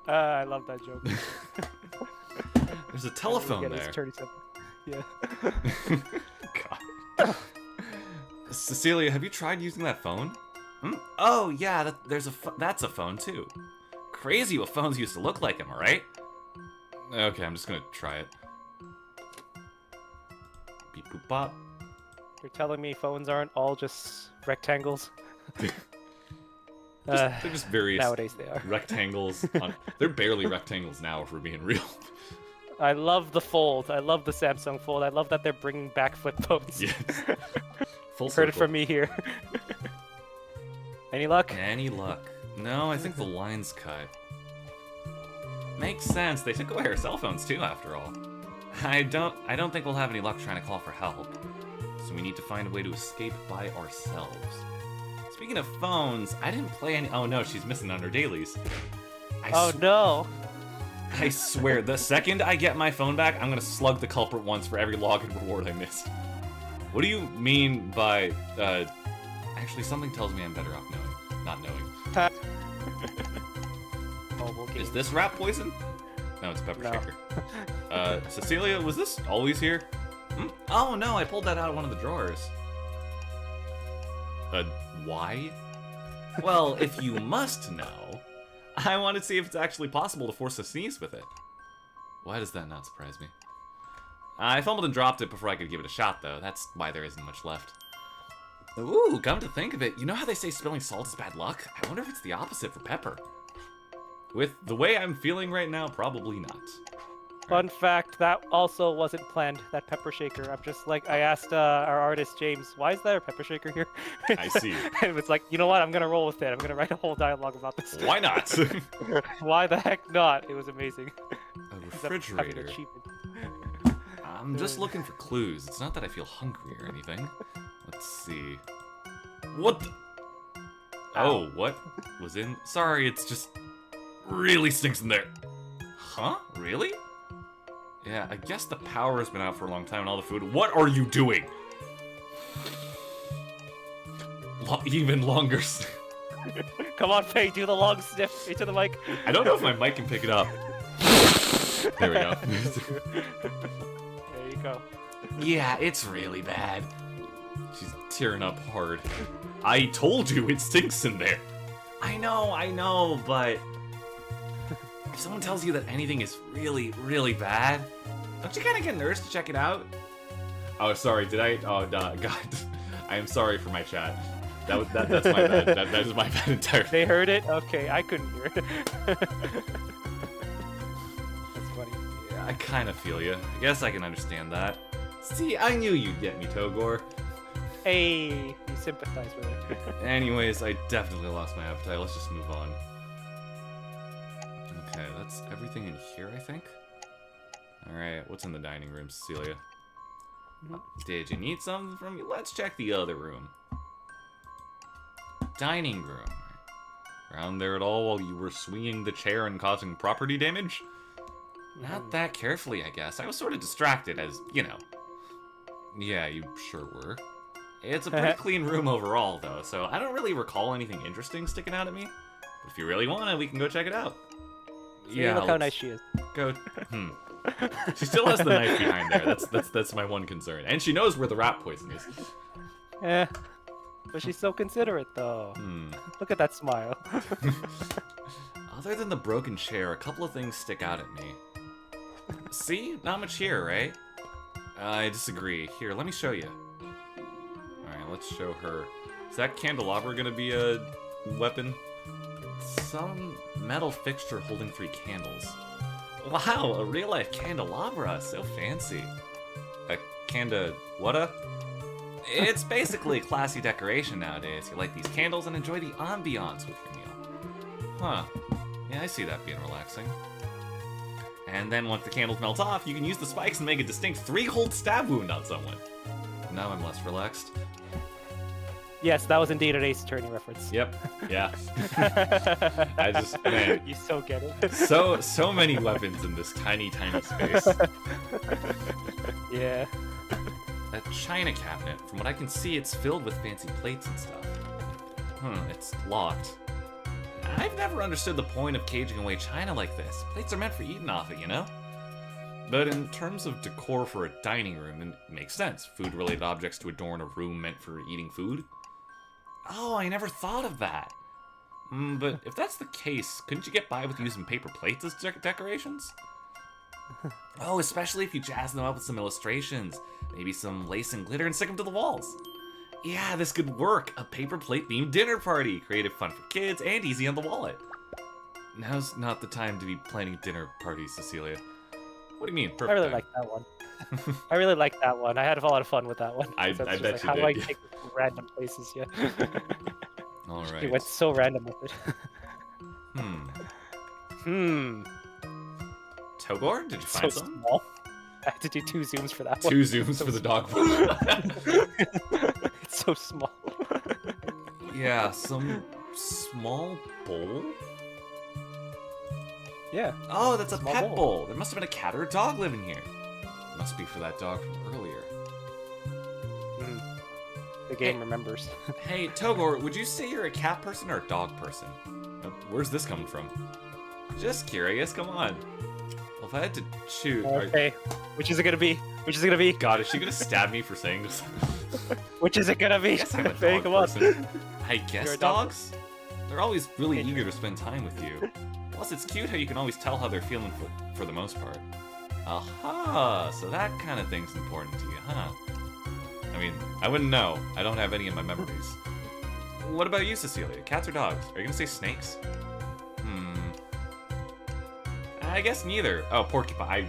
I love that joke. There's a telephone Get his there. 37. Yeah. God. Cecilia, have you tried using that phone? Oh yeah, that's a phone too. Crazy what phones used to look like, am I right? Okay, I'm just gonna try it. Beep boop bop. You're telling me phones aren't all just rectangles? They're just various Nowadays they are. rectangles. They're barely rectangles now, if we're being real. I love the Fold. I love the Samsung Fold. I love that they're bringing back flip phones. Yes. Full Heard it circle. from me here. Any luck? Any luck? No, I think the line's cut. Makes sense. They took away our cell phones too, after all. I don't think we'll have any luck trying to call for help. So we need to find a way to escape by ourselves. Speaking of phones, I didn't play any. Oh no, she's missing on her dailies. No. I swear, the second I get my phone back, I'm gonna slug the culprit once for every login reward I missed. What do you mean by, actually something tells me I'm better off not knowing. Mobile game. Is this rat poison? No, it's pepper No. shaker. Cecilia, was this always here? Oh no, I pulled that out of one of the drawers. Why? Well, if you must know, I want to see if it's actually possible to force a sneeze with it. Why does that not surprise me? I fumbled and dropped it before I could give it a shot, though. That's why there isn't much left. Ooh, come to think of it, you know how they say spilling salt is bad luck? I wonder if it's the opposite for pepper. With the way I'm feeling right now, probably not. Fun fact, that also wasn't planned, that pepper shaker. I'm just like, I asked our artist, James, why is there a pepper shaker here? I see. It was like, you know what, I'm gonna roll with it. I'm gonna write a whole dialogue about this. Why not? Why the heck not? It was amazing. A refrigerator. I'm just looking for clues. It's not that I feel hungry or anything. Let's see. What the? Oh, what was in? Sorry, it's just really stinks in there. Huh? Really? Yeah, I guess the power has been out for a long time and all the food. What are you doing? Even longer. Come on, Faye, do the long sniff into the mic. I don't know if my mic can pick it up. There we go. There you go. Yeah, it's really bad. She's tearing up hard. I told you it stinks in there. I know, but if someone tells you that anything is really, really bad, don't you kind of get nervous to check it out? Oh, sorry, did I? Oh, God. I am sorry for my chat. That's my bad. That is my bad entirely. They heard it? Okay, I couldn't hear it. That's funny. Yeah, I kind of feel you. I guess I can understand that. See, I knew you'd get me, Togor. Hey, you sympathize with it. Anyways, I definitely lost my appetite. Let's just move on. Okay, that's everything in here, I think. Alright, what's in the dining room, Cecilia? Did you need something from me? Let's check the other room. Dining room. Around there at all while you were swinging the chair and causing property damage? Not that carefully, I guess. I was sort of distracted as, you know. Yeah, you sure were. It's a pretty clean room overall, though, so I don't really recall anything interesting sticking out at me. But if you really want it, we can go check it out. Yeah, look how nice she is. Go. She still has the knife behind there. That's my one concern, and she knows where the rat poison is. Yeah, but she's so considerate, though. Look at that smile. Other than the broken chair, a couple of things stick out at me. See, not much here, right? I disagree. Here, let me show you. Alright, let's show her. Is that candelabra gonna be a weapon? Some metal fixture holding 3 candles. Wow, a real-life candelabra. So fancy. A what-a? It's basically classy decoration nowadays. You light these candles and enjoy the ambiance with your meal. Huh. Yeah, I see that being relaxing. And then once the candles melt off, you can use the spikes and make a distinct 3-hole stab wound on someone. Now I'm less relaxed. Yes, that was indeed an Ace Attorney reference. Yep. Yeah. I just, man. You so get it. So many weapons in this tiny space. Yeah. That china cabinet, from what I can see, it's filled with fancy plates and stuff. It's locked. I've never understood the point of caging away china like this. Plates are meant for eating off it, you know? But in terms of decor for a dining room, it makes sense. Food-related objects to adorn a room meant for eating food. Oh, I never thought of that. But if that's the case, couldn't you get by with using paper plates as decorations? Oh, especially if you jazz them up with some illustrations. Maybe some lace and glitter and stick them to the walls. Yeah, this could work. A paper plate themed dinner party. Creative fun for kids and easy on the wallet. Now's not the time to be planning dinner parties, Cecilia. What do you mean? Perfect I really time. like that one. I really like that one. I had a lot of fun with that one. I So it's bet just you how did. do I take it to random places? Yeah. All right. It went so random with it. Togor, did you So find something? small. I had to do 2 zooms for that one. 2 zooms for the dog. It's so small. Yeah, some small bowl? Yeah. Oh, that's a Small pet bowl. bowl. There must have been a cat or a dog living here. Must be for that dog from earlier. The game remembers. Hey, Togor, would you say you're a cat person or a dog person? Where's this coming from? Just curious, come on. Well, if I had to choose... Okay. Which is it gonna be? Which is it gonna be? God, is she gonna stab me for saying this? Which is it gonna be? I guess I'm a Faye, dog come on. person. I guess You're a dog dogs? They're always really eager to spend time with you. Plus, it's cute how you can always tell how they're feeling for the most part. Aha, so that kind of thing's important to you, huh? I mean, I wouldn't know. I don't have any in my memories. What about you, Cecilia? Cats or dogs? Are you gonna say snakes? I guess neither. Oh, porcupine.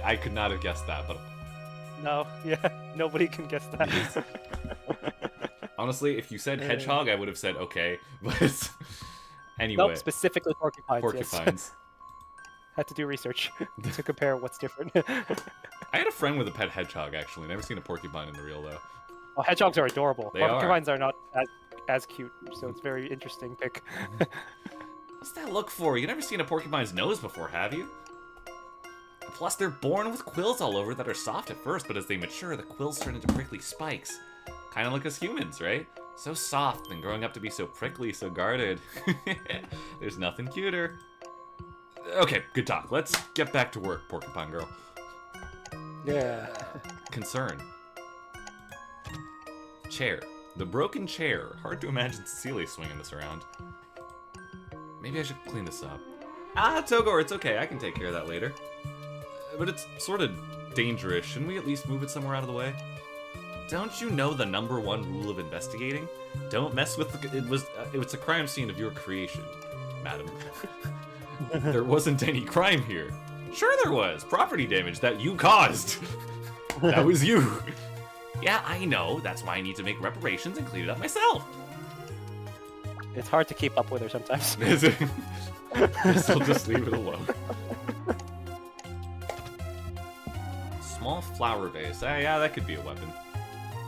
I could not have guessed that, but... No, yeah, nobody can guess that. Honestly, if you said hedgehog, I would have said okay, but... Anyway. Nope, specifically porcupines. Porcupines. Yes. Had to do research to compare what's different. I had a friend with a pet hedgehog, actually. Never seen a porcupine in the real, though. Oh, hedgehogs are adorable. They are. Porcupines are not as cute, so it's a very interesting pick. What's that look for? You've never seen a porcupine's nose before, have you? Plus, they're born with quills all over that are soft at first, but as they mature, the quills turn into prickly spikes. Kind of like us humans, right? So soft, and growing up to be so prickly, so guarded. There's nothing cuter. Okay, good talk. Let's get back to work, porcupine girl. Yeah. Concern. Chair. The broken chair. Hard to imagine Cecilia swinging this around. Maybe I should clean this up. Ah, Togor, it's okay. I can take care of that later. But it's sort of dangerous. Shouldn't we at least move it somewhere out of the way? Don't you know the #1 rule of investigating? Don't mess with the... It was a crime scene of your creation, madam. There wasn't any crime here. Sure there was. Property damage that you caused. That was you. Yeah, I know. That's why I need to make reparations and clean it up myself. It's hard to keep up with her sometimes. Guess I'll just leave it alone. Small flower vase. Yeah, that could be a weapon.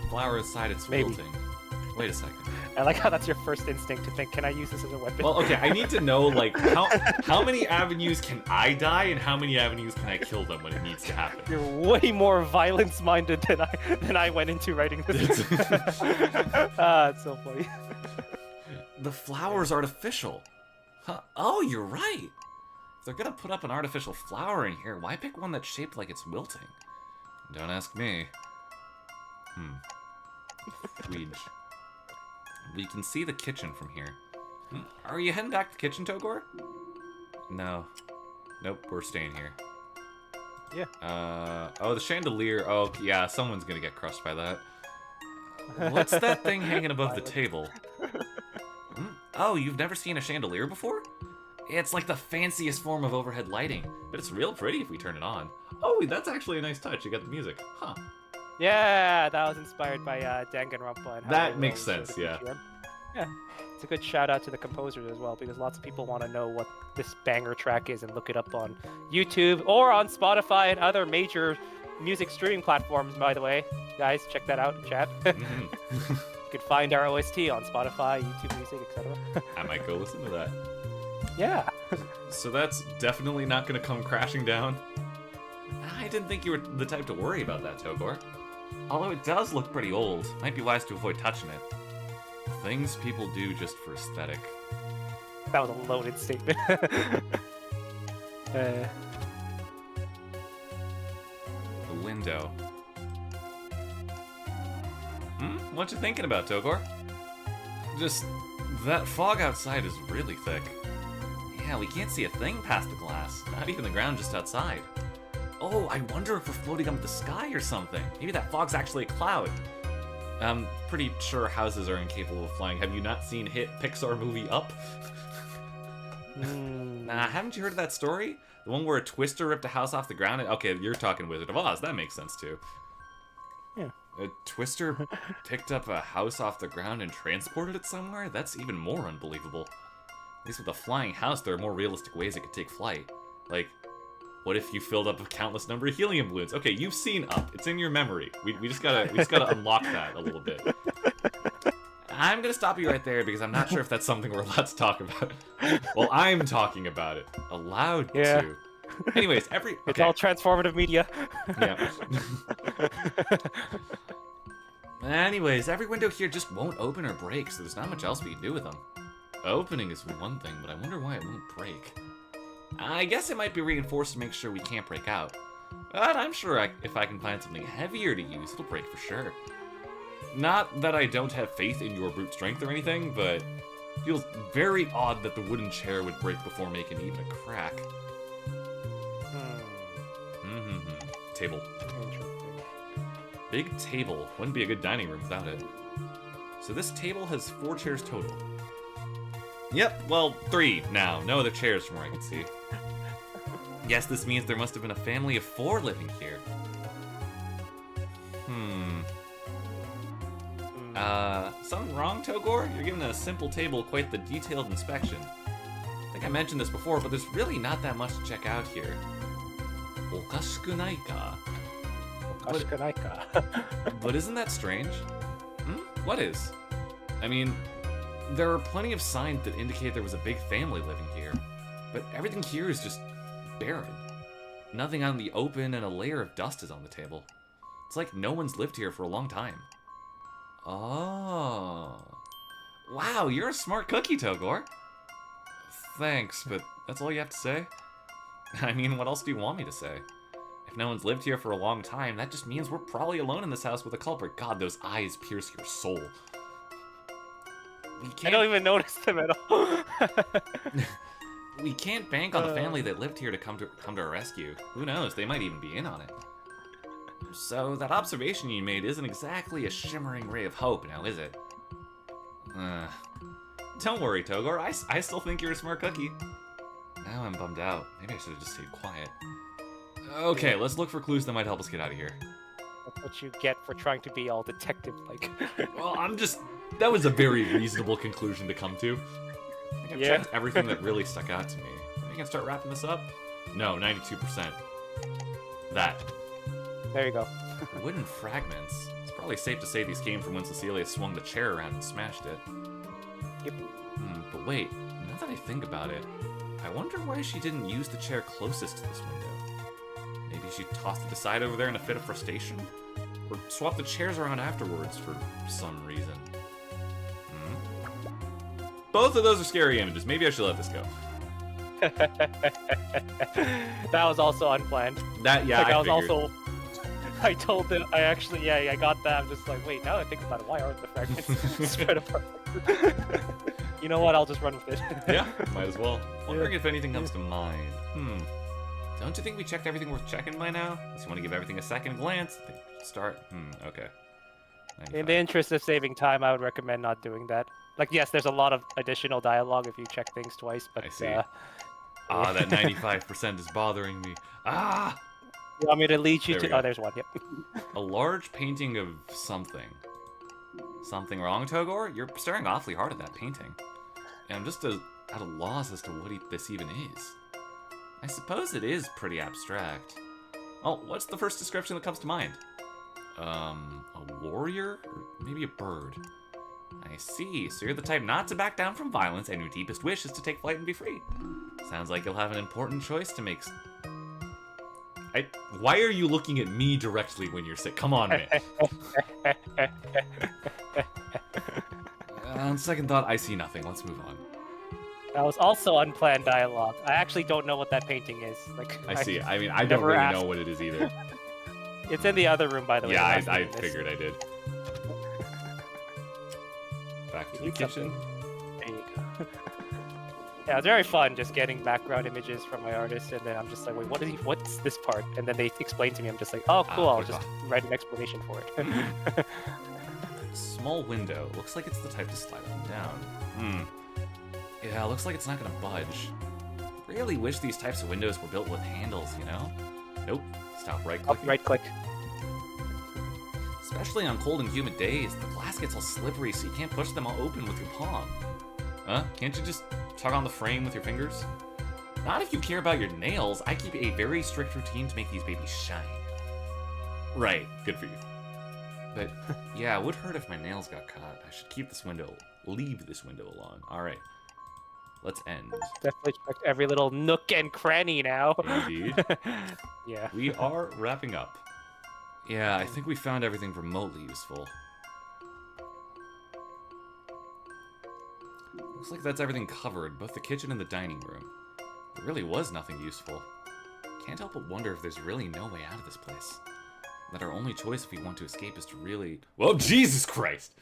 Flower inside its wilting. Wait a second. I like how that's your first instinct to think, can I use this as a weapon? Well, okay, I need to know, like, how many avenues can I die and how many avenues can I kill them when it needs to happen? You're way more violence-minded than I went into writing this. It's so funny. The flower's artificial. Huh. Oh, you're right. If they're gonna put up an artificial flower in here, why pick one that's shaped like it's wilting? Don't ask me. Weege. We can see the kitchen from here. Are you heading back to the kitchen, Togor? No. Nope, we're staying here. Yeah. Oh, the chandelier. Oh, yeah, someone's gonna get crushed by that. What's that thing hanging above the table? Oh, you've never seen a chandelier before? It's like the fanciest form of overhead lighting, but it's real pretty if we turn it on. Oh, that's actually a nice touch. You got the music. Huh. Yeah, that was inspired by Danganronpa. And how That they makes wrote sense, the yeah. BGM. Yeah, it's a good shout out to the composers as well, because lots of people want to know what this banger track is and look it up on YouTube or on Spotify and other major music streaming platforms, by the way. Guys, check that out in chat. You can find our OST on Spotify, YouTube Music, etc. I might go listen to that. Yeah. So that's definitely not going to come crashing down. I didn't think you were the type to worry about that, Togor. Although it does look pretty old, might be wise to avoid touching it. Things people do just for aesthetic. That was a loaded statement. The window. What you thinking about, Togor? Just, that fog outside is really thick. Yeah, we can't see a thing past the glass, not even the ground just outside. Oh, I wonder if we're floating up the sky or something. Maybe that fog's actually a cloud. I'm pretty sure houses are incapable of flying. Have you not seen hit Pixar movie Up? Nah, haven't you heard of that story? The one where a twister ripped a house off the ground? Okay, you're talking Wizard of Oz. That makes sense, too. Yeah. A twister picked up a house off the ground and transported it somewhere? That's even more unbelievable. At least with a flying house, there are more realistic ways it could take flight. Like, what if you filled up a countless number of helium balloons? Okay, you've seen Up. It's in your memory. We just gotta unlock that a little bit. I'm gonna stop you right there because I'm not sure if that's something we're allowed to talk about. Well, I'm talking about it. Allowed to. Anyways, It's all transformative media. Yeah. Anyways, every window here just won't open or break, so there's not much else we can do with them. Opening is one thing, but I wonder why it won't break. I guess it might be reinforced to make sure we can't break out. But I'm sure if I can find something heavier to use, it'll break for sure. Not that I don't have faith in your brute strength or anything, but it feels very odd that the wooden chair would break before making even a crack. table. Interesting. Big table. Wouldn't be a good dining room without it. So this table has 4 chairs total. Yep, well, 3 now. No other chairs from where I can see. Guess this means there must have been a family of 4 living here. Something wrong, Togor? You're giving a simple table quite the detailed inspection. I think I mentioned this before, but there's really not that much to check out here. Okashikunai ka? But isn't that strange? What is? I mean, there are plenty of signs that indicate there was a big family living here, but everything here is just barren. Nothing out in the open, and a layer of dust is on the table. It's like no one's lived here for a long time. Oh. Wow, you're a smart cookie, Togor. Thanks, but that's all you have to say? I mean, what else do you want me to say? If no one's lived here for a long time, that just means we're probably alone in this house with a culprit. God, those eyes pierce your soul. I don't even notice them at all. We can't bank on the family that lived here to come to our rescue. Who knows? They might even be in on it. So that observation you made isn't exactly a shimmering ray of hope, now is it? Don't worry, Togor. I still think you're a smart cookie. Now I'm bummed out. Maybe I should have just stayed quiet. Okay, let's look for clues that might help us get out of here. That's what you get for trying to be all detective-like. Well, that was a very reasonable conclusion to come to. I think I've checked everything that really stuck out to me. Think I can start wrapping this up? No, 92%. That. There you go. Wooden fragments. It's probably safe to say these came from when Cecilia swung the chair around and smashed it. Yep. But wait, now that I think about it, I wonder why she didn't use the chair closest to this window. Maybe she tossed it aside over there in a fit of frustration? Or swapped the chairs around afterwards for some reason. Both of those are scary images. Maybe I should let this go. That was also unplanned. That, yeah, like, I was figured. also... I told them, I got that. I'm just like, wait, now that I think about it, why aren't the fragments spread apart? You know what, I'll just run with it. Yeah, might as well. Wondering if anything comes to mind. Don't you think we checked everything worth checking by now? Unless you want to give everything a second glance. I think we should start. Okay. 95. In the interest of saving time, I would recommend not doing that. Like, yes, there's a lot of additional dialogue if you check things twice, but... I see. That 95% is bothering me. You want me to lead you There we to... go. Oh, there's one, yep. A large painting of something. Something wrong, Togor? You're staring awfully hard at that painting. And I'm just at a loss as to what this even is. I suppose it is pretty abstract. Oh, what's the first description that comes to mind? A warrior? Or maybe a bird? I see. So you're the type not to back down from violence, and your deepest wish is to take flight and be free. Sounds like you'll have an important choice to make. Why are you looking at me directly when you're sick? Come on, man. On second thought, I see nothing. Let's move on. That was also unplanned dialogue. I actually don't know what that painting is. Like, I see. I mean, I don't never really asked. know what it is either. It's in the other room, by the way. Yeah, last I room is. figured I did. Back to the Need kitchen. something. There you go. Yeah, it's very fun just getting background images from my artists, and then I'm just like, wait, what's this part? And then they explain to me, I'm just like, oh, cool, I'll good just one. write an explanation for it. Small window. Looks like it's the type to slide them down. Yeah, looks like it's not gonna budge. Really wish these types of windows were built with handles, you know? Nope. Stop right-clicking. Right click. Especially on cold and humid days, the glass gets all slippery so you can't push them all open with your palm. Huh? Can't you just tug on the frame with your fingers? Not if you care about your nails. I keep a very strict routine to make these babies shine. Right, good for you. But yeah, it would hurt if my nails got caught. I should leave this window alone. Alright. Let's end. Definitely check every little nook and cranny now. Indeed. Yeah. We are wrapping up. Yeah, I think we found everything remotely useful. Looks like that's everything covered, both the kitchen and the dining room. There really was nothing useful. Can't help but wonder if there's really no way out of this place. That our only choice if we want to escape is to really... Well, Jesus Christ!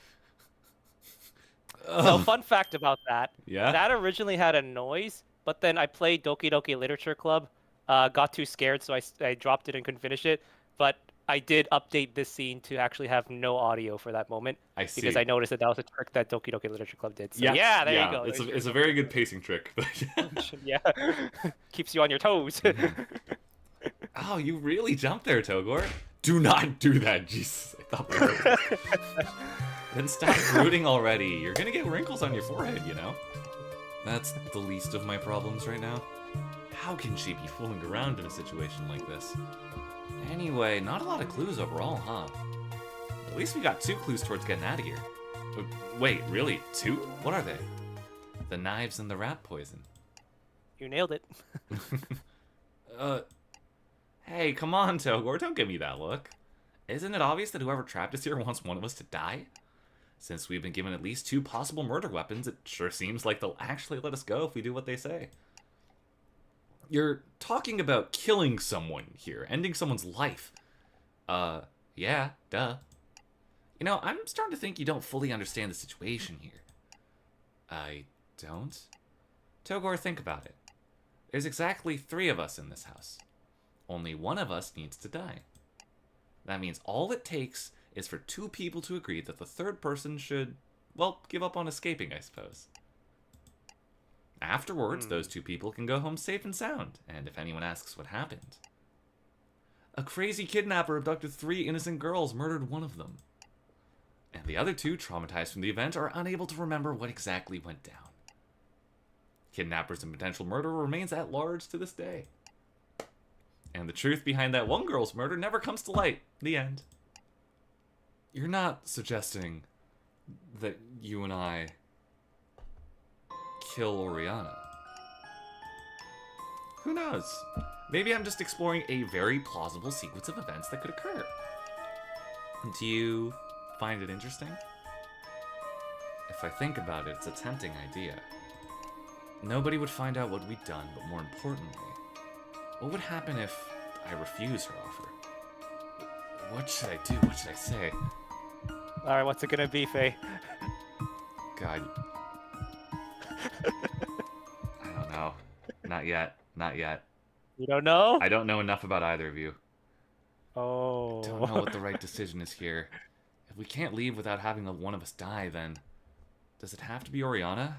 So, fun fact about that. Yeah? That originally had a noise, but then I played Doki Doki Literature Club, got too scared, so I dropped it and couldn't finish it. but I did update this scene to actually have no audio for that moment. I see. Because I noticed that was a trick that Doki Doki Literature Club did. So yeah, there you go. It's a very good pacing trick. Yeah. Keeps you on your toes. Mm-hmm. Oh, you really jumped there, Togor. Do not do that, Jesus. I thought we were... Then stop brooding already. You're gonna get wrinkles on your forehead, you know? That's the least of my problems right now. How can she be fooling around in a situation like this? Anyway, not a lot of clues overall, huh? At least we got 2 clues towards getting out of here. Wait, really? 2? What are they? The knives and the rat poison. You nailed it. Hey, come on, Togor, don't give me that look. Isn't it obvious that whoever trapped us here wants one of us to die? Since we've been given at least 2 possible murder weapons, it sure seems like they'll actually let us go if we do what they say. You're talking about killing someone here, ending someone's life. Yeah, duh. You know, I'm starting to think you don't fully understand the situation here. I don't? Togor, think about it. There's exactly 3 of us in this house. Only one of us needs to die. That means all it takes is for 2 people to agree that the third person should, well, give up on escaping, I suppose. Afterwards, those 2 people can go home safe and sound, and if anyone asks what happened... A crazy kidnapper abducted 3 innocent girls, murdered one of them. And the other 2, traumatized from the event, are unable to remember what exactly went down. Kidnappers and potential murderer remains at large to this day. And the truth behind that one girl's murder never comes to light. The end. You're not suggesting that you and I kill Oriana. Who knows? Maybe I'm just exploring a very plausible sequence of events that could occur. Do you find it interesting? If I think about it, it's a tempting idea. Nobody would find out what we'd done, but more importantly, what would happen if I refuse her offer? What should I do? What should I say? Alright, what's it gonna be, Faye? God. I don't know. Not yet. Not yet. You don't know? I don't know enough about either of you. Oh. Don't know what the right decision is here. If we can't leave without having one of us die, then... Does it have to be Oriana?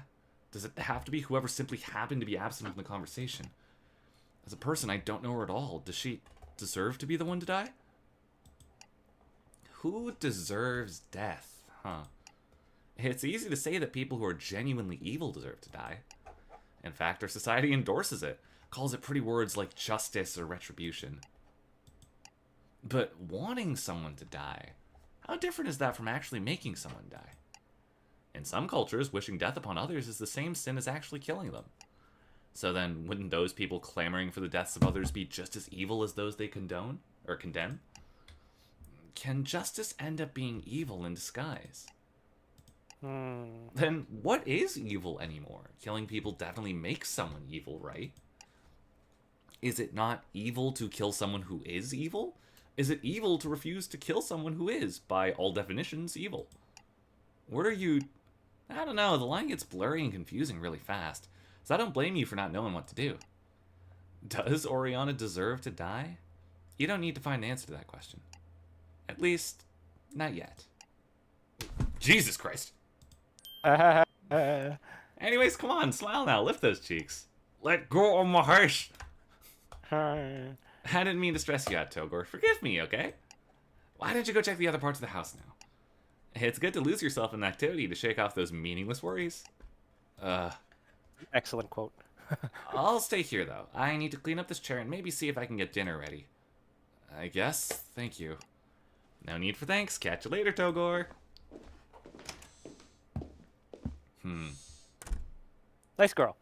Does it have to be whoever simply happened to be absent from the conversation? As a person, I don't know her at all. Does she deserve to be the one to die? Who deserves death, huh? It's easy to say that people who are genuinely evil deserve to die. In fact, our society endorses it, calls it pretty words like justice or retribution. But wanting someone to die, how different is that from actually making someone die? In some cultures, wishing death upon others is the same sin as actually killing them. So then, wouldn't those people clamoring for the deaths of others be just as evil as those they condone, or condemn? Can justice end up being evil in disguise? Then what is evil anymore? Killing people definitely makes someone evil, right? Is it not evil to kill someone who is evil? Is it evil to refuse to kill someone who is, by all definitions, evil? What are you... I don't know, the line gets blurry and confusing really fast, so I don't blame you for not knowing what to do. Does Oriana deserve to die? You don't need to find an answer to that question. At least, not yet. Jesus Christ! Anyways, come on, smile now, lift those cheeks. Let go of my horse! I didn't mean to stress you out, Togor. Forgive me, okay? Why don't you go check the other parts of the house now? It's good to lose yourself in activity to shake off those meaningless worries. Excellent quote. I'll stay here, though. I need to clean up this chair and maybe see if I can get dinner ready. I guess. Thank you. No need for thanks. Catch you later, Togor. Nice girl.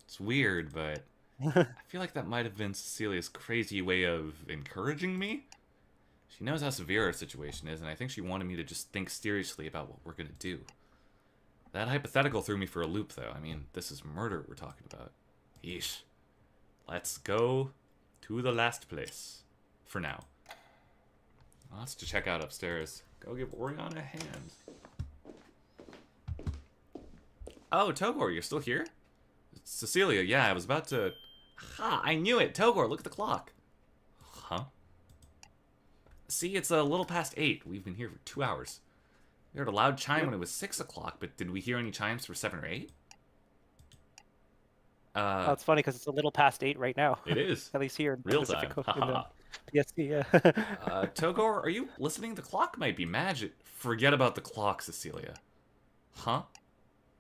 It's weird, but I feel like that might have been Cecilia's crazy way of encouraging me. She knows how severe our situation is, and I think she wanted me to just think seriously about what we're gonna do. That hypothetical threw me for a loop, though. I mean, this is murder we're talking about. Yeesh. Let's go to the last place. For now. Lots to check out upstairs. Go give Oriana a hand. Oh, Togor, you're still here? Cecilia, yeah, I was about to... Ha, I knew it! Togor, look at the clock. Huh? See, it's a little past 8. We've been here for 2 hours. We heard a loud chime when it was 6 o'clock, but did we hear any chimes for 7 or 8? Oh, it's funny because it's a little past 8 right now. It is. At least here in Real Pacific time. in the PST, yeah. Togor, are you listening? The clock might be magic. Forget about the clock, Cecilia. Huh?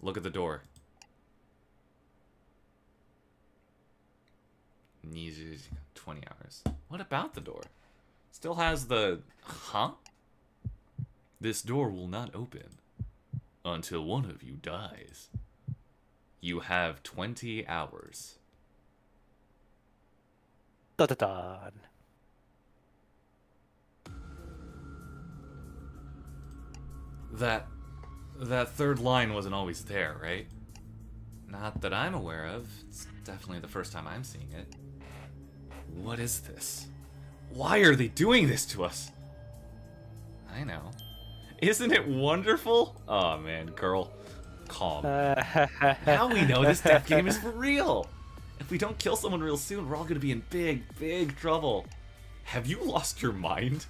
Look at the door. 20 hours. What about the door? Still has the... Huh? This door will not open until one of you dies. You have 20 hours. Da-da-da. That third line wasn't always there, right? Not that I'm aware of. It's definitely the first time I'm seeing it. What is this? Why are they doing this to us? I know. Isn't it wonderful? Oh man, girl. Calm. Now we know this death game is for real. If we don't kill someone real soon, we're all gonna be in big, big trouble. Have you lost your mind?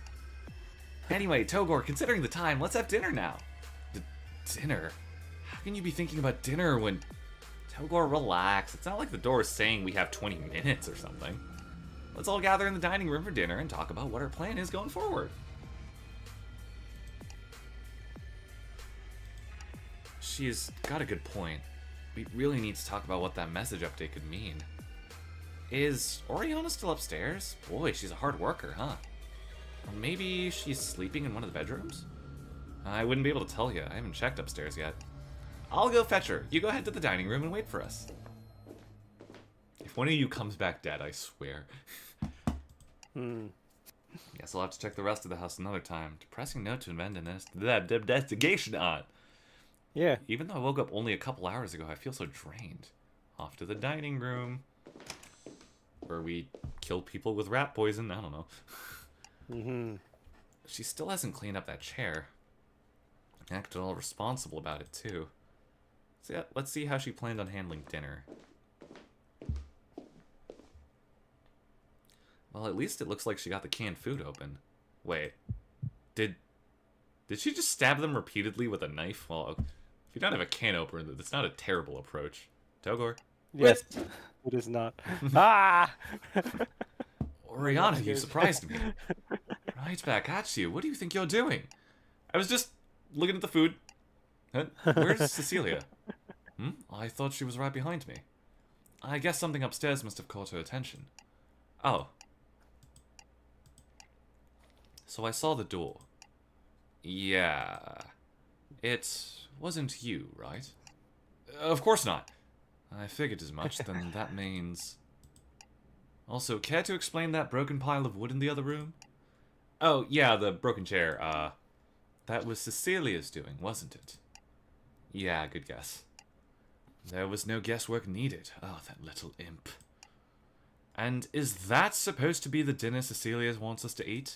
Anyway, Togor, considering the time, let's have dinner now. Dinner? How can you be thinking about dinner when... Togor, relax. It's not like the door is saying we have 20 minutes or something. Let's all gather in the dining room for dinner and talk about what our plan is going forward. She's got a good point. We really need to talk about what that message update could mean. Is Oriana still upstairs? Boy, she's a hard worker, huh? Or maybe she's sleeping in one of the bedrooms? I wouldn't be able to tell you. I haven't checked upstairs yet. I'll go fetch her. You go ahead to the dining room and wait for us. If one of you comes back dead, I swear. Guess I'll have to check the rest of the house another time. Depressing note to invent an investigation on. Yeah. Even though I woke up only a couple hours ago, I feel so drained. Off to the dining room. Where we kill people with rat poison. I don't know. She still hasn't cleaned up that chair. Acted all responsible about it, too. So yeah, let's see how she planned on handling dinner. Well, at least it looks like she got the canned food open. Wait. Did she just stab them repeatedly with a knife? Well, if you don't have a can opener, that's not a terrible approach. Togor? Yes, it is not. Ah! Oriana, you surprised me. Right back at you. What do you think you're doing? I was just looking at the food. Where's Cecilia? I thought she was right behind me. I guess something upstairs must have caught her attention. Oh. So I saw the door. Yeah. It wasn't you, right? Of course not. I figured as much, then that means... Also, care to explain that broken pile of wood in the other room? Oh, yeah, the broken chair. That was Cecilia's doing, wasn't it? Yeah, good guess. There was no guesswork needed. Oh, that little imp. And is that supposed to be the dinner Cecilia wants us to eat?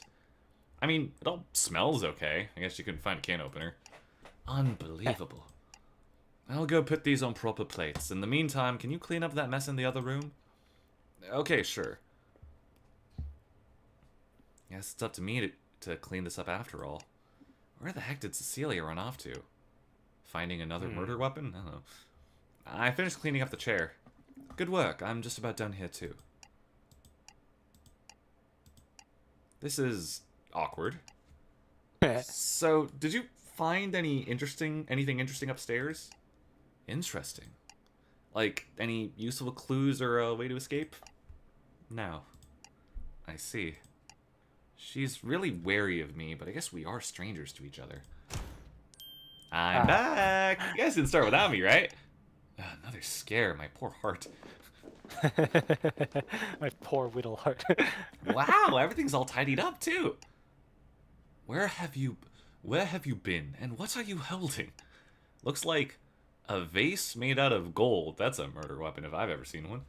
I mean, it all smells okay. I guess you couldn't find a can opener. Unbelievable. I'll go put these on proper plates. In the meantime, can you clean up that mess in the other room? Okay, sure. Guess it's up to me to clean this up after all. Where the heck did Cecilia run off to? Finding another murder weapon? I don't know. I finished cleaning up the chair. Good work. I'm just about done here, too. This is awkward. So, did you find anything interesting upstairs? Interesting. Like, any useful clues or a way to escape? No. I see. She's really wary of me, but I guess we are strangers to each other. I'm back! You guys didn't start without me, right? Another scare, my poor heart. My poor whittle heart. Wow, everything's all tidied up, too. Where have you been, and what are you holding? Looks like a vase made out of gold. That's a murder weapon if I've ever seen one.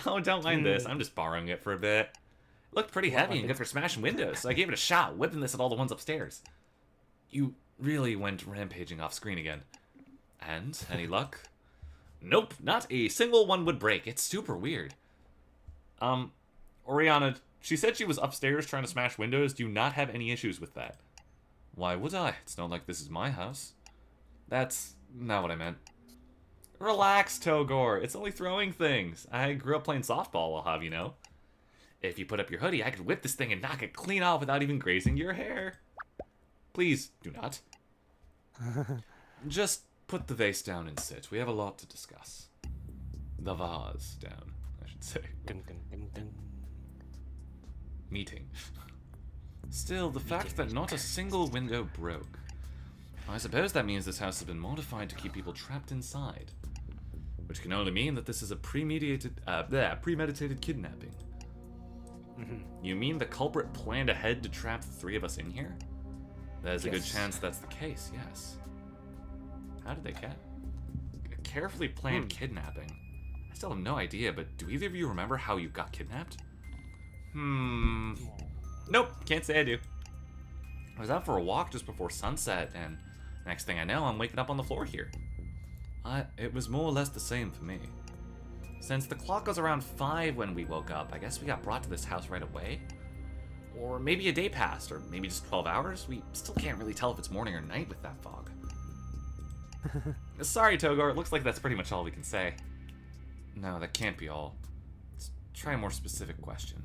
Oh, don't mind this. I'm just borrowing it for a bit. It looked pretty heavy and good for smashing windows, so I gave it a shot, whipping this at all the ones upstairs. You really went rampaging off screen again. And, any luck? Nope, not a single one would break. It's super weird. Oriana, She said she was upstairs trying to smash windows. Do not have any issues with that. Why would I? It's not like this is my house. That's not what I meant. Relax, Togor. It's only throwing things. I grew up playing softball, I'll have you know. If you put up your hoodie, I could whip this thing and knock it clean off without even grazing your hair. Please, do not. Just put the vase down and sit. We have a lot to discuss. The vase down, I should say. Dun, dun, dun, dun. Meeting. Still, the fact that not a single window broke. I suppose that means this house has been modified to keep people trapped inside. Which can only mean that this is a premeditated kidnapping. You mean the culprit planned ahead to trap the three of us in here? There's a good chance that's the case, yes. How did they get? A carefully planned kidnapping. I still have no idea, but do either of you remember how you got kidnapped? Nope, can't say I do. I was out for a walk just before sunset, and next thing I know, I'm waking up on the floor here. It was more or less the same for me. Since the clock was around 5 when we woke up, I guess we got brought to this house right away. Or maybe a day passed, or maybe just 12 hours. We still can't really tell if it's morning or night with that fog. Sorry, Togor, it looks like that's pretty much all we can say. No, that can't be all. Let's try a more specific question.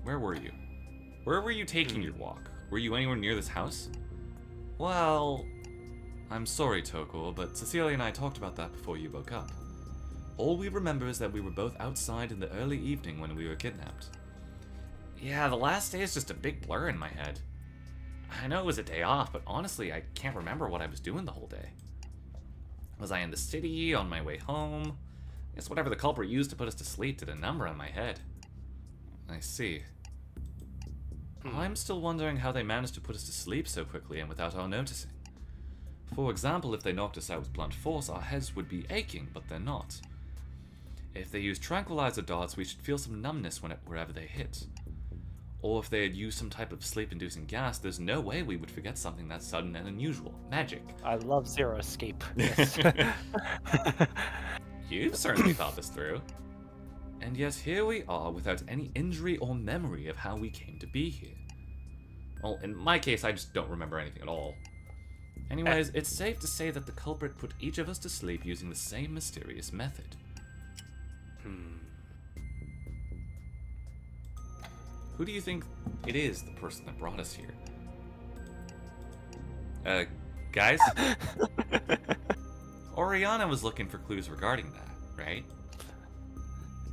Where were you? Where were you taking your walk? Were you anywhere near this house? Well, I'm sorry, Togor, but Cecilia and I talked about that before you woke up. All we remember is that we were both outside in the early evening when we were kidnapped. Yeah, the last day is just a big blur in my head. I know it was a day off, but honestly, I can't remember what I was doing the whole day. Was I in the city, on my way home? I guess whatever the culprit used to put us to sleep did a number on my head. I see. I'm still wondering how they managed to put us to sleep so quickly and without our noticing. For example, if they knocked us out with blunt force, our heads would be aching, but they're not. If they used tranquilizer darts, we should feel some numbness wherever they hit. Or if they had used some type of sleep-inducing gas, there's no way we would forget something that sudden and unusual. Magic. I love Zero Escape. Yes. You've certainly thought this through. And yet here we are without any injury or memory of how we came to be here. Well, in my case, I just don't remember anything at all. Anyways, it's safe to say that the culprit put each of us to sleep using the same mysterious method. Who do you think it is, the person that brought us here? Guys? Oriana was looking for clues regarding that, right?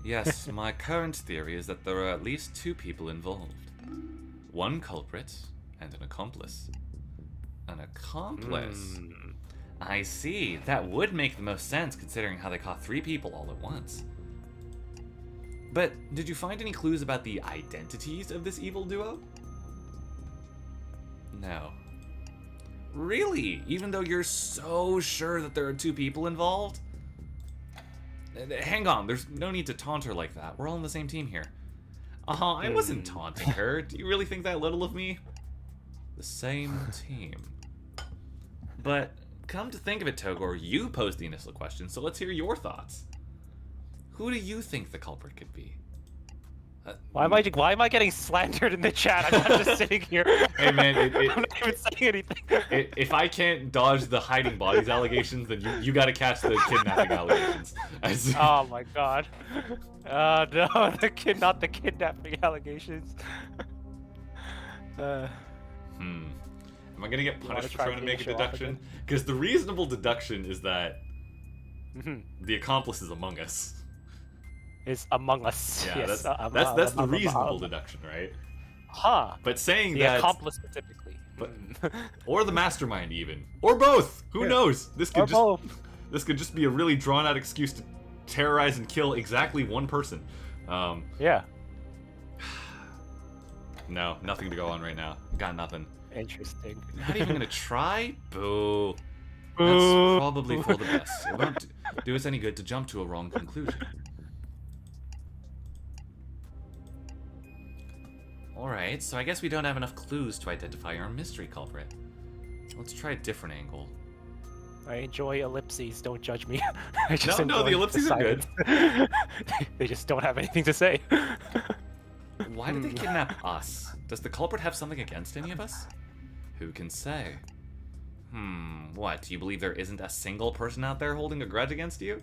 Yes, my current theory is that there are at least 2 people involved. One culprit and an accomplice. An accomplice? I see. That would make the most sense considering how they caught 3 people all at once. But did you find any clues about the identities of this evil duo? No. Really? Even though you're so sure that there are 2 people involved? Hang on, there's no need to taunt her like that. We're all on the same team here. I wasn't taunting her. Do you really think that little of me? The same team. But come to think of it, Togor, you posed the initial question, so let's hear your thoughts. Who do you think the culprit could be? Why am I getting slandered in the chat? I'm not just sitting here. Hey man, I'm not even saying anything. If I can't dodge the hiding bodies allegations, then you gotta catch the kidnapping allegations. Oh my god. No, not the kidnapping allegations. Am I gonna get punished for trying to make a deduction? Because the reasonable deduction is that the accomplice is among us. Is among us. Yeah, yes, that's the reasonable deduction, right? Huh. But saying the that accomplice specifically. Or the mastermind even. Or both. Who knows? This could just be a really drawn out excuse to terrorize and kill exactly one person. Yeah. No, nothing to go on right now. Got nothing. Interesting. Not even gonna try? Boo. That's probably for the best. It won't do us any good to jump to a wrong conclusion. Alright, so I guess we don't have enough clues to identify our mystery culprit. Let's try a different angle. I enjoy ellipses. Don't judge me. I just No, the enjoy ellipses are good. silence. They just don't have anything to say. Why did they kidnap us? Does the culprit have something against any of us? Who can say? What, do you believe there isn't a single person out there holding a grudge against you?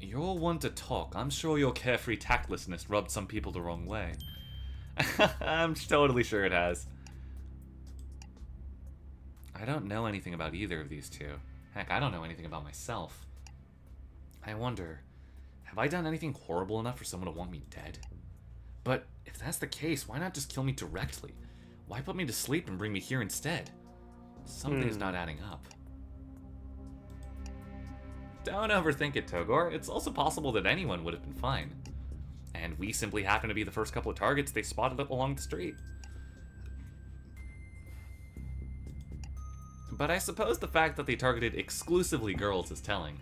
You're one to talk. I'm sure your carefree tactlessness rubbed some people the wrong way. I'm totally sure it has. I don't know anything about either of these two. Heck, I don't know anything about myself. I wonder, have I done anything horrible enough for someone to want me dead? But if that's the case, why not just kill me directly? Why put me to sleep and bring me here instead? Something's not adding up. Don't overthink it, Togor. It's also possible that anyone would have been fine. And we simply happen to be the first couple of targets they spotted up along the street. But I suppose the fact that they targeted exclusively girls is telling.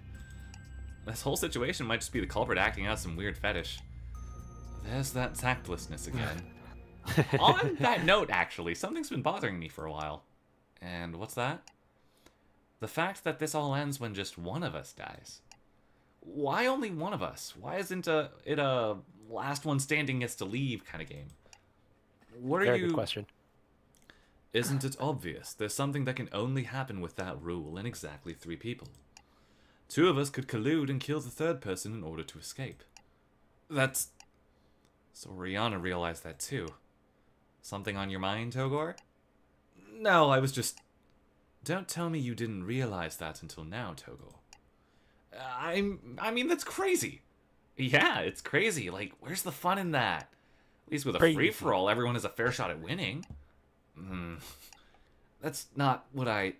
This whole situation might just be the culprit acting out some weird fetish. There's that tactlessness again. On that note, actually, something's been bothering me for a while. And what's that? The fact that this all ends when just one of us dies. Why only one of us? Why isn't it a last one standing gets to leave kind of game? What are Very you... good question. Isn't it obvious? There's something that can only happen with that rule in exactly 3 people. 2 of us could collude and kill the 3rd person in order to escape. That's... So Rihanna realized that too. Something on your mind, Togor? No, I was just... Don't tell me you didn't realize that until now, Togor. I mean, that's crazy. Yeah, it's crazy. Like, where's the fun in that? At least with a free-for-all, everyone has a fair shot at winning. That's not what I...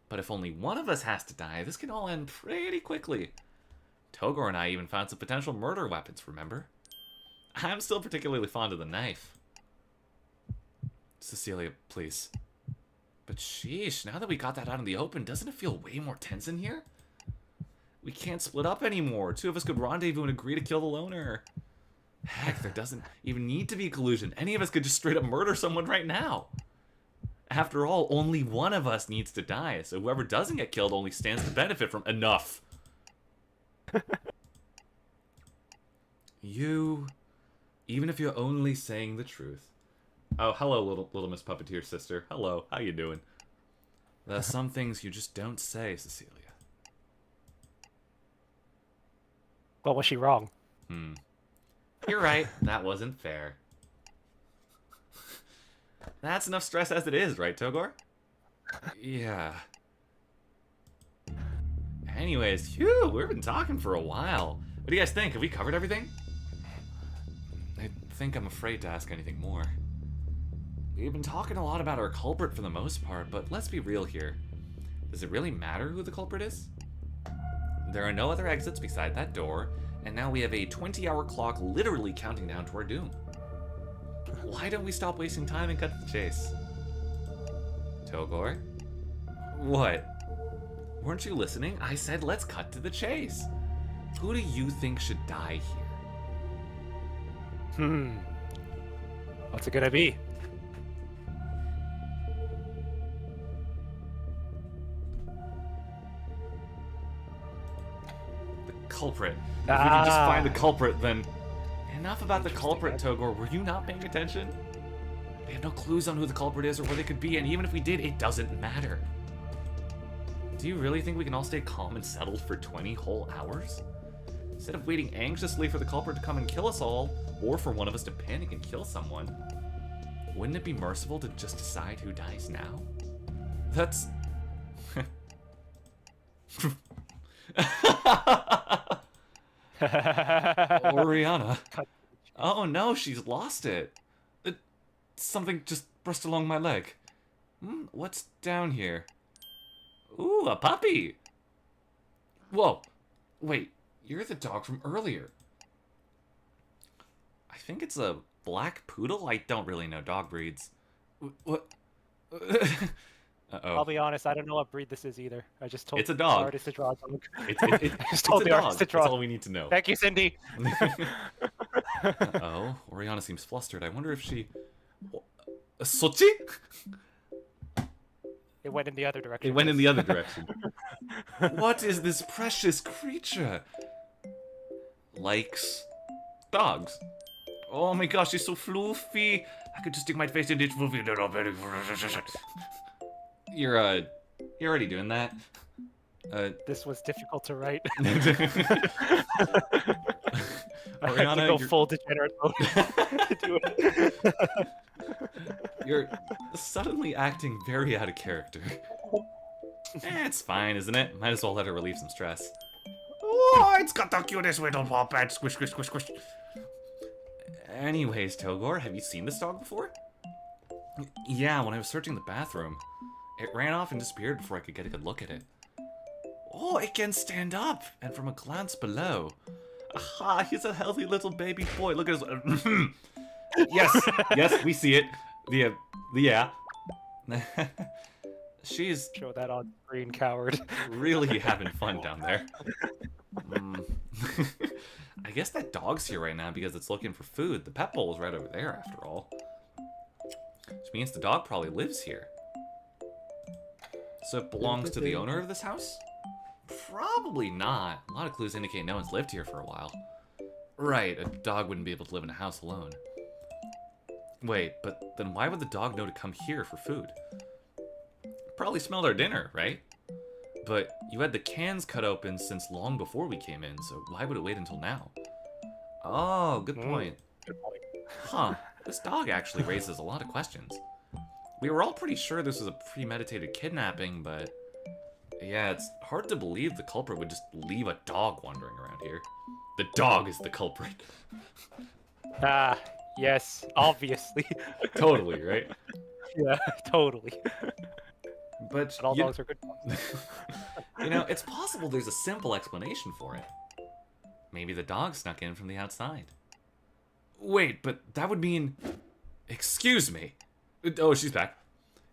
But if only one of us has to die, this can all end pretty quickly. Togor and I even found some potential murder weapons, remember? I'm still particularly fond of the knife. Cecilia, please. But sheesh, now that we got that out in the open, doesn't it feel way more tense in here? We can't split up anymore. 2 of us could rendezvous and agree to kill the loner. Heck, there doesn't even need to be collusion. Any of us could just straight up murder someone right now. After all, only one of us needs to die, so whoever doesn't get killed only stands to benefit from enough. You, even if you're only saying the truth. Oh, hello, little Miss Puppeteer sister. Hello, how you doing? There's some things you just don't say, Cecilia. Well, was she wrong? You're right, that wasn't fair. That's enough stress as it is, right, Togor? Yeah. Anyways, phew, we've been talking for a while. What do you guys think? Have we covered everything? I think I'm afraid to ask anything more. We've been talking a lot about our culprit for the most part, but let's be real here. Does it really matter who the culprit is? There are no other exits beside that door, and now we have a 20-hour clock literally counting down to our doom. Why don't we stop wasting time and cut to the chase? Togor? What? Weren't you listening? I said let's cut to the chase. Who do you think should die here? What's it gonna be? The culprit. If we can just find the culprit, then... Enough about the culprit, Togor. Were you not paying attention? We have no clues on who the culprit is or where they could be, and even if we did, it doesn't matter. Do you really think we can all stay calm and settled for 20 whole hours? Instead of waiting anxiously for the culprit to come and kill us all, or for one of us to panic and kill someone, wouldn't it be merciful to just decide who dies now? That's... Oriana. Oh no, she's lost it. Something just brushed along my leg. What's down here? Ooh, a puppy! Whoa. Wait, you're the dog from earlier. I think it's a black poodle? I don't really know dog breeds. What? Uh-oh. I'll be honest, I don't know what breed this is either. I just told It's a dog. the artist to draw a dog. I just told the artist to draw. That's all we need to know. Thank you, Cindy. Uh-oh. Oriana seems flustered. I wonder if she... Sochi? It went in the other direction. It went in the other direction. What is this precious creature? Likes dogs. Oh my gosh, she's so fluffy. I could just stick my face in this fluffy little belly. You're already doing that. This was difficult to write. Ariana, I have to go full degenerate mode to do it. You're suddenly acting very out of character. It's fine, isn't it? Might as well let her relieve some stress. Oh, it's got the cutest little paw pad. Squish, squish, squish, squish. Anyways, Togor, have you seen this dog before? Yeah, when I was searching the bathroom. It ran off and disappeared before I could get a good look at it. Oh, it can stand up, and from a glance below. Aha, he's a healthy little baby boy. Look at his... yes, we see it. Yeah. She's Show that on screen, coward. really having fun down there. I guess that dog's here right now because it's looking for food. The pet bowl is right over there, after all. Which means the dog probably lives here. So it belongs to the owner of this house? Probably not. A lot of clues indicate no one's lived here for a while. Right, a dog wouldn't be able to live in a house alone. Wait, but then why would the dog know to come here for food? Probably smelled our dinner, right? But you had the cans cut open since long before we came in, so why would it wait until now? Oh, good point. Good point. Huh, this dog actually raises a lot of questions. We were all pretty sure this was a premeditated kidnapping, but... yeah, it's hard to believe the culprit would just leave a dog wandering around here. The dog is the culprit. Ah, yes, obviously. Totally, right? Yeah, totally. But all dogs are good ones. You know, it's possible there's a simple explanation for it. Maybe the dog snuck in from the outside. Wait, but that would mean... Excuse me. Oh, she's back.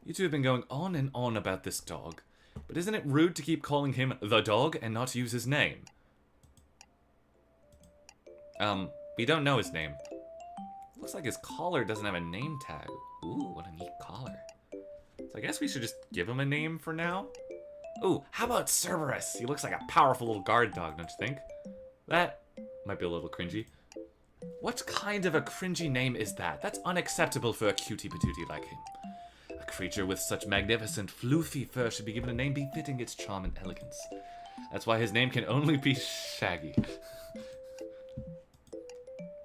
You two have been going on and on about this dog. But isn't it rude to keep calling him the dog and not use his name? We don't know his name. Looks like his collar doesn't have a name tag. Ooh, what a neat collar. So I guess we should just give him a name for now? Ooh, how about Cerberus? He looks like a powerful little guard dog, don't you think? That might be a little cringy. What kind of a cringy name is that? That's unacceptable for a cutie patootie like him. A creature with such magnificent, floofy fur should be given a name befitting its charm and elegance. That's why his name can only be Shaggy.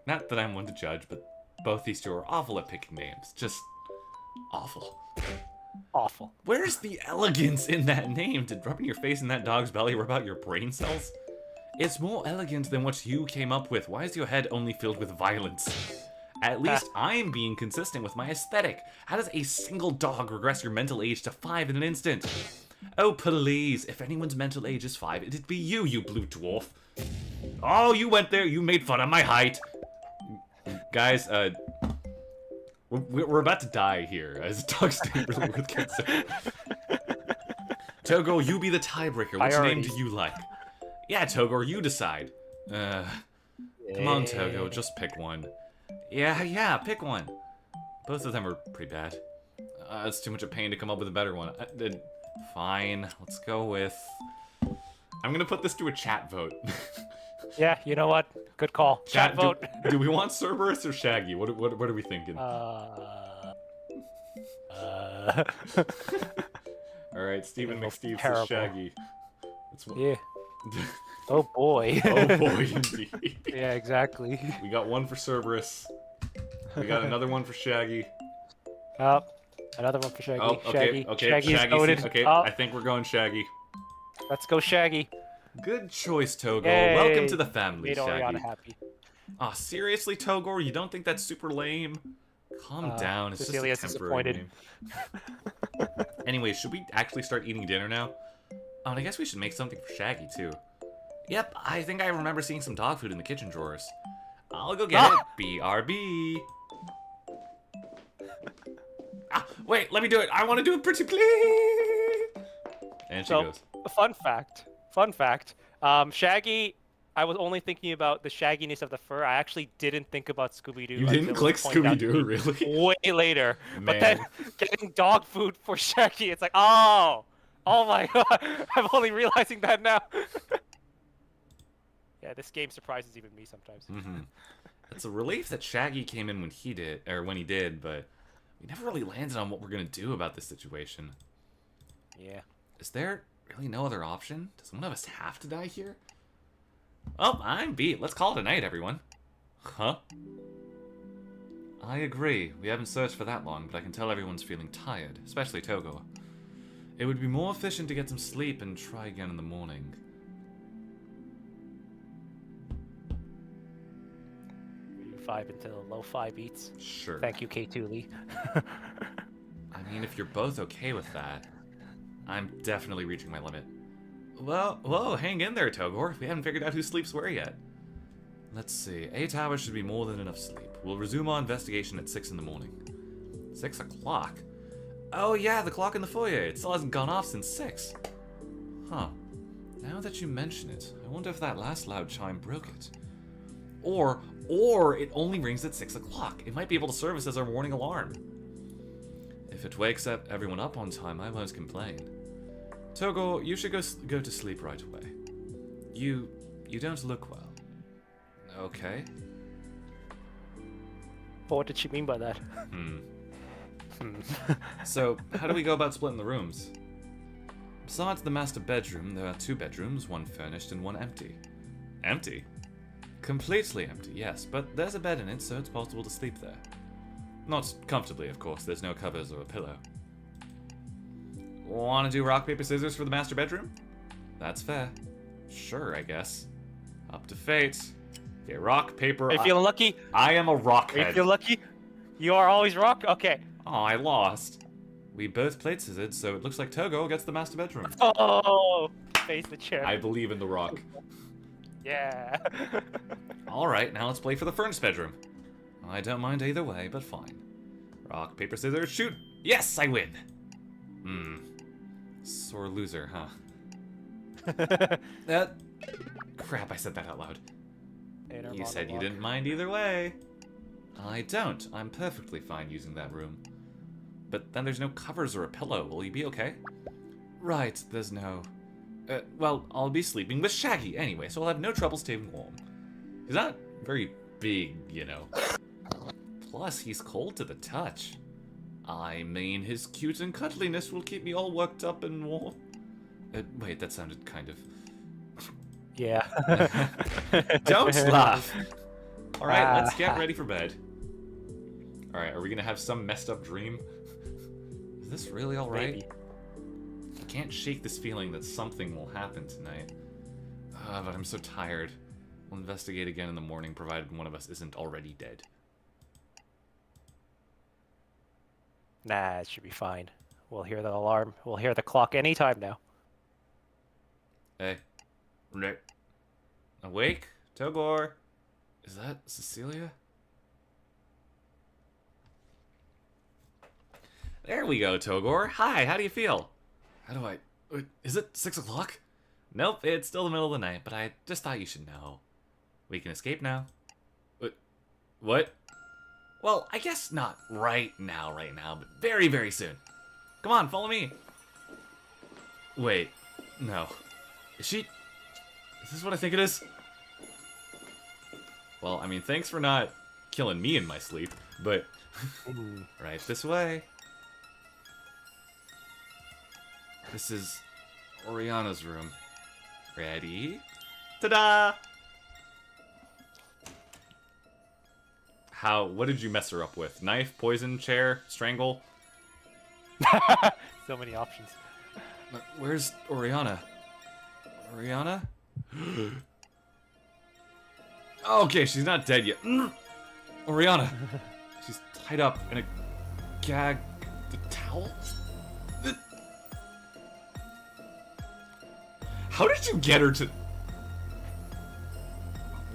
Not that I'm one to judge, but both these two are awful at picking names. Just awful. Awful. Where's the elegance in that name? Did rubbing your face in that dog's belly rub out your brain cells? It's more elegant than what you came up with. Why is your head only filled with violence? At least I'm being consistent with my aesthetic. How does a single dog regress your mental age to 5 in an instant? Oh, please. If anyone's mental age is 5, it'd be you, you blue dwarf. Oh, you went there. You made fun of my height. Guys, we're about to die here, as dogs take really worth considering. Togo, you be the tiebreaker. Which name do you like? Yeah, Togor, you decide. Come on, Togo, just pick one. Yeah, pick one. Both of them are pretty bad. It's too much a pain to come up with a better one. Fine, let's go with... I'm gonna put this to a chat vote. Yeah, you know what? Good call. Chat vote. Do we want Cerberus or Shaggy? What are we thinking? Alright, Stephen McSteve says Shaggy. Yeah. Oh boy. Oh boy, indeed. Yeah, exactly. We got one for Cerberus. We got another one for Shaggy. Oh, another one for Shaggy. Oh, okay, Shaggy's voted. Okay, oh. I think we're going Shaggy. Let's go Shaggy. Good choice, Togo. Yay. Welcome to the family, Made Shaggy. Oriana happy. Aw, seriously, Togor? You don't think that's super lame? Calm down, it's Cecilia's just a temporary name. Anyway, should we actually start eating dinner now? Oh, and I guess we should make something for Shaggy, too. Yep, I think I remember seeing some dog food in the kitchen drawers. I'll go get it. BRB. Wait, let me do it. I want to do it pretty please. And she goes. Fun fact. Shaggy I was only thinking about the shagginess of the fur. I actually didn't think about Scooby-Doo. You didn't click Scooby-Doo, really? Way later. Man. But then getting dog food for Shaggy, it's like, oh my god. I'm only realizing that now. Yeah, this game surprises even me sometimes. It's a relief that Shaggy came in when he did, but we never really landed on what we're gonna do about this situation. Yeah. Is there really no other option? Does one of us have to die here? Oh, I'm beat. Let's call it a night, everyone. Huh? I agree. We haven't searched for that long, but I can tell everyone's feeling tired, especially Togo. It would be more efficient to get some sleep and try again in the morning. 5 until low 5 beats. Sure. Thank you, K2 Lee. I mean, if you're both okay with that, I'm definitely reaching my limit. Well, whoa, hang in there, Togor. We haven't figured out who sleeps where yet. Let's see. 8 hours should be more than enough sleep. We'll resume our investigation at 6 in the morning. 6 o'clock? Oh yeah, the clock in the foyer. It still hasn't gone off since 6. Huh. Now that you mention it, I wonder if that last loud chime broke it. Or it only rings at 6 o'clock. It might be able to serve us as our morning alarm. If it wakes everyone up on time, I won't complain. Togo, you should go to sleep right away. You don't look well. Okay. But what did she mean by that? So, how do we go about splitting the rooms? Besides the master bedroom, there are 2 bedrooms, one furnished and one empty. Empty? Completely empty, yes, but there's a bed in it, so it's possible to sleep there. Not comfortably, of course. There's no covers or a pillow. Want to do rock, paper, scissors for the master bedroom? That's fair. Sure, I guess. Up to fate. Okay, rock, paper... Are you feeling lucky? I am a rockhead. Are you feeling lucky? You are always rock? Okay. Oh, I lost. We both played scissors, so it looks like Togo gets the master bedroom. Oh! Face the chair. I believe in the rock. Yeah. Alright, now let's play for the furnace bedroom. I don't mind either way, but fine. Rock, paper, scissors, shoot! Yes, I win! Sore loser, huh? Crap, I said that out loud. You said you didn't mind either way. I don't. I'm perfectly fine using that room. But then there's no covers or a pillow. Will you be okay? Right, there's no... well, I'll be sleeping with Shaggy anyway, so I'll have no trouble staying warm. He's not very big, you know. Plus, he's cold to the touch. I mean, his cute and cuddliness will keep me all worked up and warm. Wait, that sounded kind of... Yeah. Don't laugh! Alright, let's get ready for bed. Alright, are we gonna have some messed up dream? Is this really alright? Maybe. I can't shake this feeling that something will happen tonight. But I'm so tired. We'll investigate again in the morning, provided one of us isn't already dead. Nah, it should be fine. We'll hear the alarm. We'll hear the clock anytime now. Hey. Rick. Awake? Togor? Is that Cecilia? There we go, Togor. Hi, how do you feel? How do I... Wait, is it 6 o'clock? Nope, it's still the middle of the night, but I just thought you should know. We can escape now. What? Well, I guess not right now, but very, very soon. Come on, follow me. Wait, no. Is this what I think it is? Well, I mean, thanks for not killing me in my sleep, but... right this way. This is Oriana's room. Ready? Ta-da! What did you mess her up with? Knife, poison, chair, strangle? So many options. Where's Oriana? Oriana? Okay, she's not dead yet. Oriana! She's tied up in a gag... The towel? How did you get her to...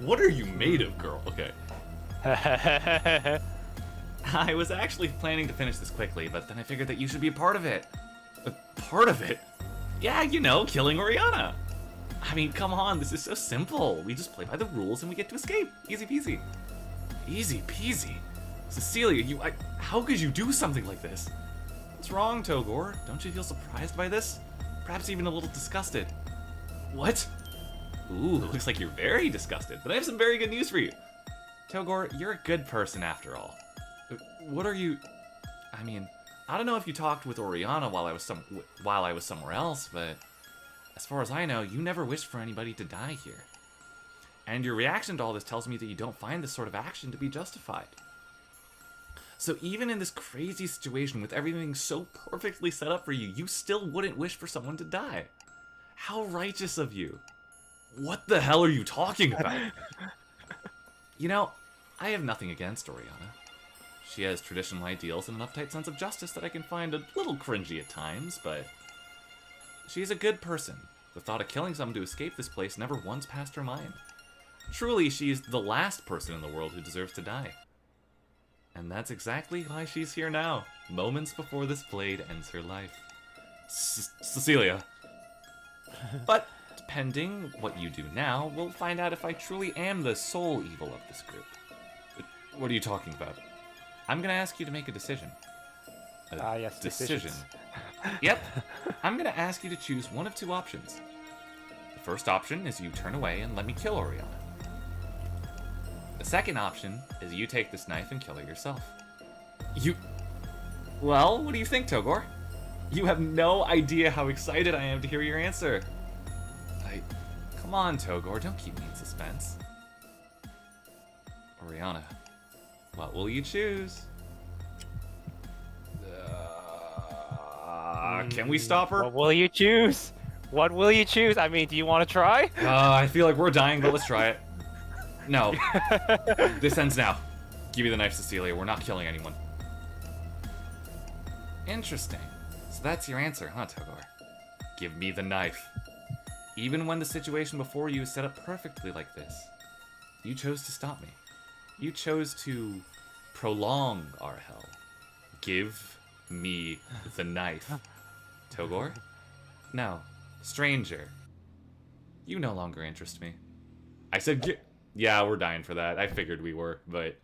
What are you made of, girl? Okay. I was actually planning to finish this quickly, but then I figured that you should be a part of it. A part of it? Yeah, you know, killing Oriana. I mean, come on, this is so simple. We just play by the rules and we get to escape. Easy peasy. Easy peasy. Cecilia, how could you do something like this? What's wrong, Togor? Don't you feel surprised by this? Perhaps even a little disgusted. What? Ooh, it looks like you're very disgusted, but I have some very good news for you. Togor, you're a good person after all. What are you... I mean, I don't know if you talked with Oriana while I was somewhere else, but as far as I know, you never wished for anybody to die here. And your reaction to all this tells me that you don't find this sort of action to be justified. So even in this crazy situation with everything so perfectly set up for you, you still wouldn't wish for someone to die. How righteous of you. What the hell are you talking about? You know, I have nothing against Oriana. She has traditional ideals and an uptight sense of justice that I can find a little cringy at times, but she's a good person. The thought of killing someone to escape this place never once passed her mind. Truly, she is the last person in the world who deserves to die. And that's exactly why she's here now, moments before this blade ends her life. Cecilia. But, depending what you do now, we'll find out if I truly am the sole evil of this group. What are you talking about? I'm gonna ask you to make a decision. Yes, decision. Yep. I'm gonna ask you to choose one of two options. The first option is you turn away and let me kill Oriana. The second option is you take this knife and kill her yourself. Well, what do you think, Togor? You have no idea how excited I am to hear your answer. Come on, Togor, don't keep me in suspense. Oriana, what will you choose? Can we stop her? What will you choose? What will you choose? I mean, do you want to try? I feel like we're dying, but let's try it. No. This ends now. Give me the knife, Cecilia. We're not killing anyone. Interesting. So that's your answer, huh, Togor? Give me the knife. Even when the situation before you is set up perfectly like this, you chose to stop me. You chose to prolong our hell. Give me the knife. Togor? No. Stranger. You no longer interest me. I said yeah, we're dying for that. I figured we were, but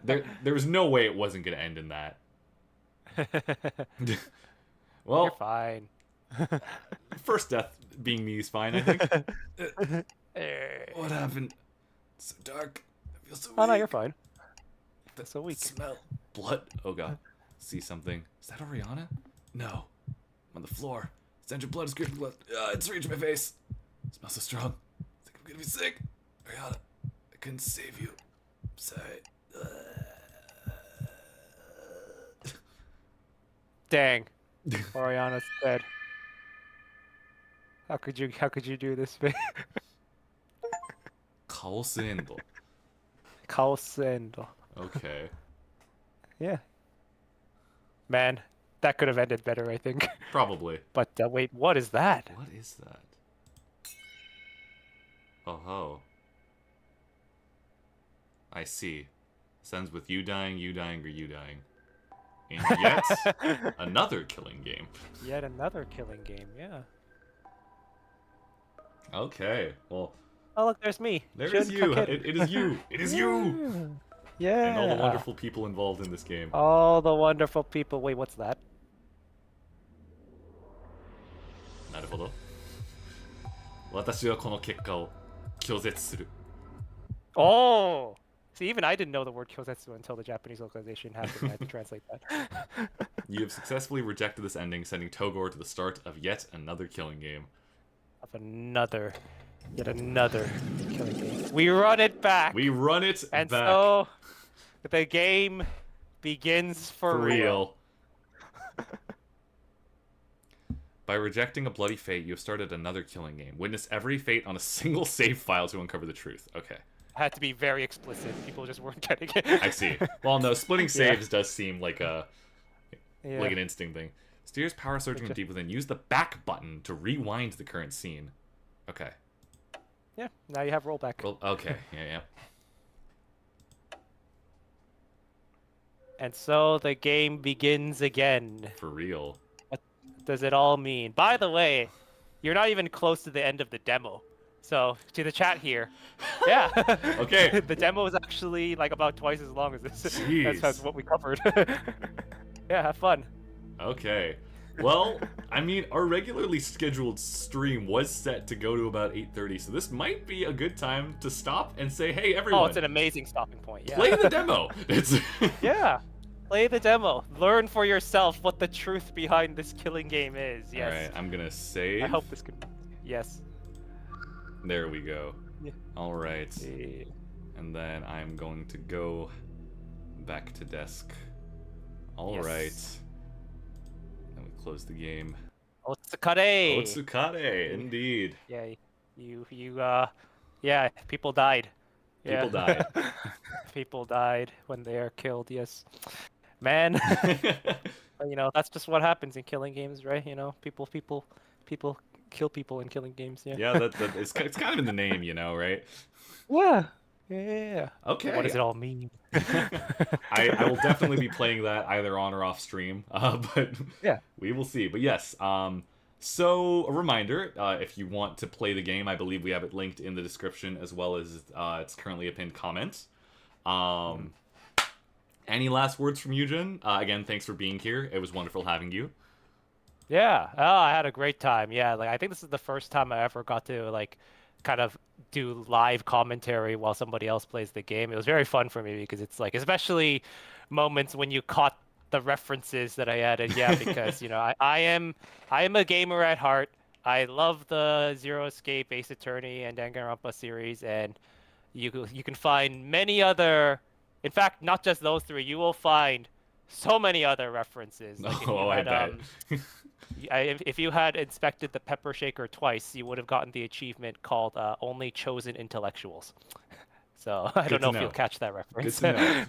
there was no way it wasn't going to end in that. Well, you're fine. First death being me is fine, I think. What happened? It's so dark. I feel so weak. Oh no, you're fine. That's so weak. Smell blood. Oh god. See something. Is that Oriana? No. I'm on the floor. Stench of blood is dripping blood. It's reaching my face. It smells so strong. I think I'm gonna be sick. Oriana, I couldn't save you. I'm sorry. Dang. Oriana's dead. How could you do this, Faye? Kaosendo. Kaosendo. Okay. Yeah. Man, that could have ended better, I think. Probably. But wait, what is that? What is that? Oh ho. I see. Sends with you dying, or you dying. And yet another killing game. Yet another killing game, yeah. Okay, well. Oh look, there's me. There is you. It is you. It is you. Yeah. And all the wonderful people involved in this game. All the wonderful people. Wait, what's that? なるほど。私はこの結果を拒絶する。 Oh! See, even I didn't know the word kyozetsu until the Japanese localization happened. I had to translate that. You have successfully rejected this ending, sending Togor to the start of yet another killing game. Yet another killing game. We run it back! We run it and back. So, the game begins for real. By rejecting a bloody fate, you have started another killing game. Witness every fate on a single save file to uncover the truth. Okay. Had to be very explicit. People just weren't getting it. I see. Well, no, splitting saves does seem like a like an instinct thing. Steers power surging deep within. Use the back button to rewind the current scene. Okay. Yeah, now you have rollback. Well, okay, yeah. And so the game begins again. For real. What does it all mean? By the way, you're not even close to the end of the demo. So to the chat here, yeah. Okay. The demo is actually like about twice as long as this. Jeez. That's what we covered. Yeah, have fun. Okay. Well, I mean, our regularly scheduled stream was set to go to about 8:30, so this might be a good time to stop and say, hey, everyone. Oh, it's an amazing stopping point. Yeah. Play the demo. It's Yeah. Play the demo. Learn for yourself what the truth behind this killing game is. Yes. All right, I'm gonna save. I hope this can. Yes. There we go. Yeah. All right. Yeah. And then I'm going to go back to desk. All right. Yes. Then we close the game. Otsukare. Otsukare, indeed. Yeah, yeah, people died. People Yeah. died. People died when they are killed. Yes, man. You know, that's just what happens in killing games, right? You know, people kill people in killing games. Yeah. Yeah, it's kind of in the name, you know, right? Yeah. Yeah. Okay. What does it all mean? I will definitely be playing that either on or off stream, but Yeah. we will see. But yes, so a reminder, if you want to play the game, I believe we have it linked in the description as well as it's currently a pinned comment. Any last words from you, Jin? Again, thanks for being here. It was wonderful having you. Yeah. Oh, I had a great time. Yeah, like I think this is the first time I ever got to like kind of do live commentary while somebody else plays the game. It was very fun for me because it's like, especially moments when you caught the references that I added. Yeah, because you know, I am a gamer at heart. I love the Zero Escape, Ace Attorney, and Danganronpa series, and you can find many other. In fact, not just those three. You will find so many other references. Like if you I had, bet. if you had inspected the pepper shaker twice, you would have gotten the achievement called Only Chosen Intellectuals. So I don't know if you'll catch that reference. Good to know.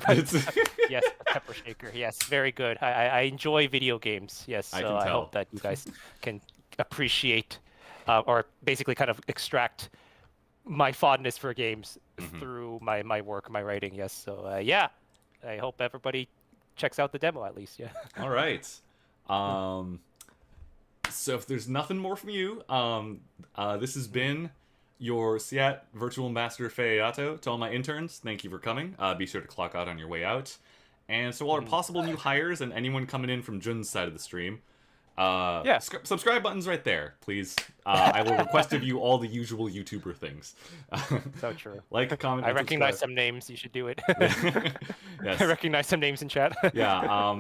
Yes, the pepper shaker. Yes, very good. I enjoy video games. Yes, so I can I tell. hope that you guys can appreciate or basically kind of extract my fondness for games through my work, my writing. Yes, so yeah, I hope everybody checks out the demo at least. Yeah. All right. So if there's nothing more from you, this has been your SIAT Virtual Ambassador Faye Ayato. To all my interns, thank you for coming. Be sure to clock out on your way out. And so all our possible new hires and anyone coming in from Jun's side of the stream, Yeah. subscribe button's right there, please. I will request of you all the usual YouTuber things. So true. Like, comment, I and recognize subscribe. some names. You should do it. Yes. I recognize some names in chat. Yeah,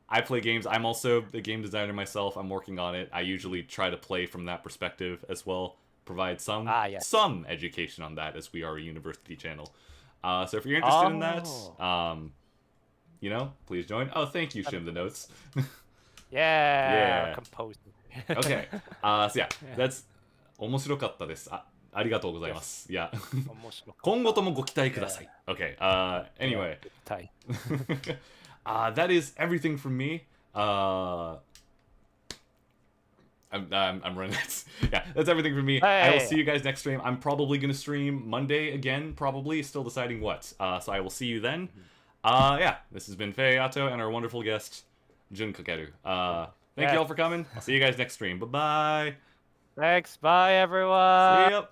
I play games. I'm also a game designer myself. I'm working on it. I usually try to play from that perspective as well. Provide some yes. some education on that, as we are a university channel. So if you're interested in that, you know, please join. Oh, thank you, Shim the Notes. Yeah. Yeah. Composer. Okay. So yeah, that's 面白かったです。ありがとうございます。いや、今後ともご期待ください。Okay. Anyway. Thai. That is everything from me. I'm running this. Yeah, that's everything from me. I will see you guys next stream. I'm probably gonna stream Monday again, probably. Still deciding what. So I will see you then. Yeah, this has been Faye Ayato and our wonderful guest, Jun Kakeru. Thank you all for coming. I'll see you guys next stream. Bye-bye. Thanks. Bye, everyone. See ya.